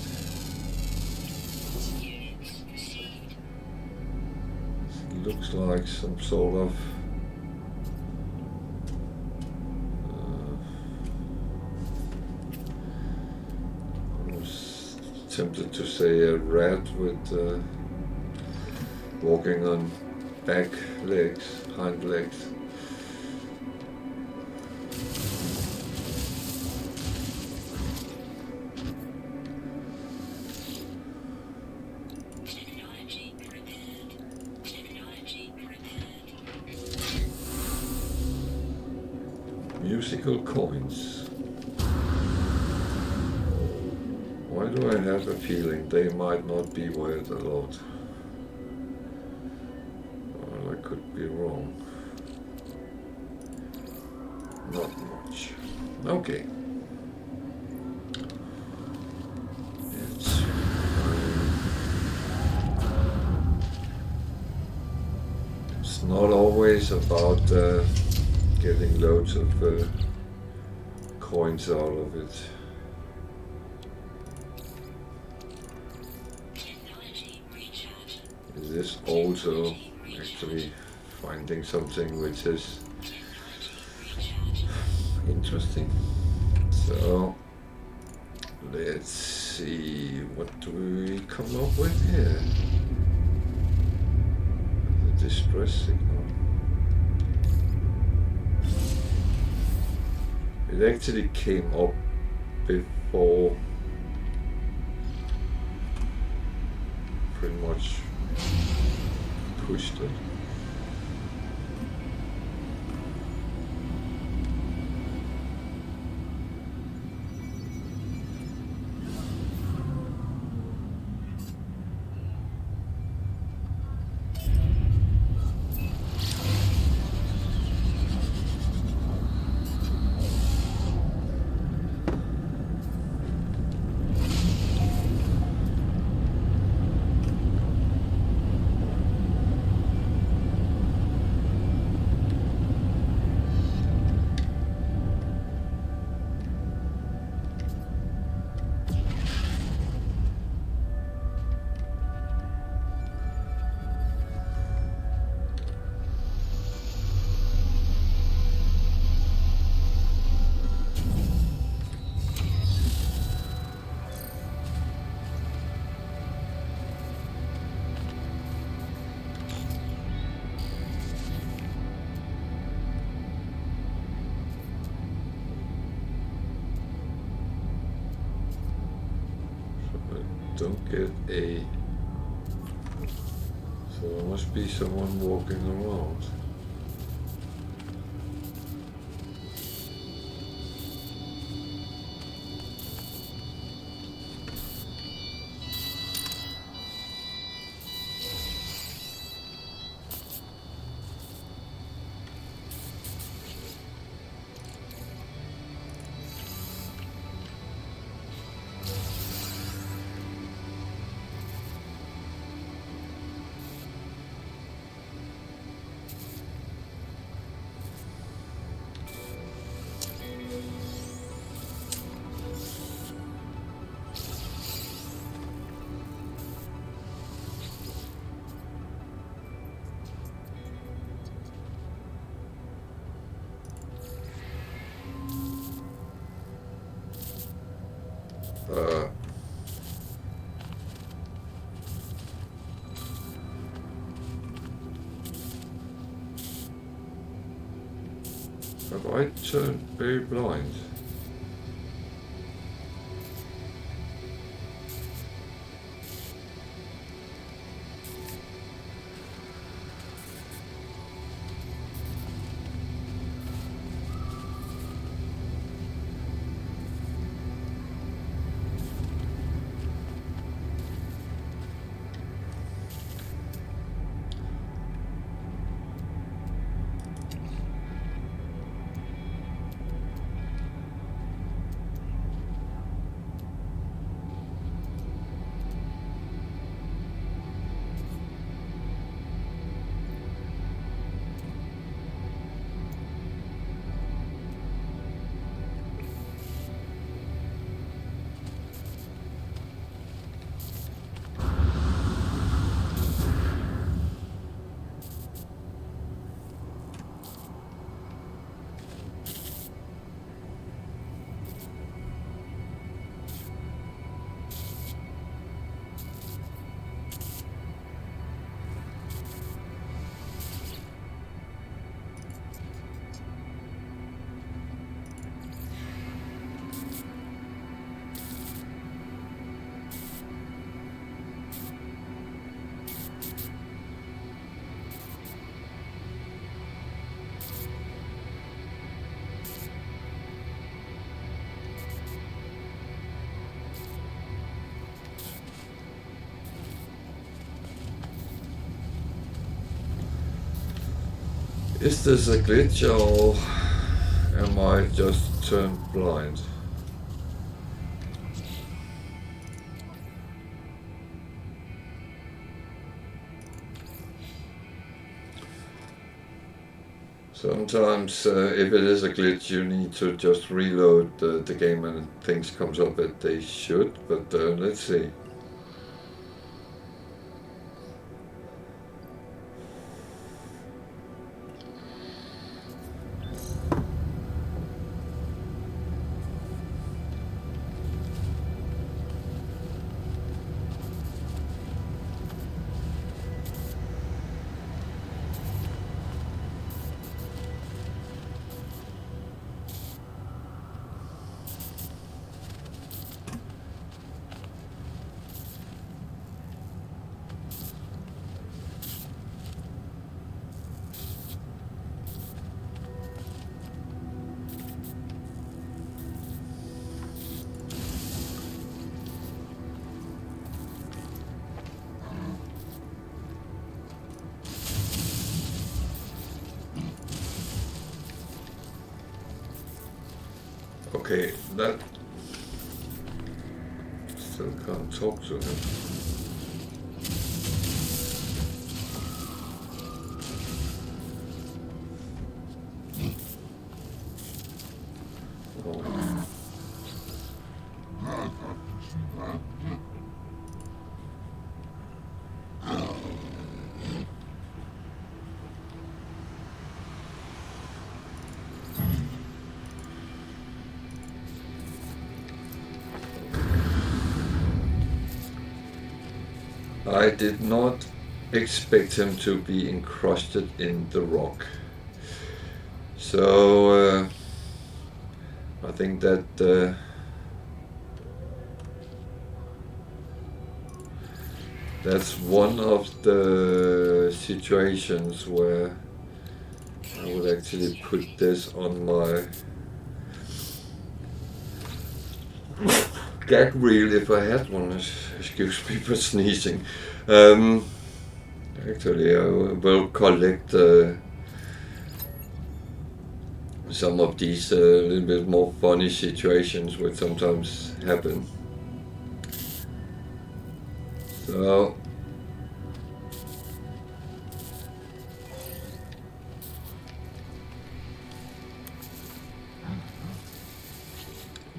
Looks like some sort of I was tempted to say a rat with walking on back legs, hind legs. Musical coins. Why do I have a feeling they might not be worth a lot? Well, I could be wrong. Not much. Okay. It's not always about getting loads of coins out of it. Is this also actually finding something which is interesting? So let's see, what do we come up with here? The distress signal. It actually came up before pretty much pushed it. Don't get a... So there must be someone walking around. Have I turned very blind? Is this a glitch or am I just turned blind? Sometimes if it is a glitch you need to just reload the game and things comes up that they should, but let's see. Okay, that still can't talk to him. Oh. I did not expect him to be encrusted in the rock. So I think that that's one of the situations where I would actually put this on my gag reel if I had one. Excuse me for sneezing. Actually, I will collect some of these little bit more funny situations which sometimes happen. So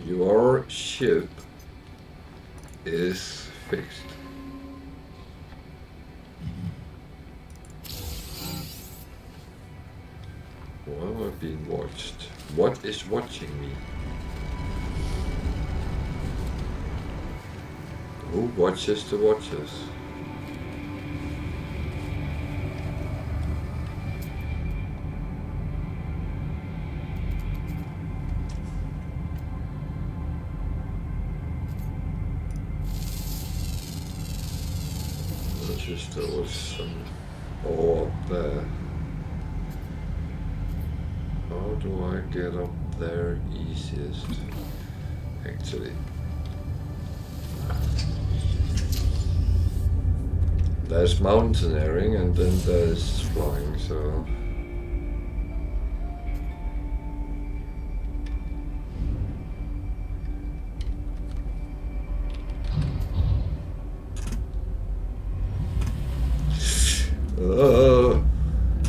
your ship is fixed. Why am I being watched? What is watching me? Who watches the watchers? noticed there was some ore up there. How do I get up there easiest? Actually, there's mountaineering and then there's flying, so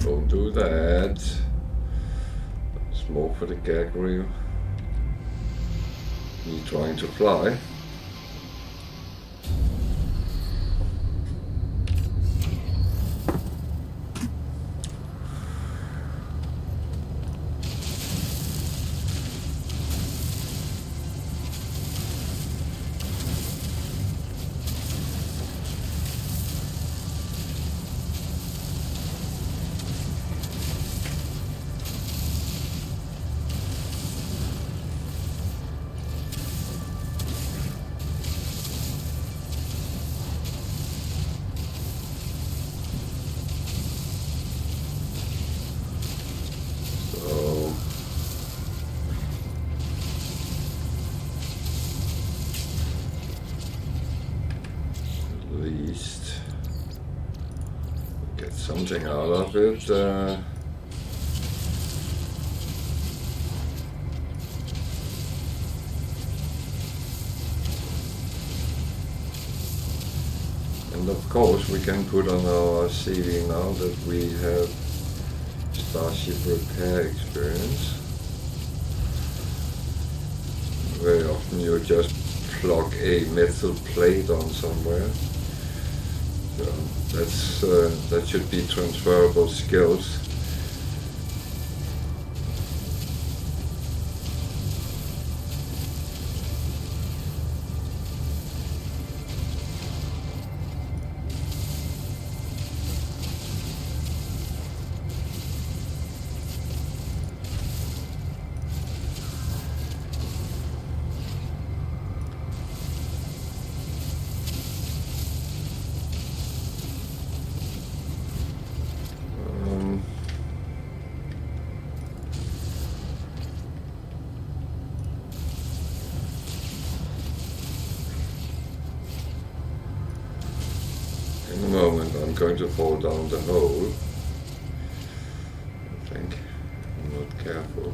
don't do that. It's more for the gag reel. Me trying to fly. Something out of it. And of course we can put on our CV now that we have Starship repair experience. Very often you just plug a metal plate on somewhere. So that should be transferable skills. In a moment I'm going to fall down the hole, I think. I'm not careful.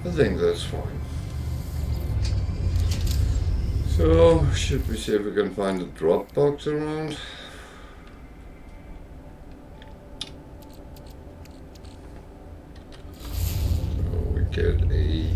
I think that's fine. So, should we see if we can find a drop box around? So we get a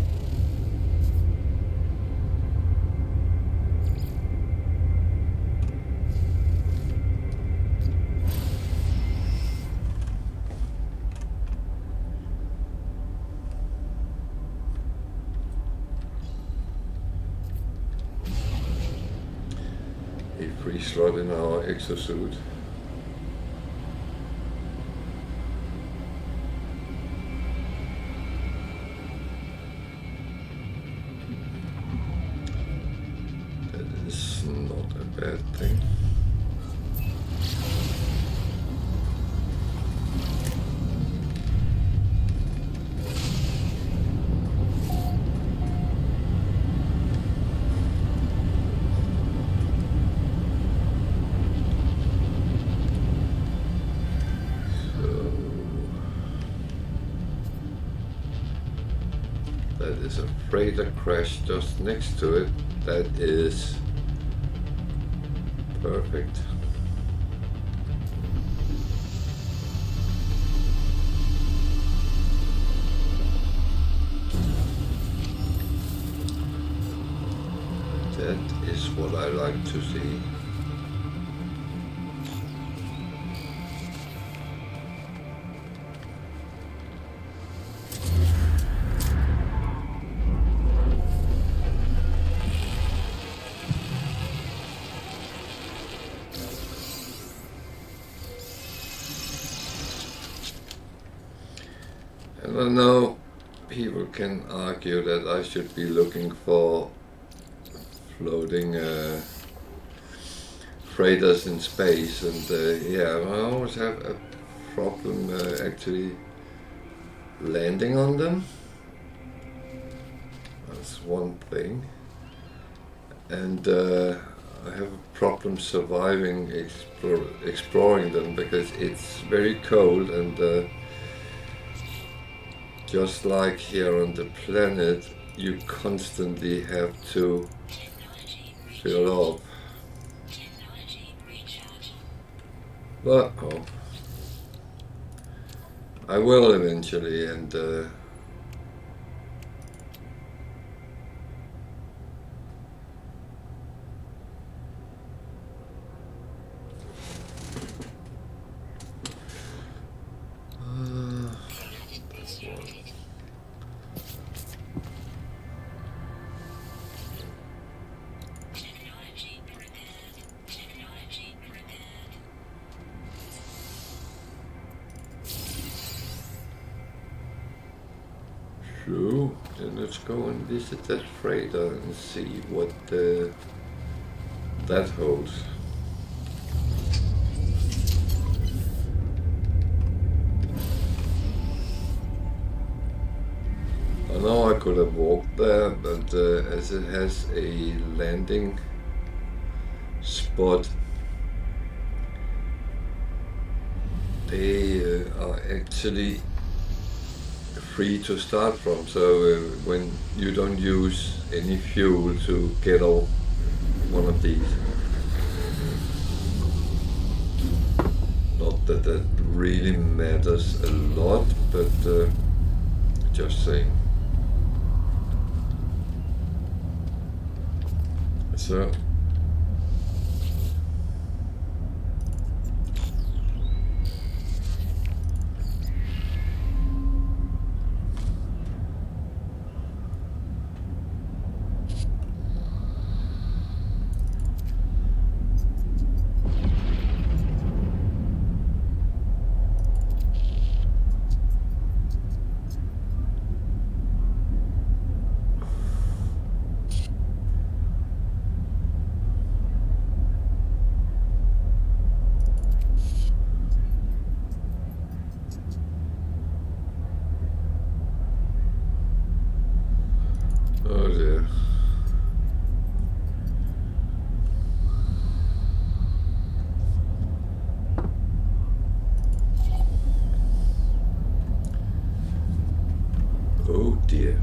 free slot in our exosuit. That is not a bad thing. That is a freighter crash just next to it. That is perfect. That is what I like to see. I know people can argue that I should be looking for floating freighters in space, and yeah, I always have a problem actually landing on them. That's one thing. And I have a problem surviving exploring them because it's very cold, and just like here on the planet, you constantly have to fill up. But oh, I will eventually, and that's one. True. Then let's go and visit that freighter and see what that holds. I know I could have walked there, but as it has a landing spot, they are actually free to start from. So when you don't use any fuel to get off one of these, not that that really matters a lot, but just saying. So oh dear. Oh dear.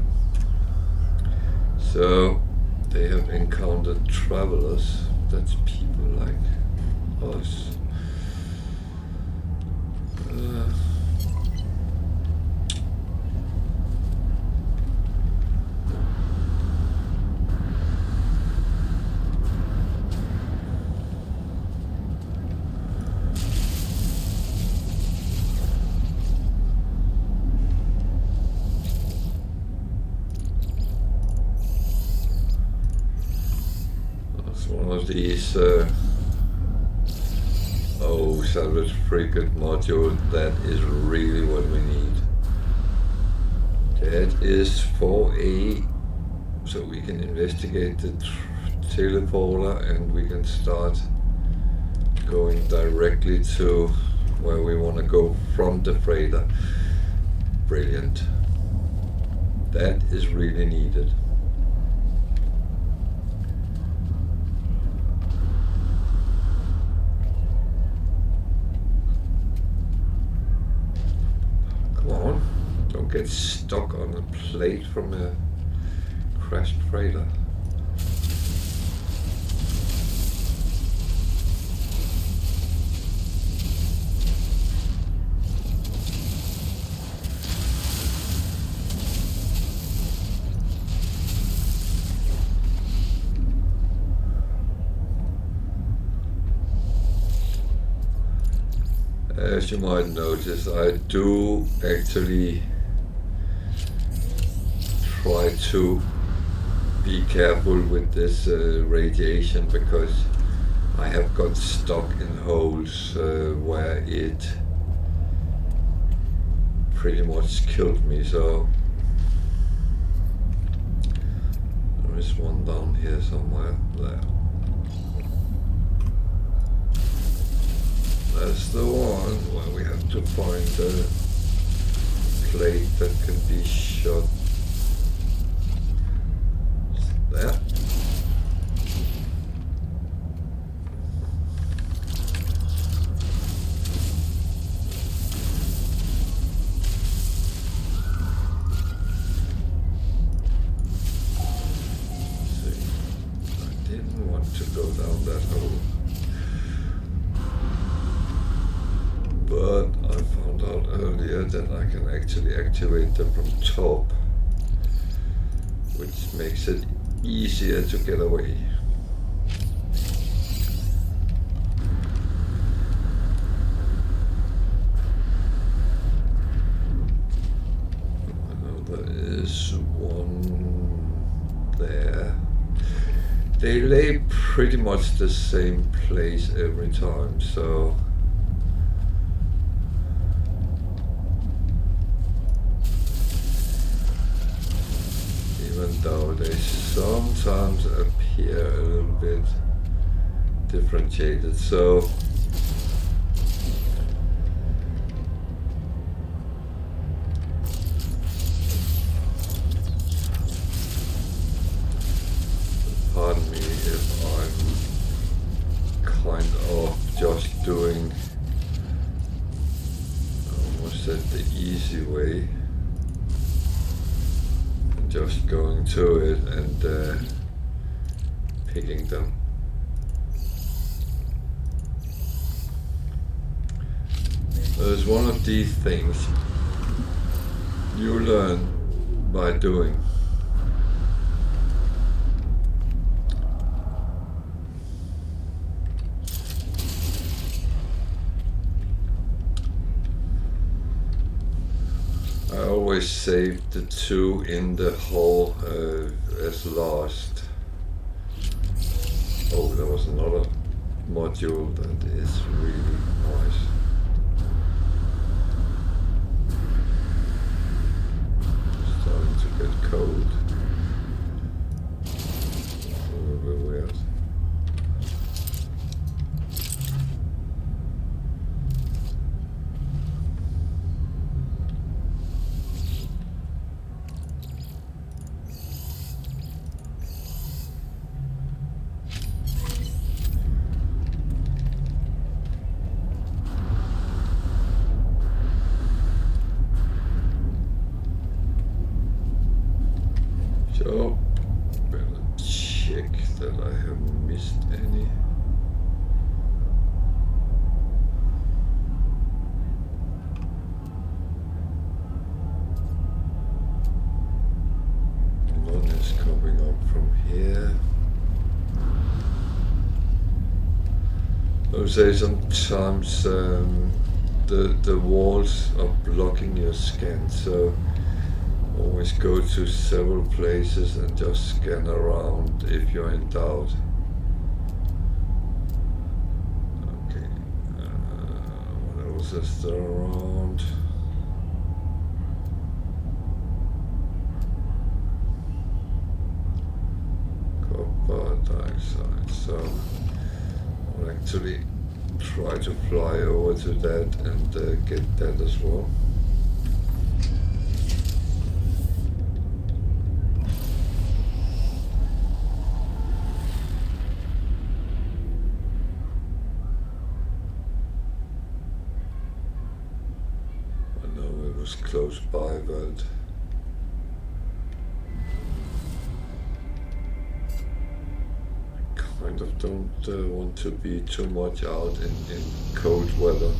So they have encountered travelers. That's people like us. One of these Salvaged Frigate module, that is really what we need. That is for so we can investigate the teleporter and we can start going directly to where we want to go from the freighter. Brilliant. That is really needed. Don't get stuck on a plate from a crashed freighter. As you might notice, I do actually try to be careful with this radiation, because I have got stuck in holes where it pretty much killed me, so there is one down here somewhere. There. That's the one where we have to find the plate that can be shot. There. To go down that hole, but I found out earlier that I can actually activate them from top, which makes it easier to get away. I know there is one there. They lay pretty much the same place every time, so even though they sometimes appear a little bit differentiated, so pardon me if I'm kind of just doing, I almost said the easy way, and just going to it and picking them. There's one of these things you learn by doing. I always save the two in the hole as last. Oh, there was another module that is really nice. Starting to get cold. A little bit weird. So, better check that I haven't missed any. One is coming up from here. I would say sometimes the walls are blocking your scan, so always go to several places and just scan around if you're in doubt. Okay, what else is there around? Copper dioxide, so I'll actually try to fly over to that and get that as well. Close by, but I kind of don't want to be too much out in cold weather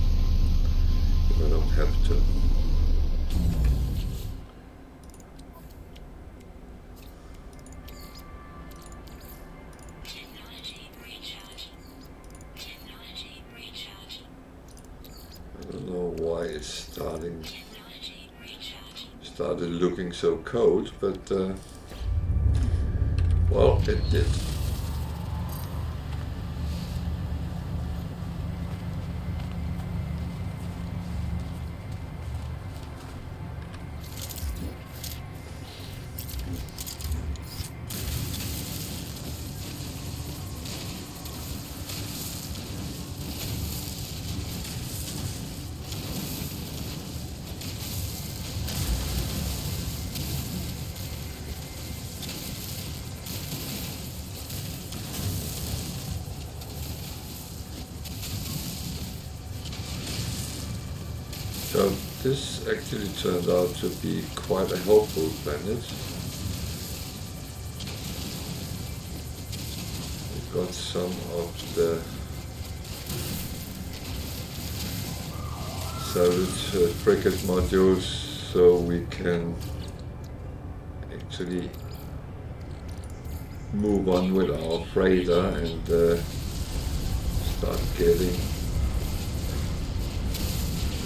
if I don't have to. I don't know why it's started looking so cold, but well, it did. So this actually turned out to be quite a helpful planet. We got some of the salvaged frigate modules, so we can actually move on with our freighter and start getting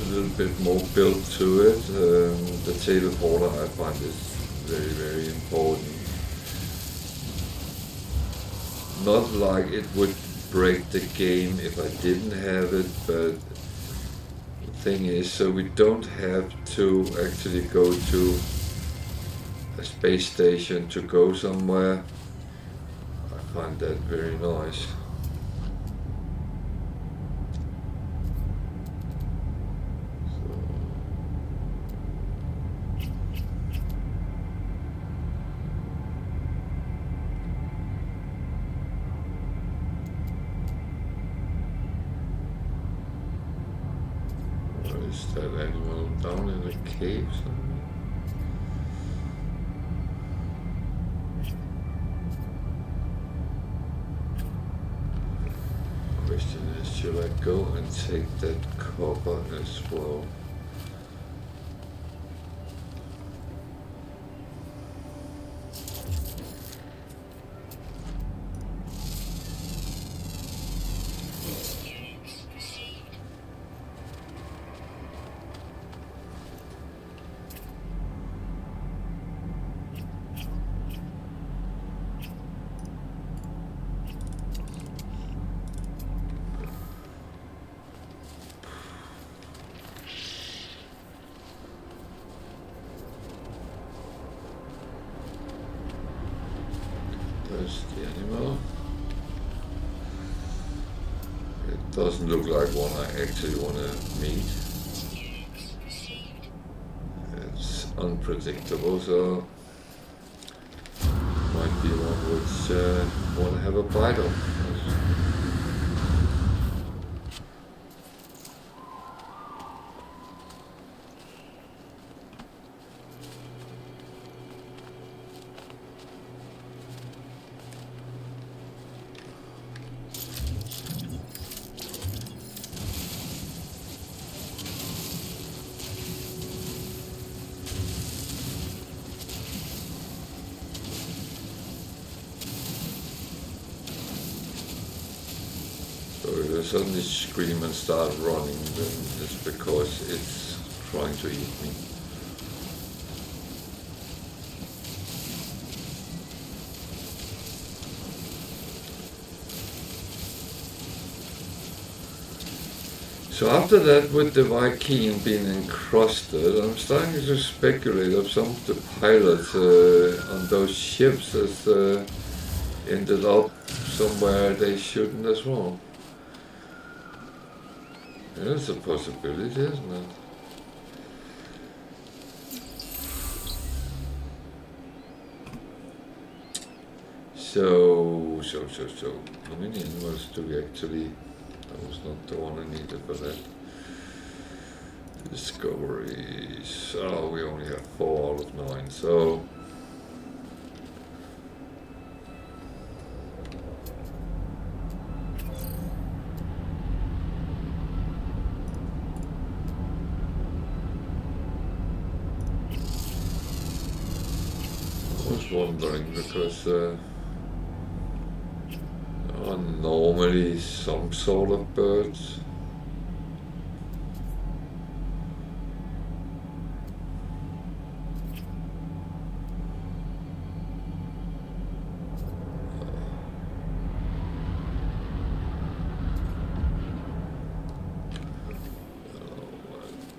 a little bit more built to it. The teleporter I find is very, very important. Not like it would break the game if I didn't have it, but the thing is, so we don't have to actually go to a space station to go somewhere. I find that very nice. Is that animal down in the cave somewhere? Question is, should I go and take that copper as well? There's the animal. It doesn't look like one I actually want to meet. It's unpredictable, so might be one which want to have a bite of. So if I suddenly scream and start running, then it's because it's trying to eat me. So after that, with the Viking being encrusted, I'm starting to speculate if some of the pilots on those ships has ended up somewhere they shouldn't as well. It's a possibility, isn't it? So, how many animals do we actually... That was not the one I needed for that. Discoveries... Oh, we only have 4 out of 9, so... I was wondering because there are normally some sort of birds.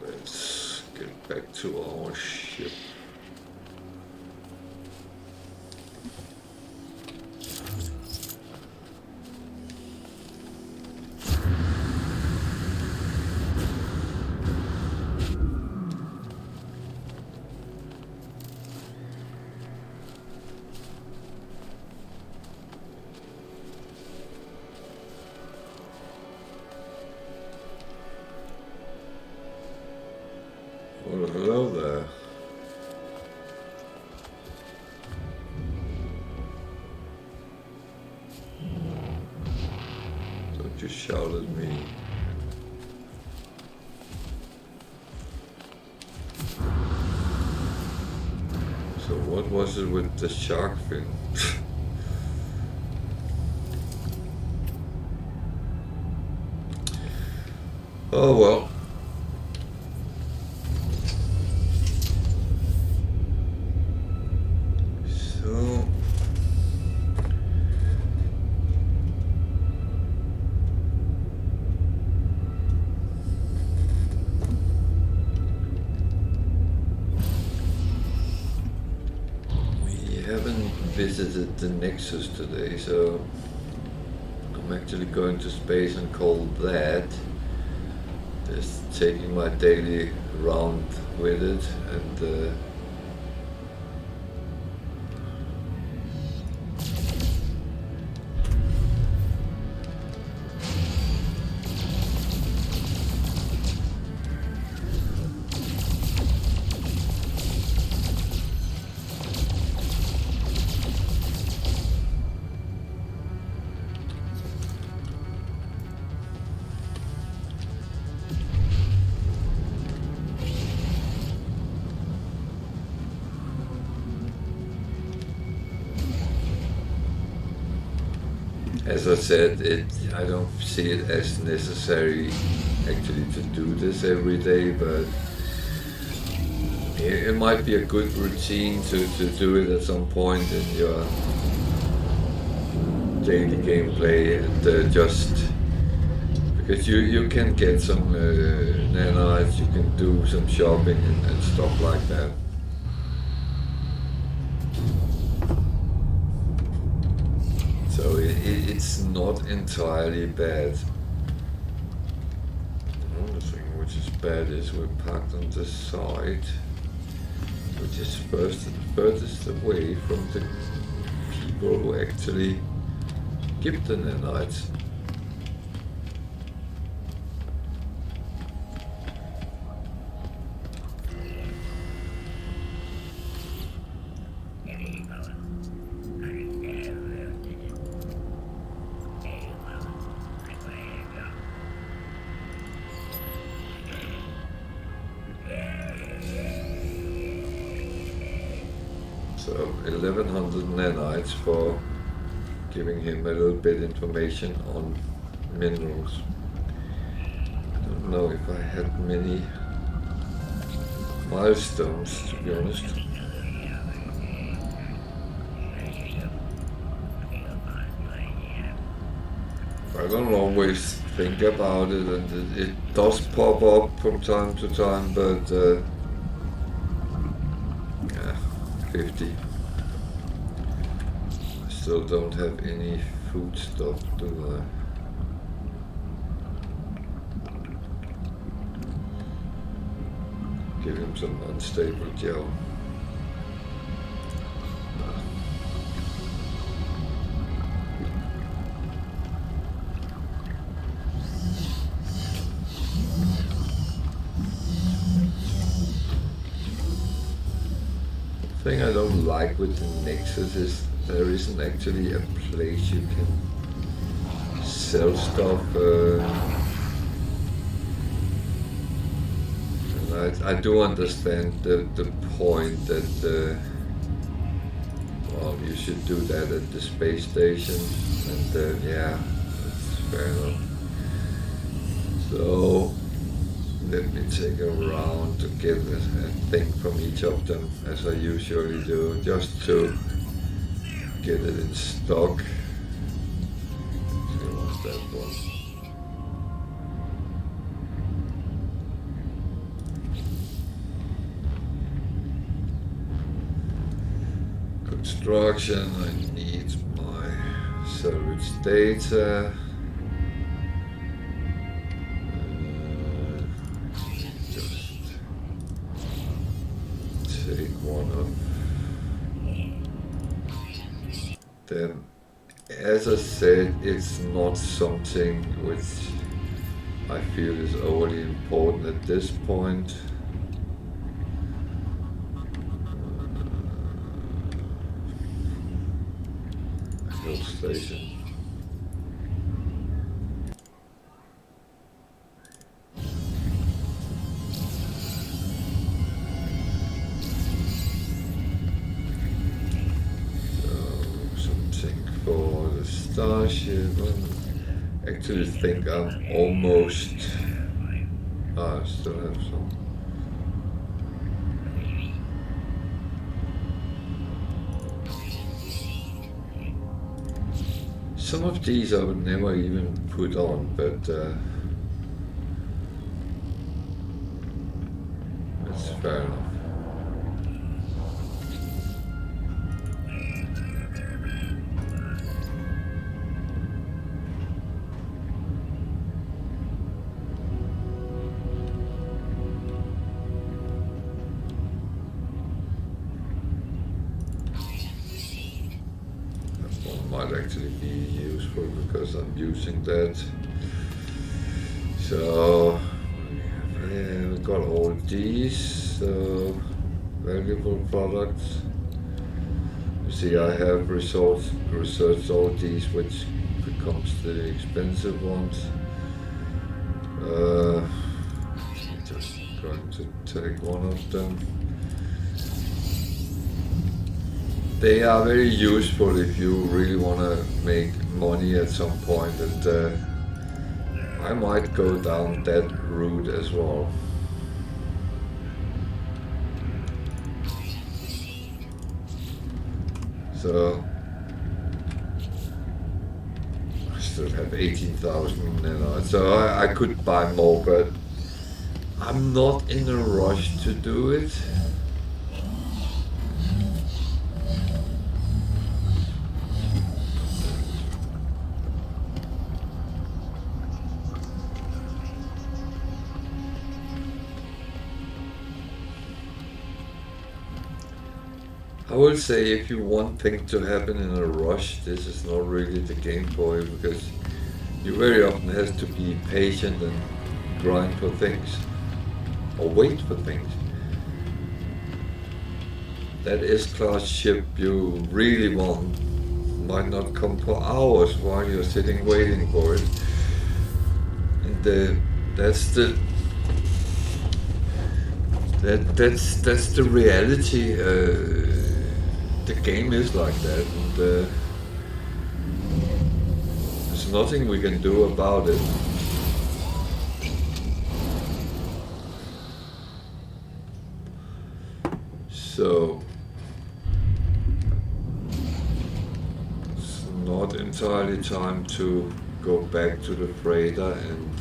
Let's get back to our ship. shout at me. So what was it with the shark fin? Oh well. So we haven't visited the Nexus today, so I'm actually going to space and call that. Just taking my daily round with it, and as I said, I don't see it as necessary actually to do this every day, but it might be a good routine to do it at some point in your daily gameplay, and just because you can get some nanites, you can do some shopping and stuff like that. So it's not entirely bad. Another thing which is bad is we're parked on the side, which is furthest away from the people who actually give the nanites. So 1100 nanites for giving him a little bit information on minerals. I don't know if I had many milestones, to be honest. I don't always think about it, and it does pop up from time to time, but yeah, 50. I still don't have any food stuff, do I? Give him some unstable gel. The thing I don't like with the Nexus is there isn't actually a place you can sell stuff. And I do understand the point that well, you should do that at the space station, and yeah, that's fair enough. So let me take a round to get a thing from each of them, as I usually do, just to get it in stock. So what's that one? Construction, I need my salvaged data. Then, as I said, it's not something which I feel is overly important at this point. Hill station. starship. I actually think I'm almost. I still have some. Some of these I would never even put on, but that's fair enough. Might actually be useful because I'm using that. So yeah, we got all these valuable products. You see, I have researched all these, which becomes the expensive ones. Just going to take one of them. They are very useful if you really want to make money at some point, and I might go down that route as well. So I still have 18,000, so I could buy more, but I'm not in a rush to do it. I will say, if you want things to happen in a rush, this is not really the game for you, because you very often have to be patient and grind for things, or wait for things. That S-class ship you really want might not come for hours while you're sitting waiting for it. And that's the reality. The game is like that, and there's nothing we can do about it. So it's not entirely time to go back to the freighter and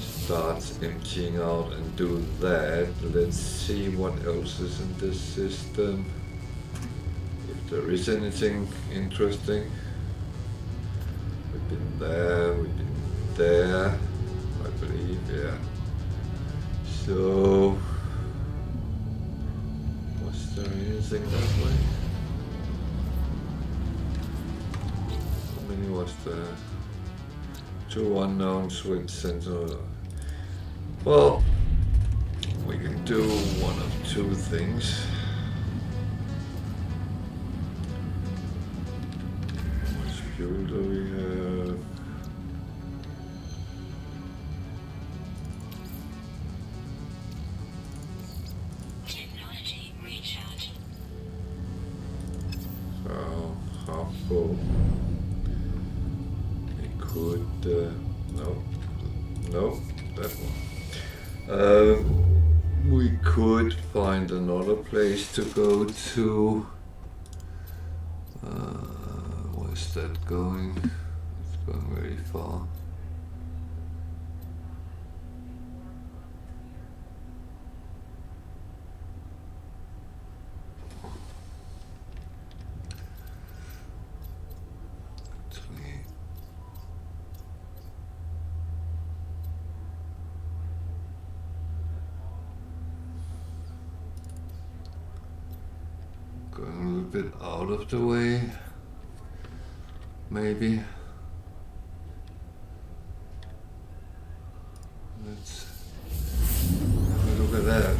start emptying out and do that. Let's see what else is in this system. If there is anything interesting. We've been there, we've been there, I believe, yeah. So, was there anything that way? How many was there? 2 unknowns with sensor. Well, we can do one of two things. How much fuel do we have? Technology recharge. So, half full. We could, no, that one. We could find another place to go to. Where's that going? It's going very far. Going a little bit out of the way, maybe. Let's have a look at that.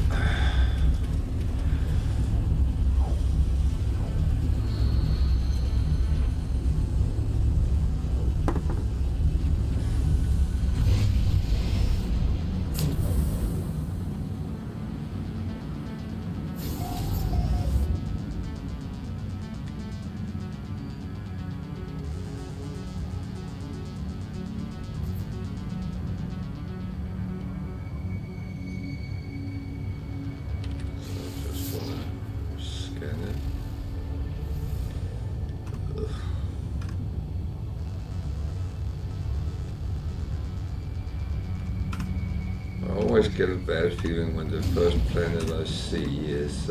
always get a bad feeling when the first planet I see is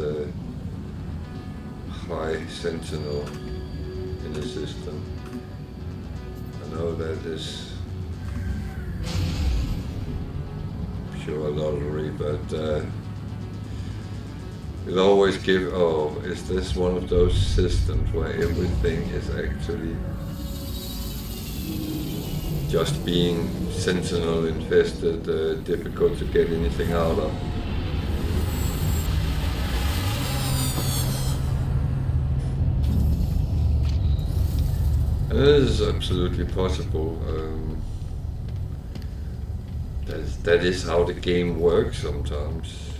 high sentinel in the system. I know that is sure a lottery, but it always gives, oh, is this one of those systems where everything is actually just being sentinel infested, difficult to get anything out of? And it is absolutely possible. That is how the game works sometimes.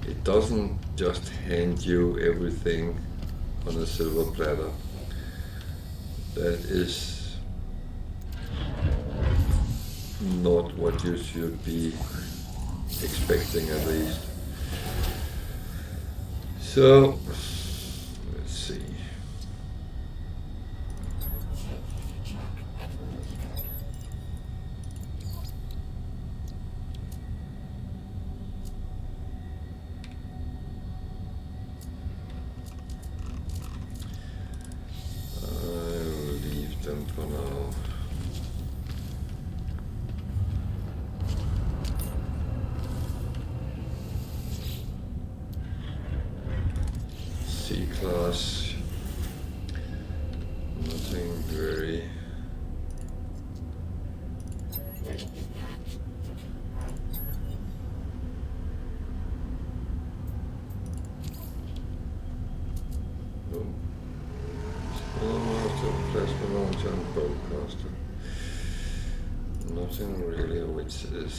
It doesn't just hand you everything on a silver platter. That is not what you should be expecting, at least. So, let's see. I'll leave them for now. C-class, nothing very. Oh. Master, plasma launcher and broadcaster. Nothing really which is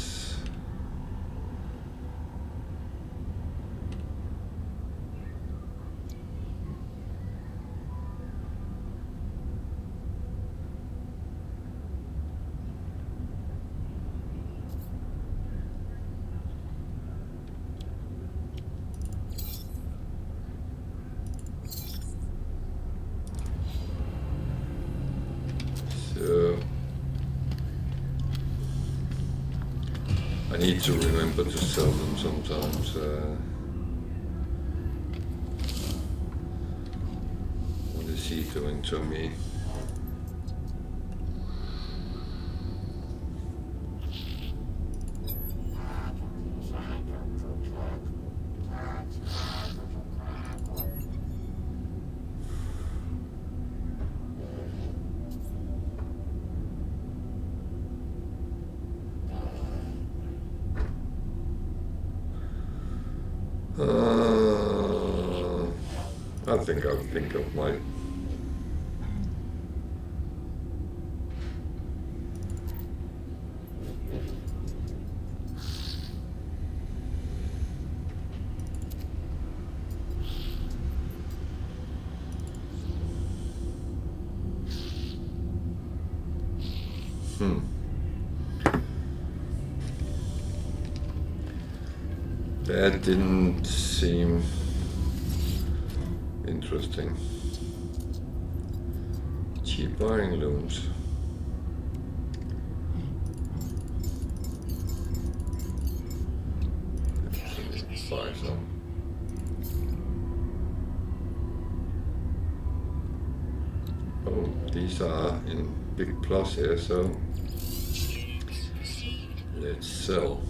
I need to remember to sell them sometimes. What is he doing to me? I think I'll think of my that didn't seem interesting. Cheap wiring looms. Buy some. Oh, these are in big plus here, so let's sell.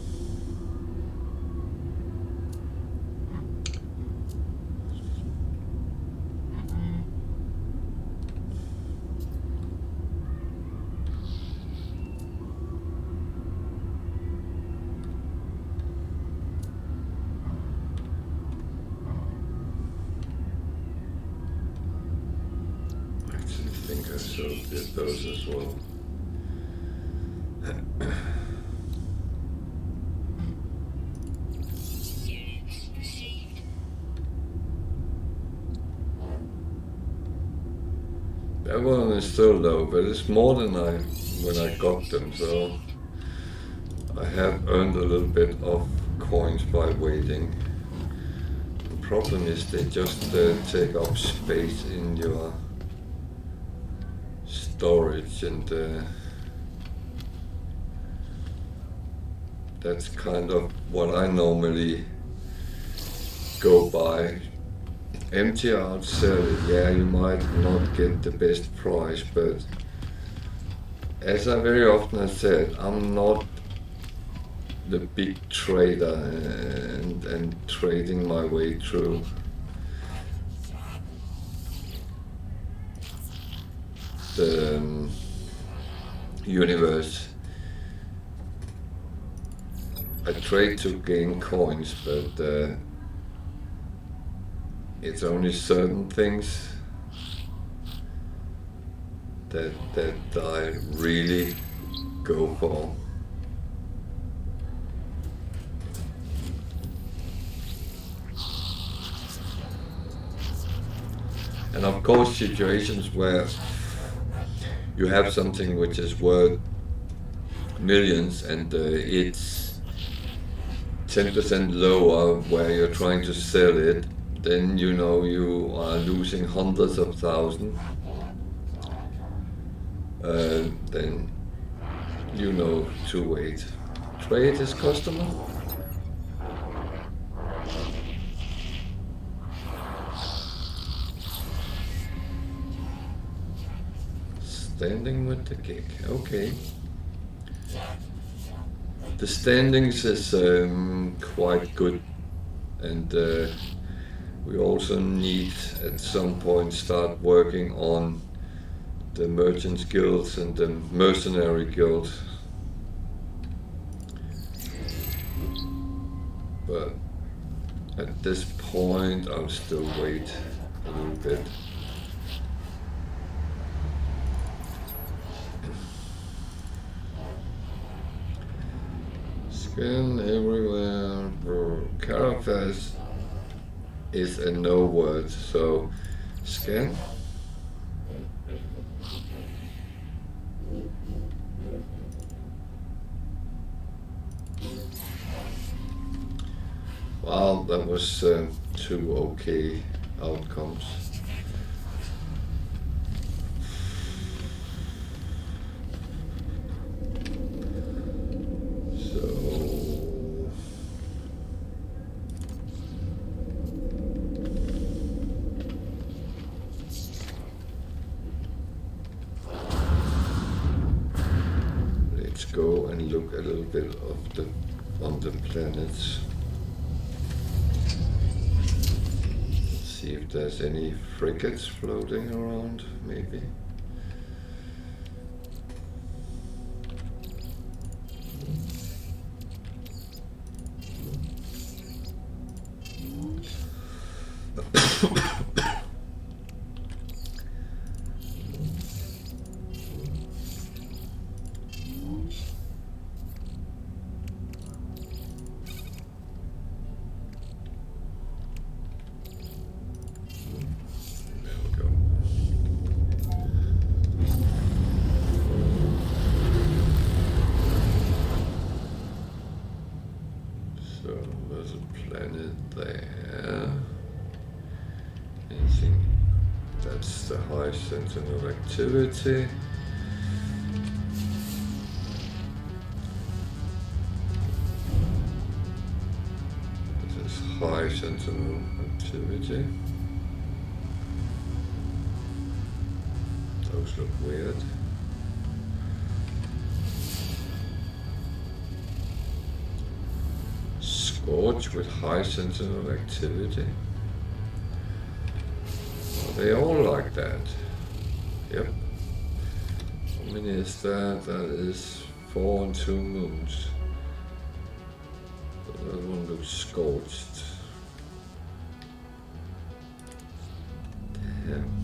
So get those as well. That one is still low, but it's more than when I got them, so I have earned a little bit of coins by waiting. The problem is they just take up space in your storage, and That's kind of what I normally go by. Empty out, sell it. Yeah, you might not get the best price, but as I very often have said, I'm not the big trader and trading my way through the universe. I trade to gain coins, but it's only certain things that I really go for. And of course, situations where you have something which is worth millions and it's 10% lower where you're trying to sell it, then you know you are losing hundreds of thousands. Then you know to wait. Trade is customer. Standing with the gig. Okay. The standings is quite good, and we also need at some point start working on the merchants guilds and the mercenary guild. But at this point I'll still wait a little bit. Scan everywhere. Carafas is a no word, so scan. Wow, that was two okay outcomes. Go and look a little bit of on the planets. See if there's any frigates floating around, maybe. Sentinel activity. This is high sentinel activity. Those look weird. Scorch with high sentinel activity. They all like that. Yep. How many is that? That is 4 and 2 moons. But that one looks scorched. Damn.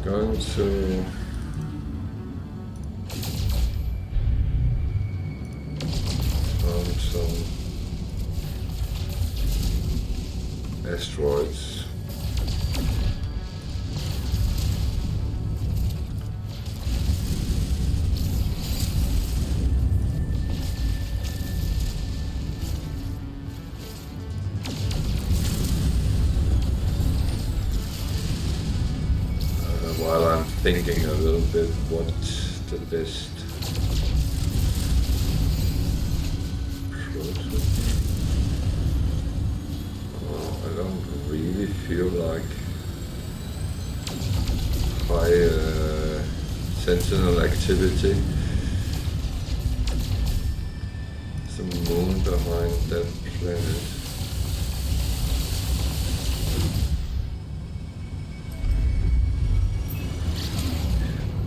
Going to find some asteroids. thinking a little bit what the best approach would be. I don't really feel like high sentinel activity. The moon behind that planet.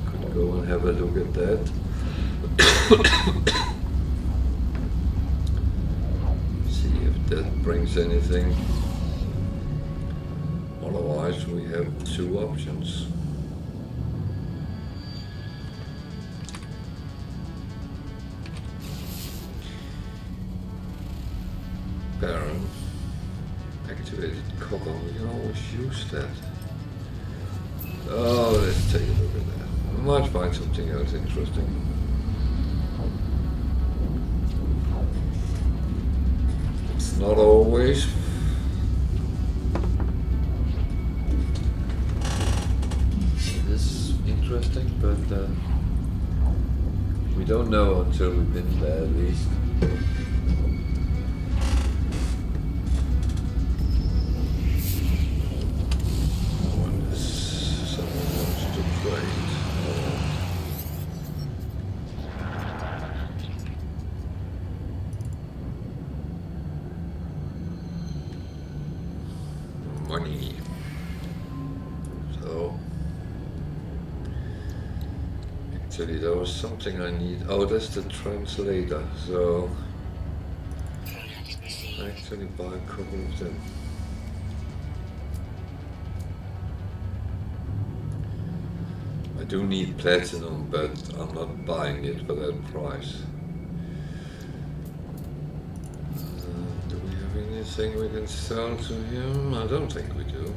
Could go and have a look at that. See if that brings anything. Otherwise we have two options. Baron. Activated copper, we can always use that. Oh, let's take a look at that. We might find something else interesting. It's not always. It is interesting, but we don't know until we've been there at least. Money. So actually there was something I need. Oh, that's the translator. So I actually buy a couple of them. I do need platinum, but I'm not buying it for that price. Do we have anything we can sell to him? I don't think we do.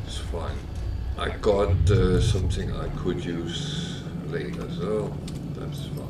It's fine. I got something I could use later, so that's fine.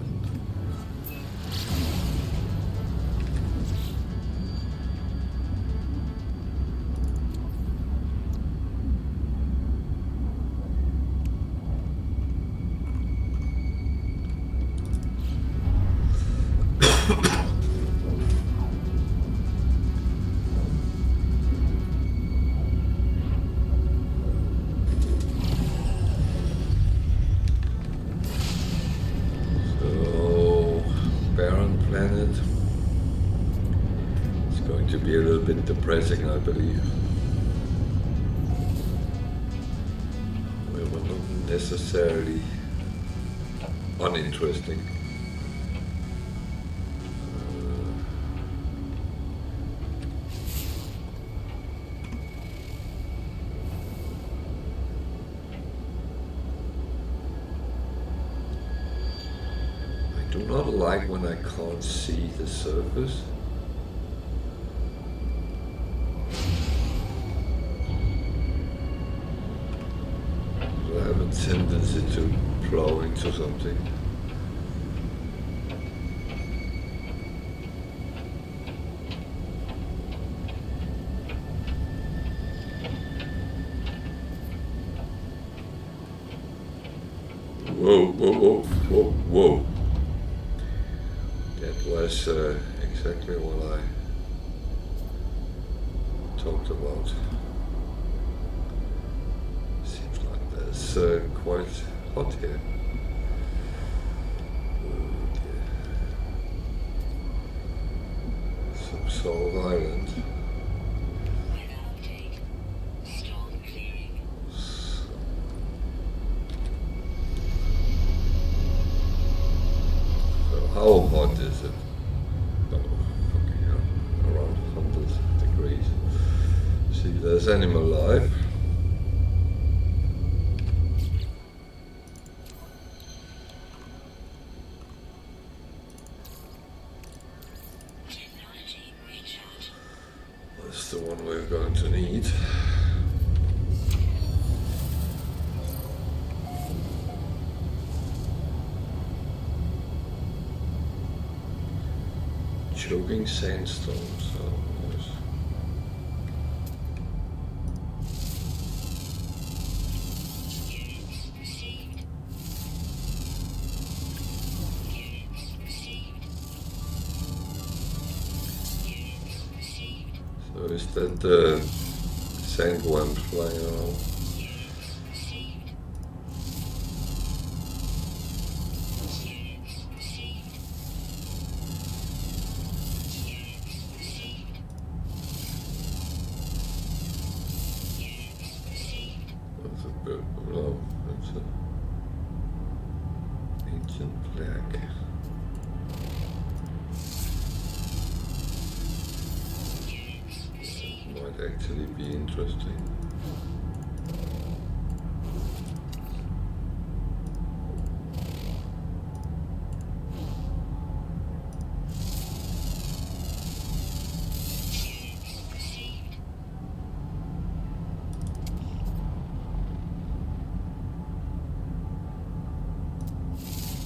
Depressing, I believe. We were not necessarily uninteresting. I do not like when I can't see the surface. Tendency to plow into something. Whoa, whoa, whoa, whoa, whoa. That was exactly what I talked about. It's quite hot here. Subsol Island. So how hot is it? Oh, fucking hell. Around 100 degrees. See, there's animal life. The one we're going to need. Choking sandstone, so yes. So is that the sandworms flying around? That's a bit low. That's an ancient flag. Might actually be interesting.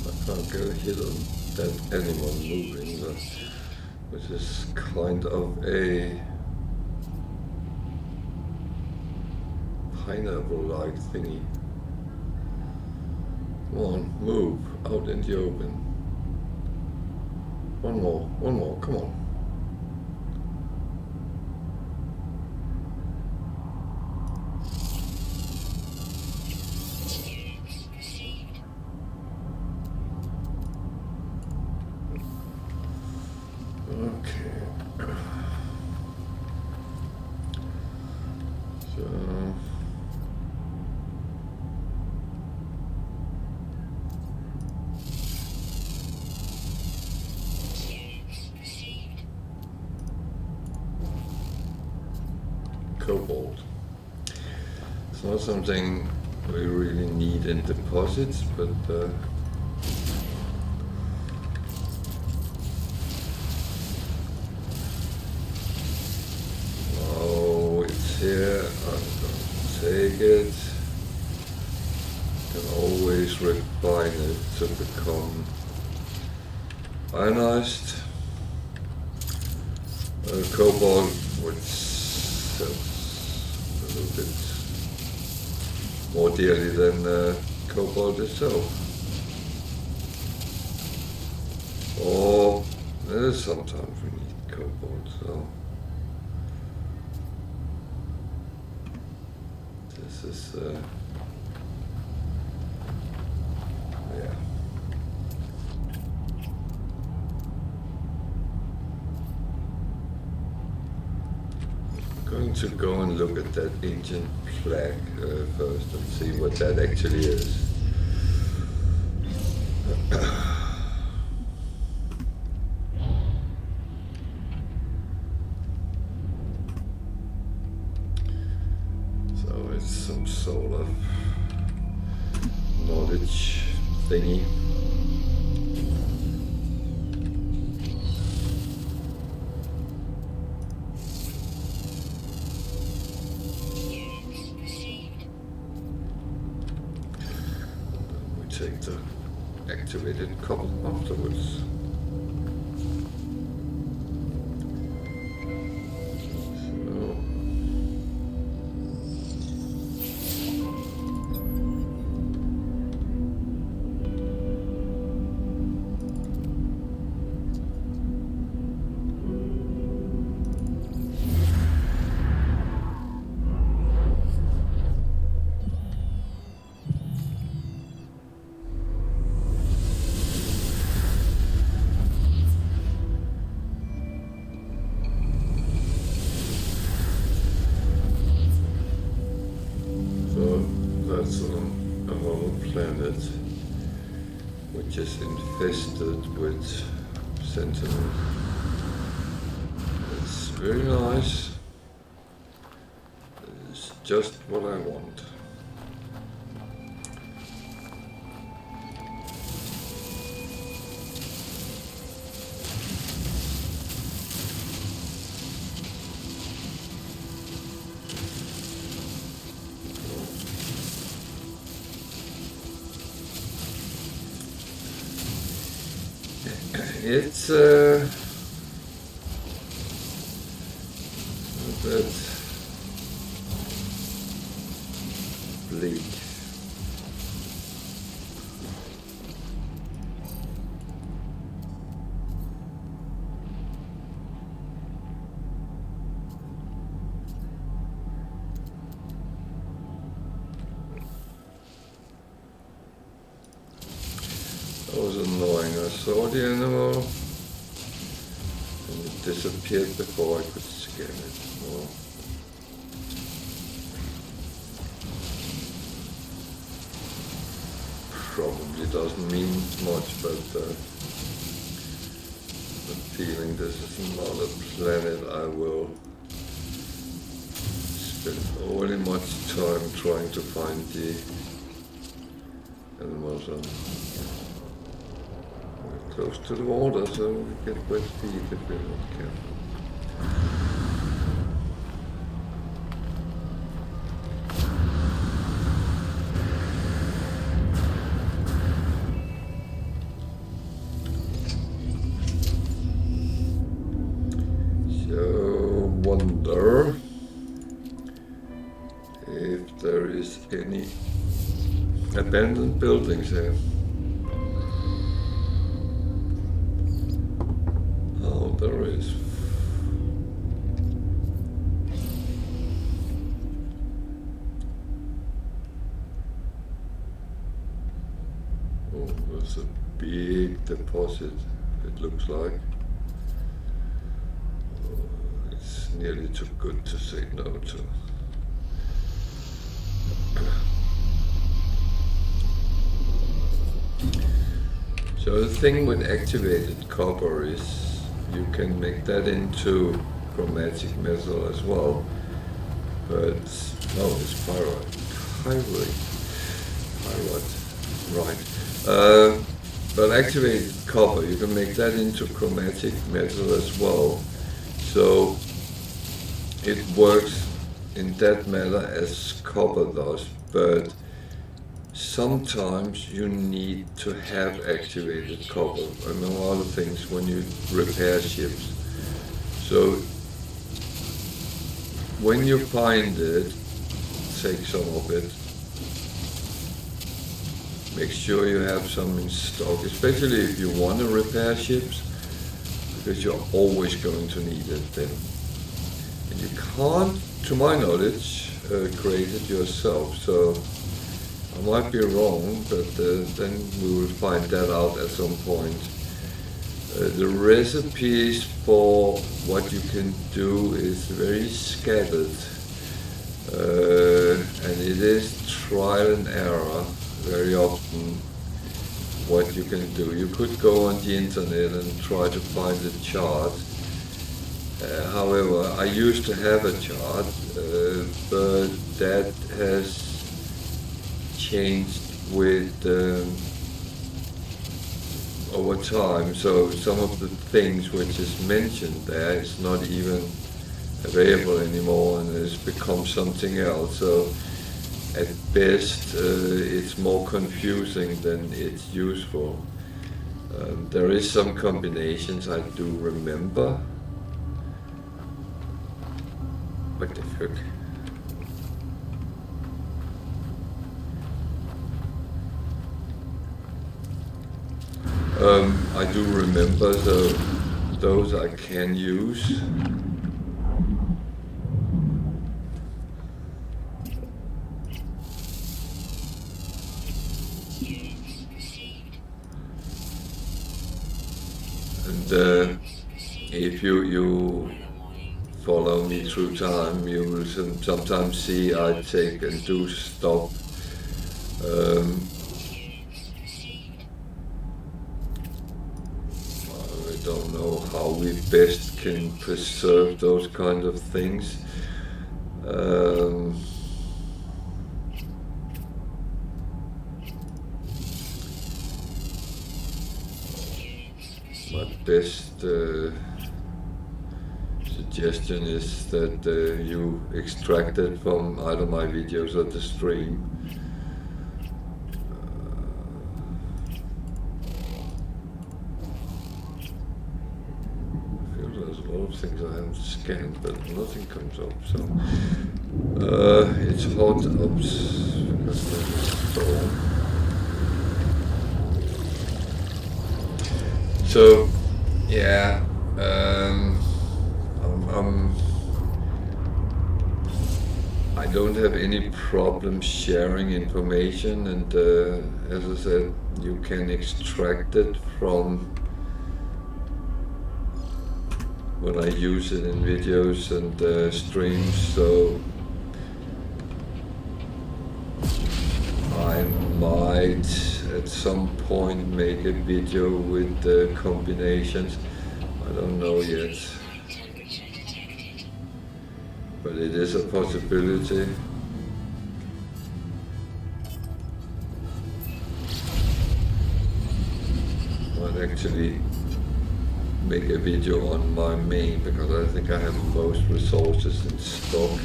I can't get a hit on that animal moving, which is kind of a pineapple-like thingy. Come on, move out in the open. One more, come on. Okay. So cobalt. It's not something we really need in deposits, but oh, it's here. I'm gonna take it. Can always refine it to become ionized. Cobalt, which sells a little bit more dearly than cobalt itself. Or sometimes we need cobalt, so this is yeah. I'm going to go and look at that ancient flag first and see what that actually is. So it's some sort of knowledge thingy. Take the activated copper afterwards. That's on a whole planet which is infested with sentinels. It's very nice. It's just what I want. It's a bit bleak. saw the animal and it disappeared before I could scan it. Well, probably doesn't mean much, but I'm feeling this is not a planet I will spend overly much time trying to find the animals on. We're close to the water, so we get wet feet if we're not careful. Wonder if there is any abandoned buildings here. Oh, there is. Oh, there's a big deposit, it looks like. It's nearly too good to say no to. So the thing with activated copper is you can make that into chromatic metal as well. But no, it's pyrite. Right. But activated copper, you can make that into chromatic metal as well. So it works in that manner as copper does, but sometimes you need to have activated copper, among other things, when you repair ships. So when you find it, take some of it. Make sure you have some in stock, especially if you want to repair ships, because you're always going to need it then. And you can't, to my knowledge, create it yourself. So I might be wrong, but then we will find that out at some point. The recipes for what you can do is very scattered, and it is trial and error very often what you can do. You could go on the internet and try to find a chart. However, I used to have a chart, but that has changed with over time. So some of the things which is mentioned there is not even available anymore and has become something else. So at best, it's more confusing than it's useful. There is some combinations I do remember. What the fuck? I do remember, so those I can use. And if you follow me through time, you will sometimes see I take and do stop. I don't know how we best can preserve those kind of things. My best suggestion is that you extract it from either my videos or the stream. I feel there's a lot of things I haven't scanned, but nothing comes up. So it's hot because there's a storm. So yeah. I don't have any problem sharing information, and as I said, you can extract it from when I use it in videos and streams, so I might at some point make a video with the combinations. I don't know yet, Temperature detected. but it is a possibility. I'll actually make a video on my main because I think I have most resources in stock.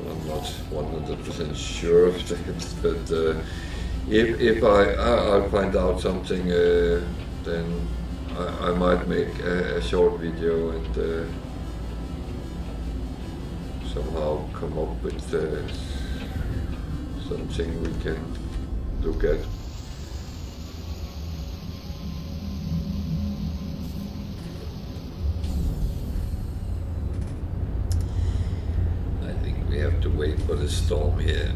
I'm not 100% sure of that, but if I'll find out something, then I might make a short video and somehow come up with something we can look at. We have to wait for the storm here.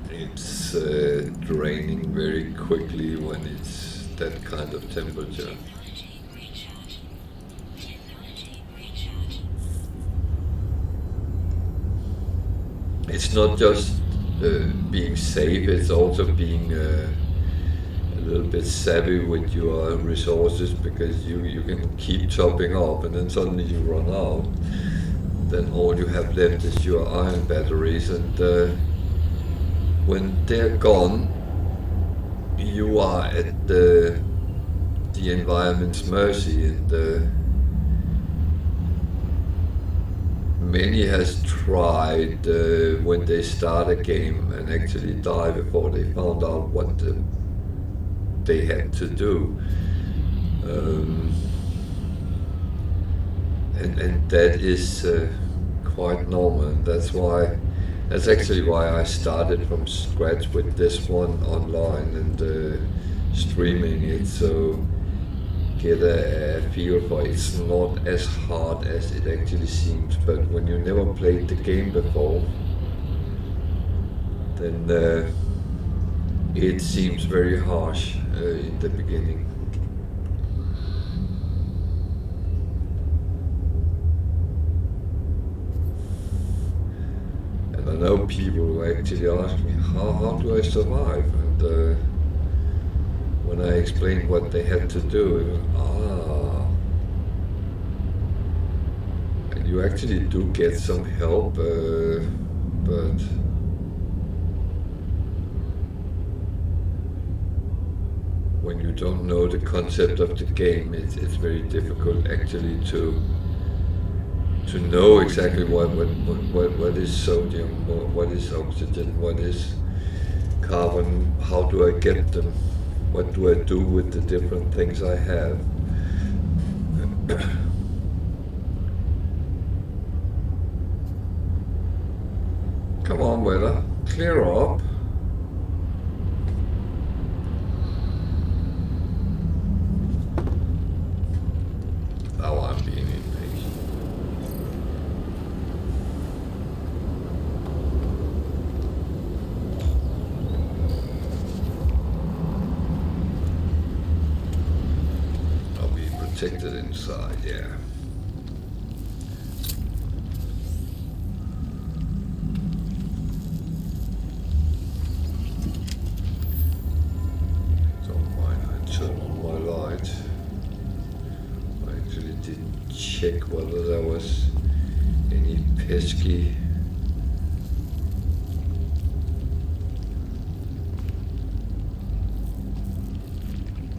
It's draining very quickly when it's that kind of temperature. Technology recharge. Technology recharge. It's not just being safe, it's also being a little bit savvy with your resources, because you can keep topping up and then suddenly you run out. Then all you have left is your iron batteries, and when they're gone, you are at the environment's mercy. And many has tried when they start a game and actually die before they found out what they had to do. And that is quite normal, and that's actually why I started from scratch with this one online and streaming it, so get a feel for it. It's not as hard as it actually seems, but when you never played the game before, then it seems very harsh in the beginning. And I know people who actually ask me, how do I survive? And when I explained what they had to do, it was, and you actually do get some help, but when you don't know the concept of the game, it's very difficult actually to know exactly what is sodium, what is oxygen, what is carbon, how do I get them, what do I do with the different things I have. Come on, weather, clear up. Oh, I'm being impatient. I'll be protected inside, yeah. Don't mind, I turn on my light. I actually didn't check whether there was any pesky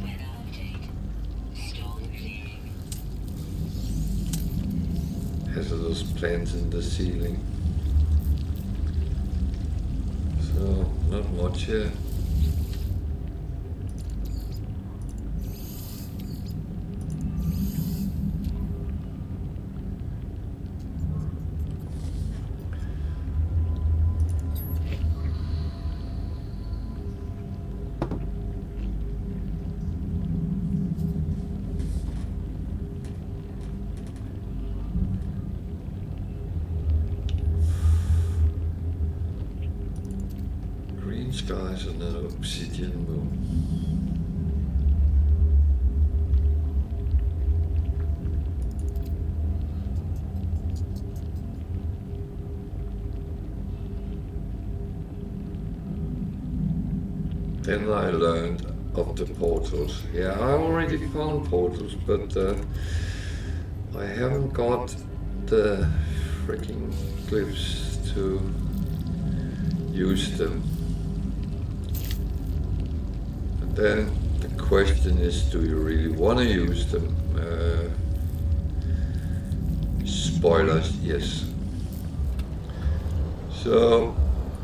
Weather update. Storm clearing. hazardous plants in the ceiling. So, not much here. skies on an obsidian moon. Then I learned of the portals. Yeah, I already found portals, but I haven't got the freaking glyphs to use them. And then the question is, do you really want to use them? Spoilers, yes. So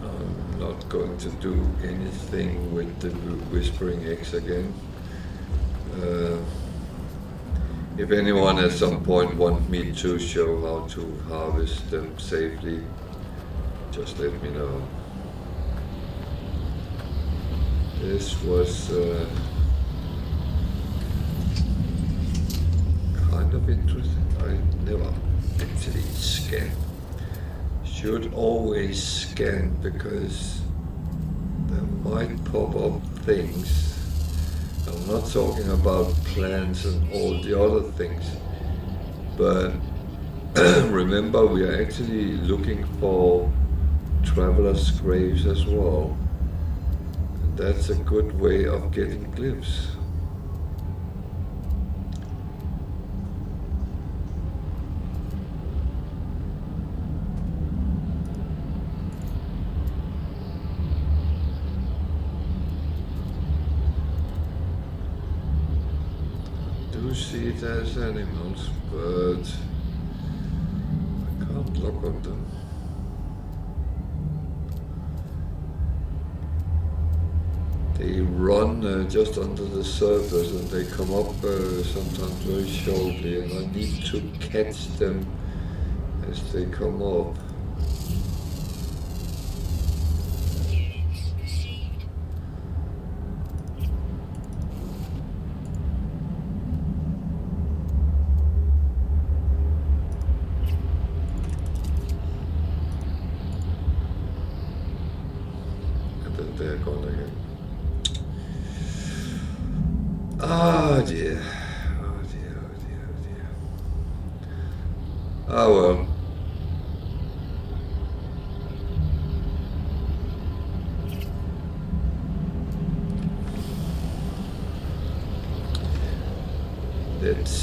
I'm not going to do anything with the Whispering Eggs again. If anyone at some point wants me to show how to harvest them safely, just let me know. This was kind of interesting. I never actually scanned. Should always scan because there might pop up things. I'm not talking about plants and all the other things, but remember we are actually looking for travelers' graves as well. And that's a good way of getting glyphs. See it as animals, but I can't look on them. They run just under the surface and they come up sometimes very shortly, and I need to catch them as they come up. They're gone again. Oh dear. Oh dear, oh dear, oh dear. Oh well. Let's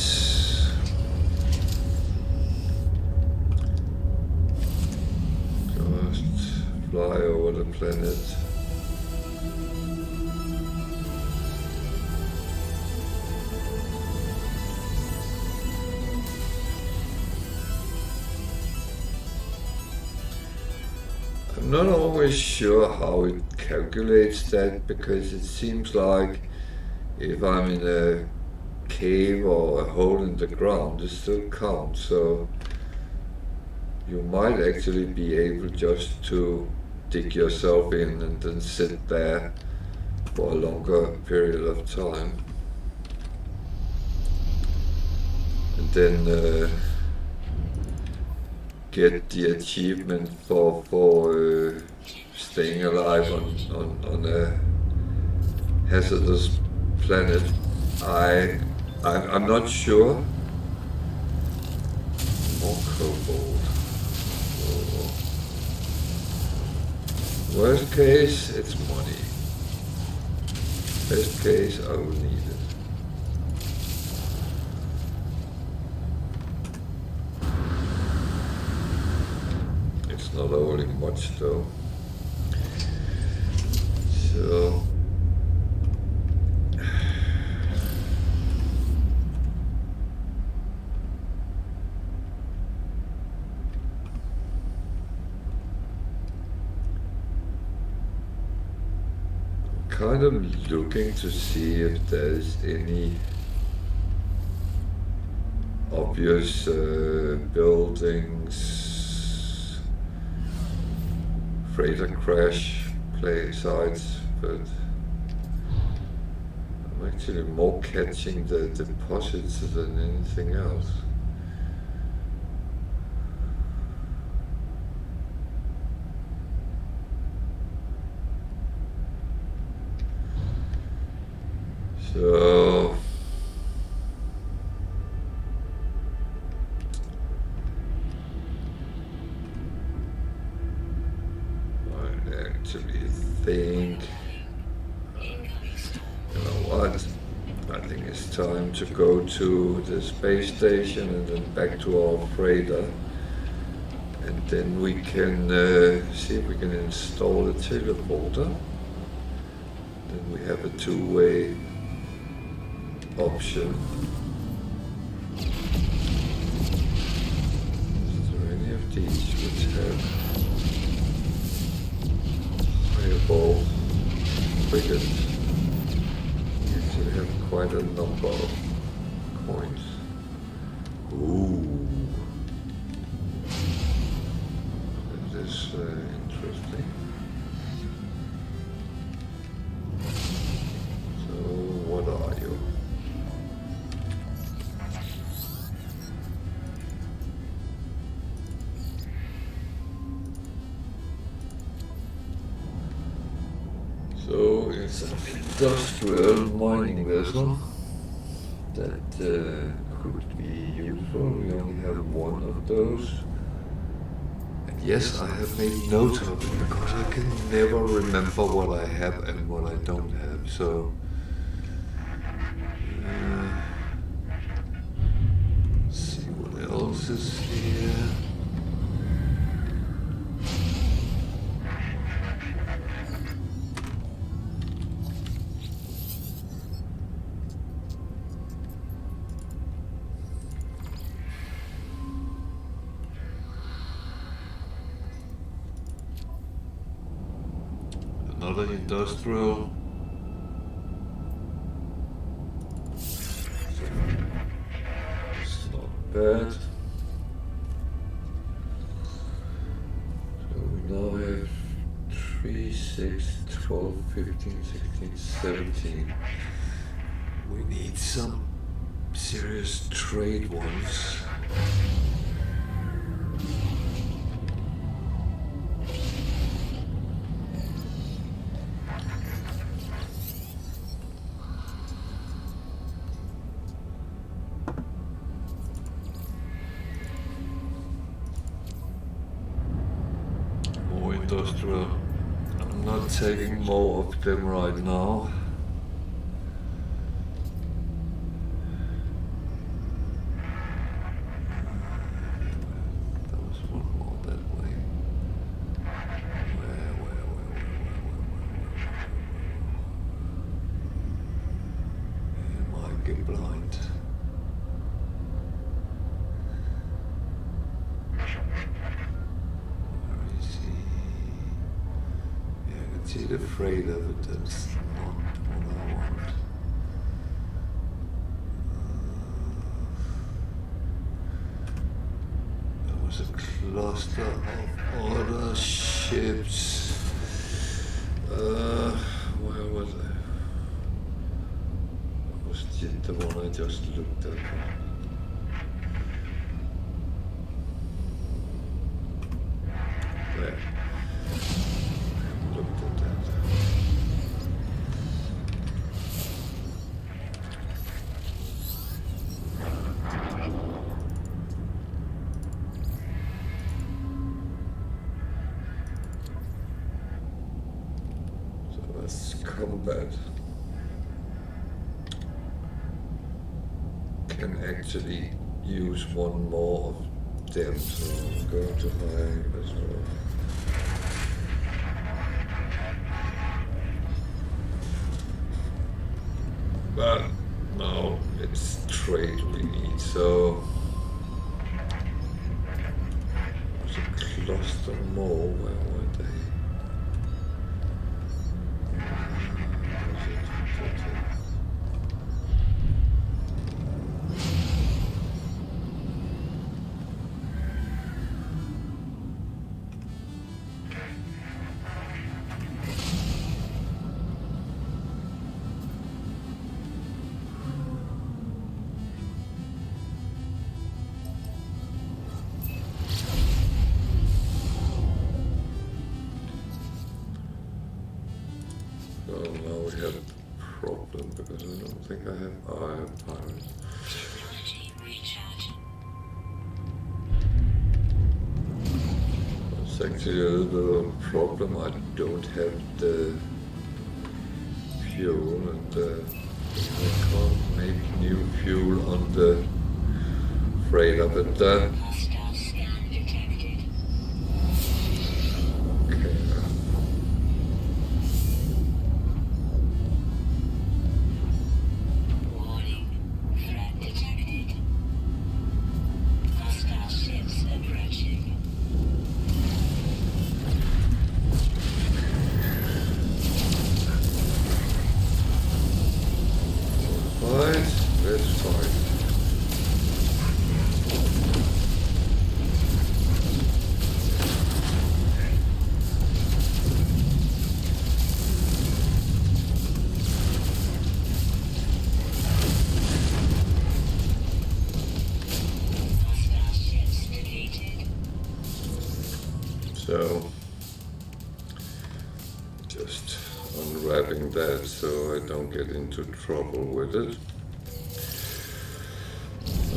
just fly over the planet. I'm not always sure how it calculates that, because it seems like if I'm in a cave or a hole in the ground, it still counts. So you might actually be able just to dig yourself in and then sit there for a longer period of time. And then get the achievement for staying alive on a hazardous planet. I'm not sure. More cobalt. Oh. Worst case, it's money. Best case, I will need it. It's not only much though. So kind of looking to see if there's any obvious buildings, freighter crash play sites, but I'm actually more catching the deposits than anything else. So I actually think, Incoming storm. you know what? I think it's time to go to the space station and then back to our freighter. And then we can see if we can install a teleporter. Then we have a two-way option. Is there any of these which have fireball frigates? We actually have quite a number of coins. Ooh. That is interesting. So, what are you? So, it's an industrial mining vessel that could be useful. We only have one of those. And yes, I have made notes of it because I can never remember what I have and what I don't have. So, let's see what else is here. Another industrial. It's not bad. So we now have 3, 6, 12, 15, 16, 17. We need some serious trade ones. Industrial. I'm not taking more of them right now. There was one more that way. Where? Am I get blind? See the freighter, but that's not what I want. There was a cluster of other ships. Where was I? That was the one I just looked at. There. Looked at that. So that's combat. Can actually use one more of them, so I'm going to high as well. But no, it's trade we need, so there's a cluster more. Where were they? think I have. Oh, I have pirates. Technology recharge. It's actually a little problem. I don't have the fuel, and I can't make new fuel on the freighter, but Hostile scan detected. okay. Warning. Threat detected. Hostile ships approaching. Fight, let's fight. Hostile ships defeated. So, just unwrapping that so I don't get into trouble with it.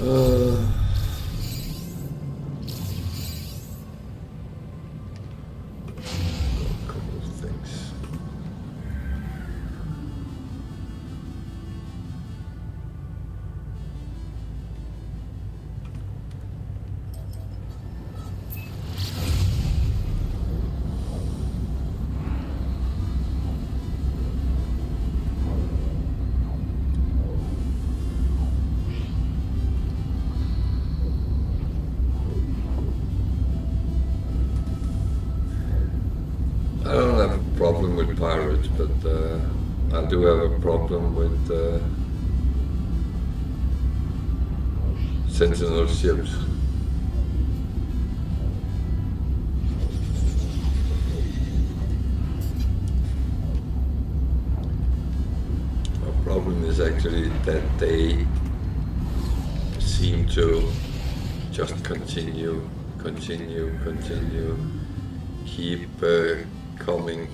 A couple of things. I don't have a problem with pirates, but I do have a problem with sentinel ships. My problem is actually that they seem to just continue, keep coming.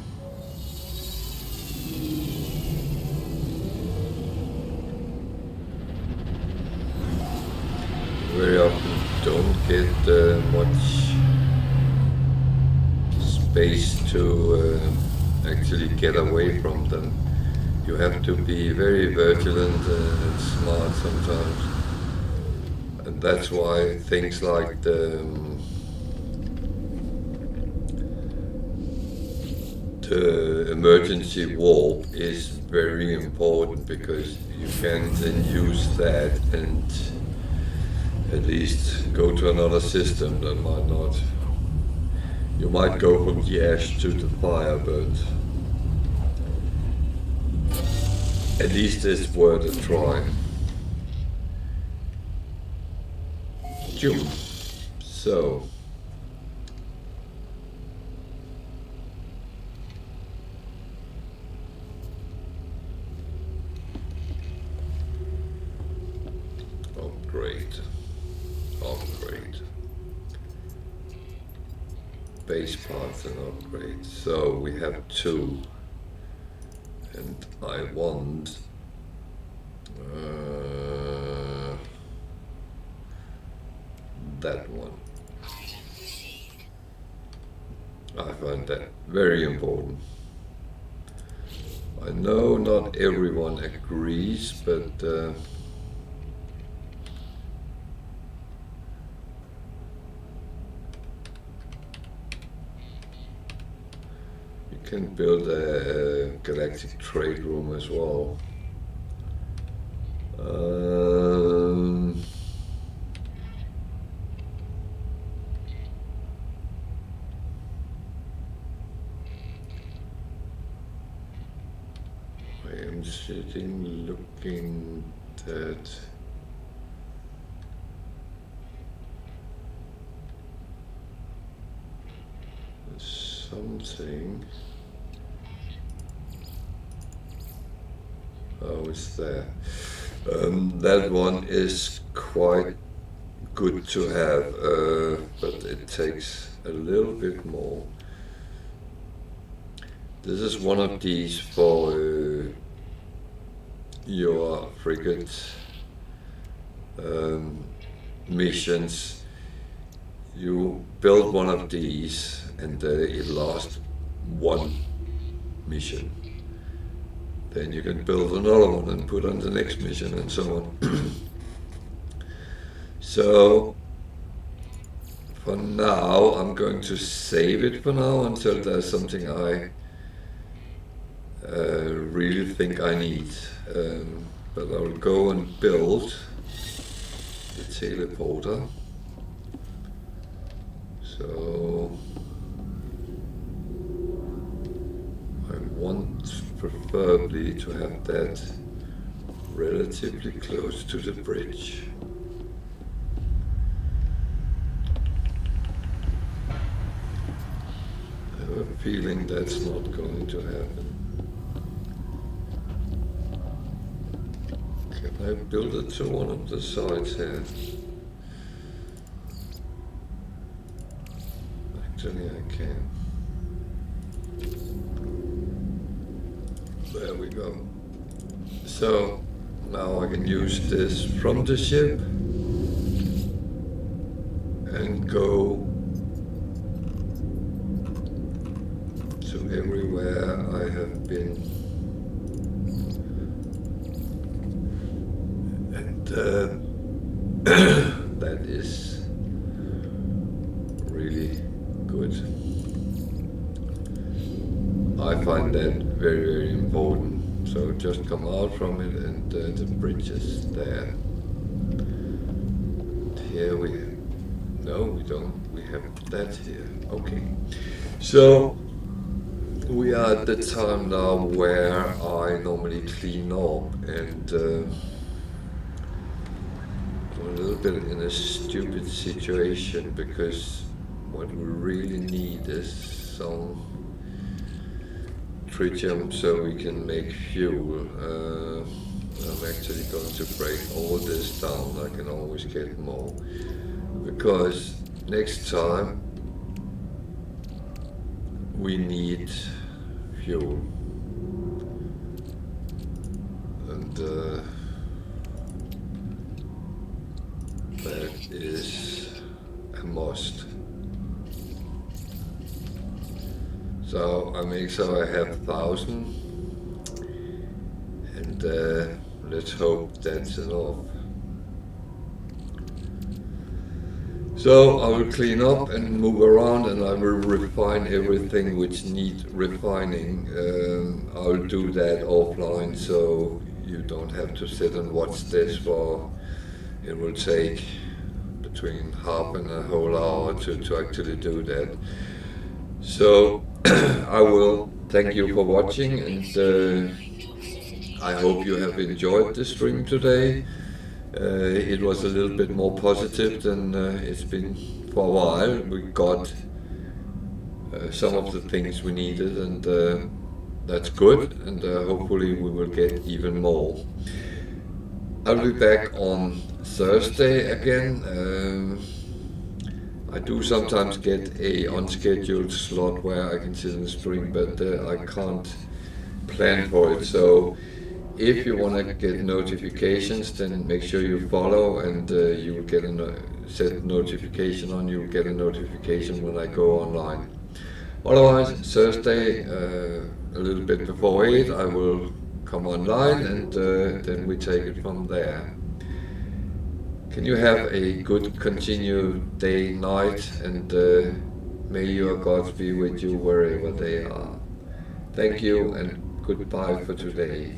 Very often don't get much space to actually get away from them. You have to be very vigilant and smart sometimes. And that's why things like the emergency warp is very important, because you can then use that and at least go to another system that might not. You might go from the ash to the fire, but at least it's worth a try. June. So. Upgrade. Upgrade. Base parts and upgrade. So we have two. And I want that one. I find that very important. I know not everyone agrees, but you can build a galactic trade room as well. I am sitting looking at something. Oh, it's there. That one is quite good to have, but it takes a little bit more. This is one of these for your frigate missions, you build one of these and it lasts one mission. Then you can build another one and put on the next mission and so on. So for now, I'm going to save it for now until there's something I really think I need. But I will go and build the teleporter. So I want preferably to have that relatively close to the bridge. I have a feeling that's not going to happen. Can I build it to one of the sides here? Actually, I can. There we go. So now I can use this from the ship and go to everywhere I have been. And that is really good. I find that very, very important. So just come out from it and the bridge is there. And here we have, no we don't, we have that here. Okay. So we are at the time now where I normally clean up and I'm a little bit in a stupid situation because what we really need is some tritium so we can make fuel. I'm actually going to break all this down. I can always get more because next time we need fuel and that is a must. So I make sure I have 1,000 and let's hope that's enough. So I will clean up and move around and I will refine everything which needs refining. I'll do that offline so you don't have to sit and watch this for, it will take between half and a whole hour to actually do that. So I will thank you for watching and I hope you have enjoyed the stream today. It was a little bit more positive than it's been for a while. We got some of the things we needed and that's good and hopefully we will get even more. I'll be back on Thursday again. I do sometimes get a unscheduled slot where I can sit and stream, but I can't plan for it. So if you want to get notifications, then make sure you follow and you will get a set notification on. You will get a notification when I go online. Otherwise, Thursday, a little bit before 8, I will come online and then we take it from there. Can you have a good continued day, night, and may your gods be with you wherever they are. Thank you and goodbye for today.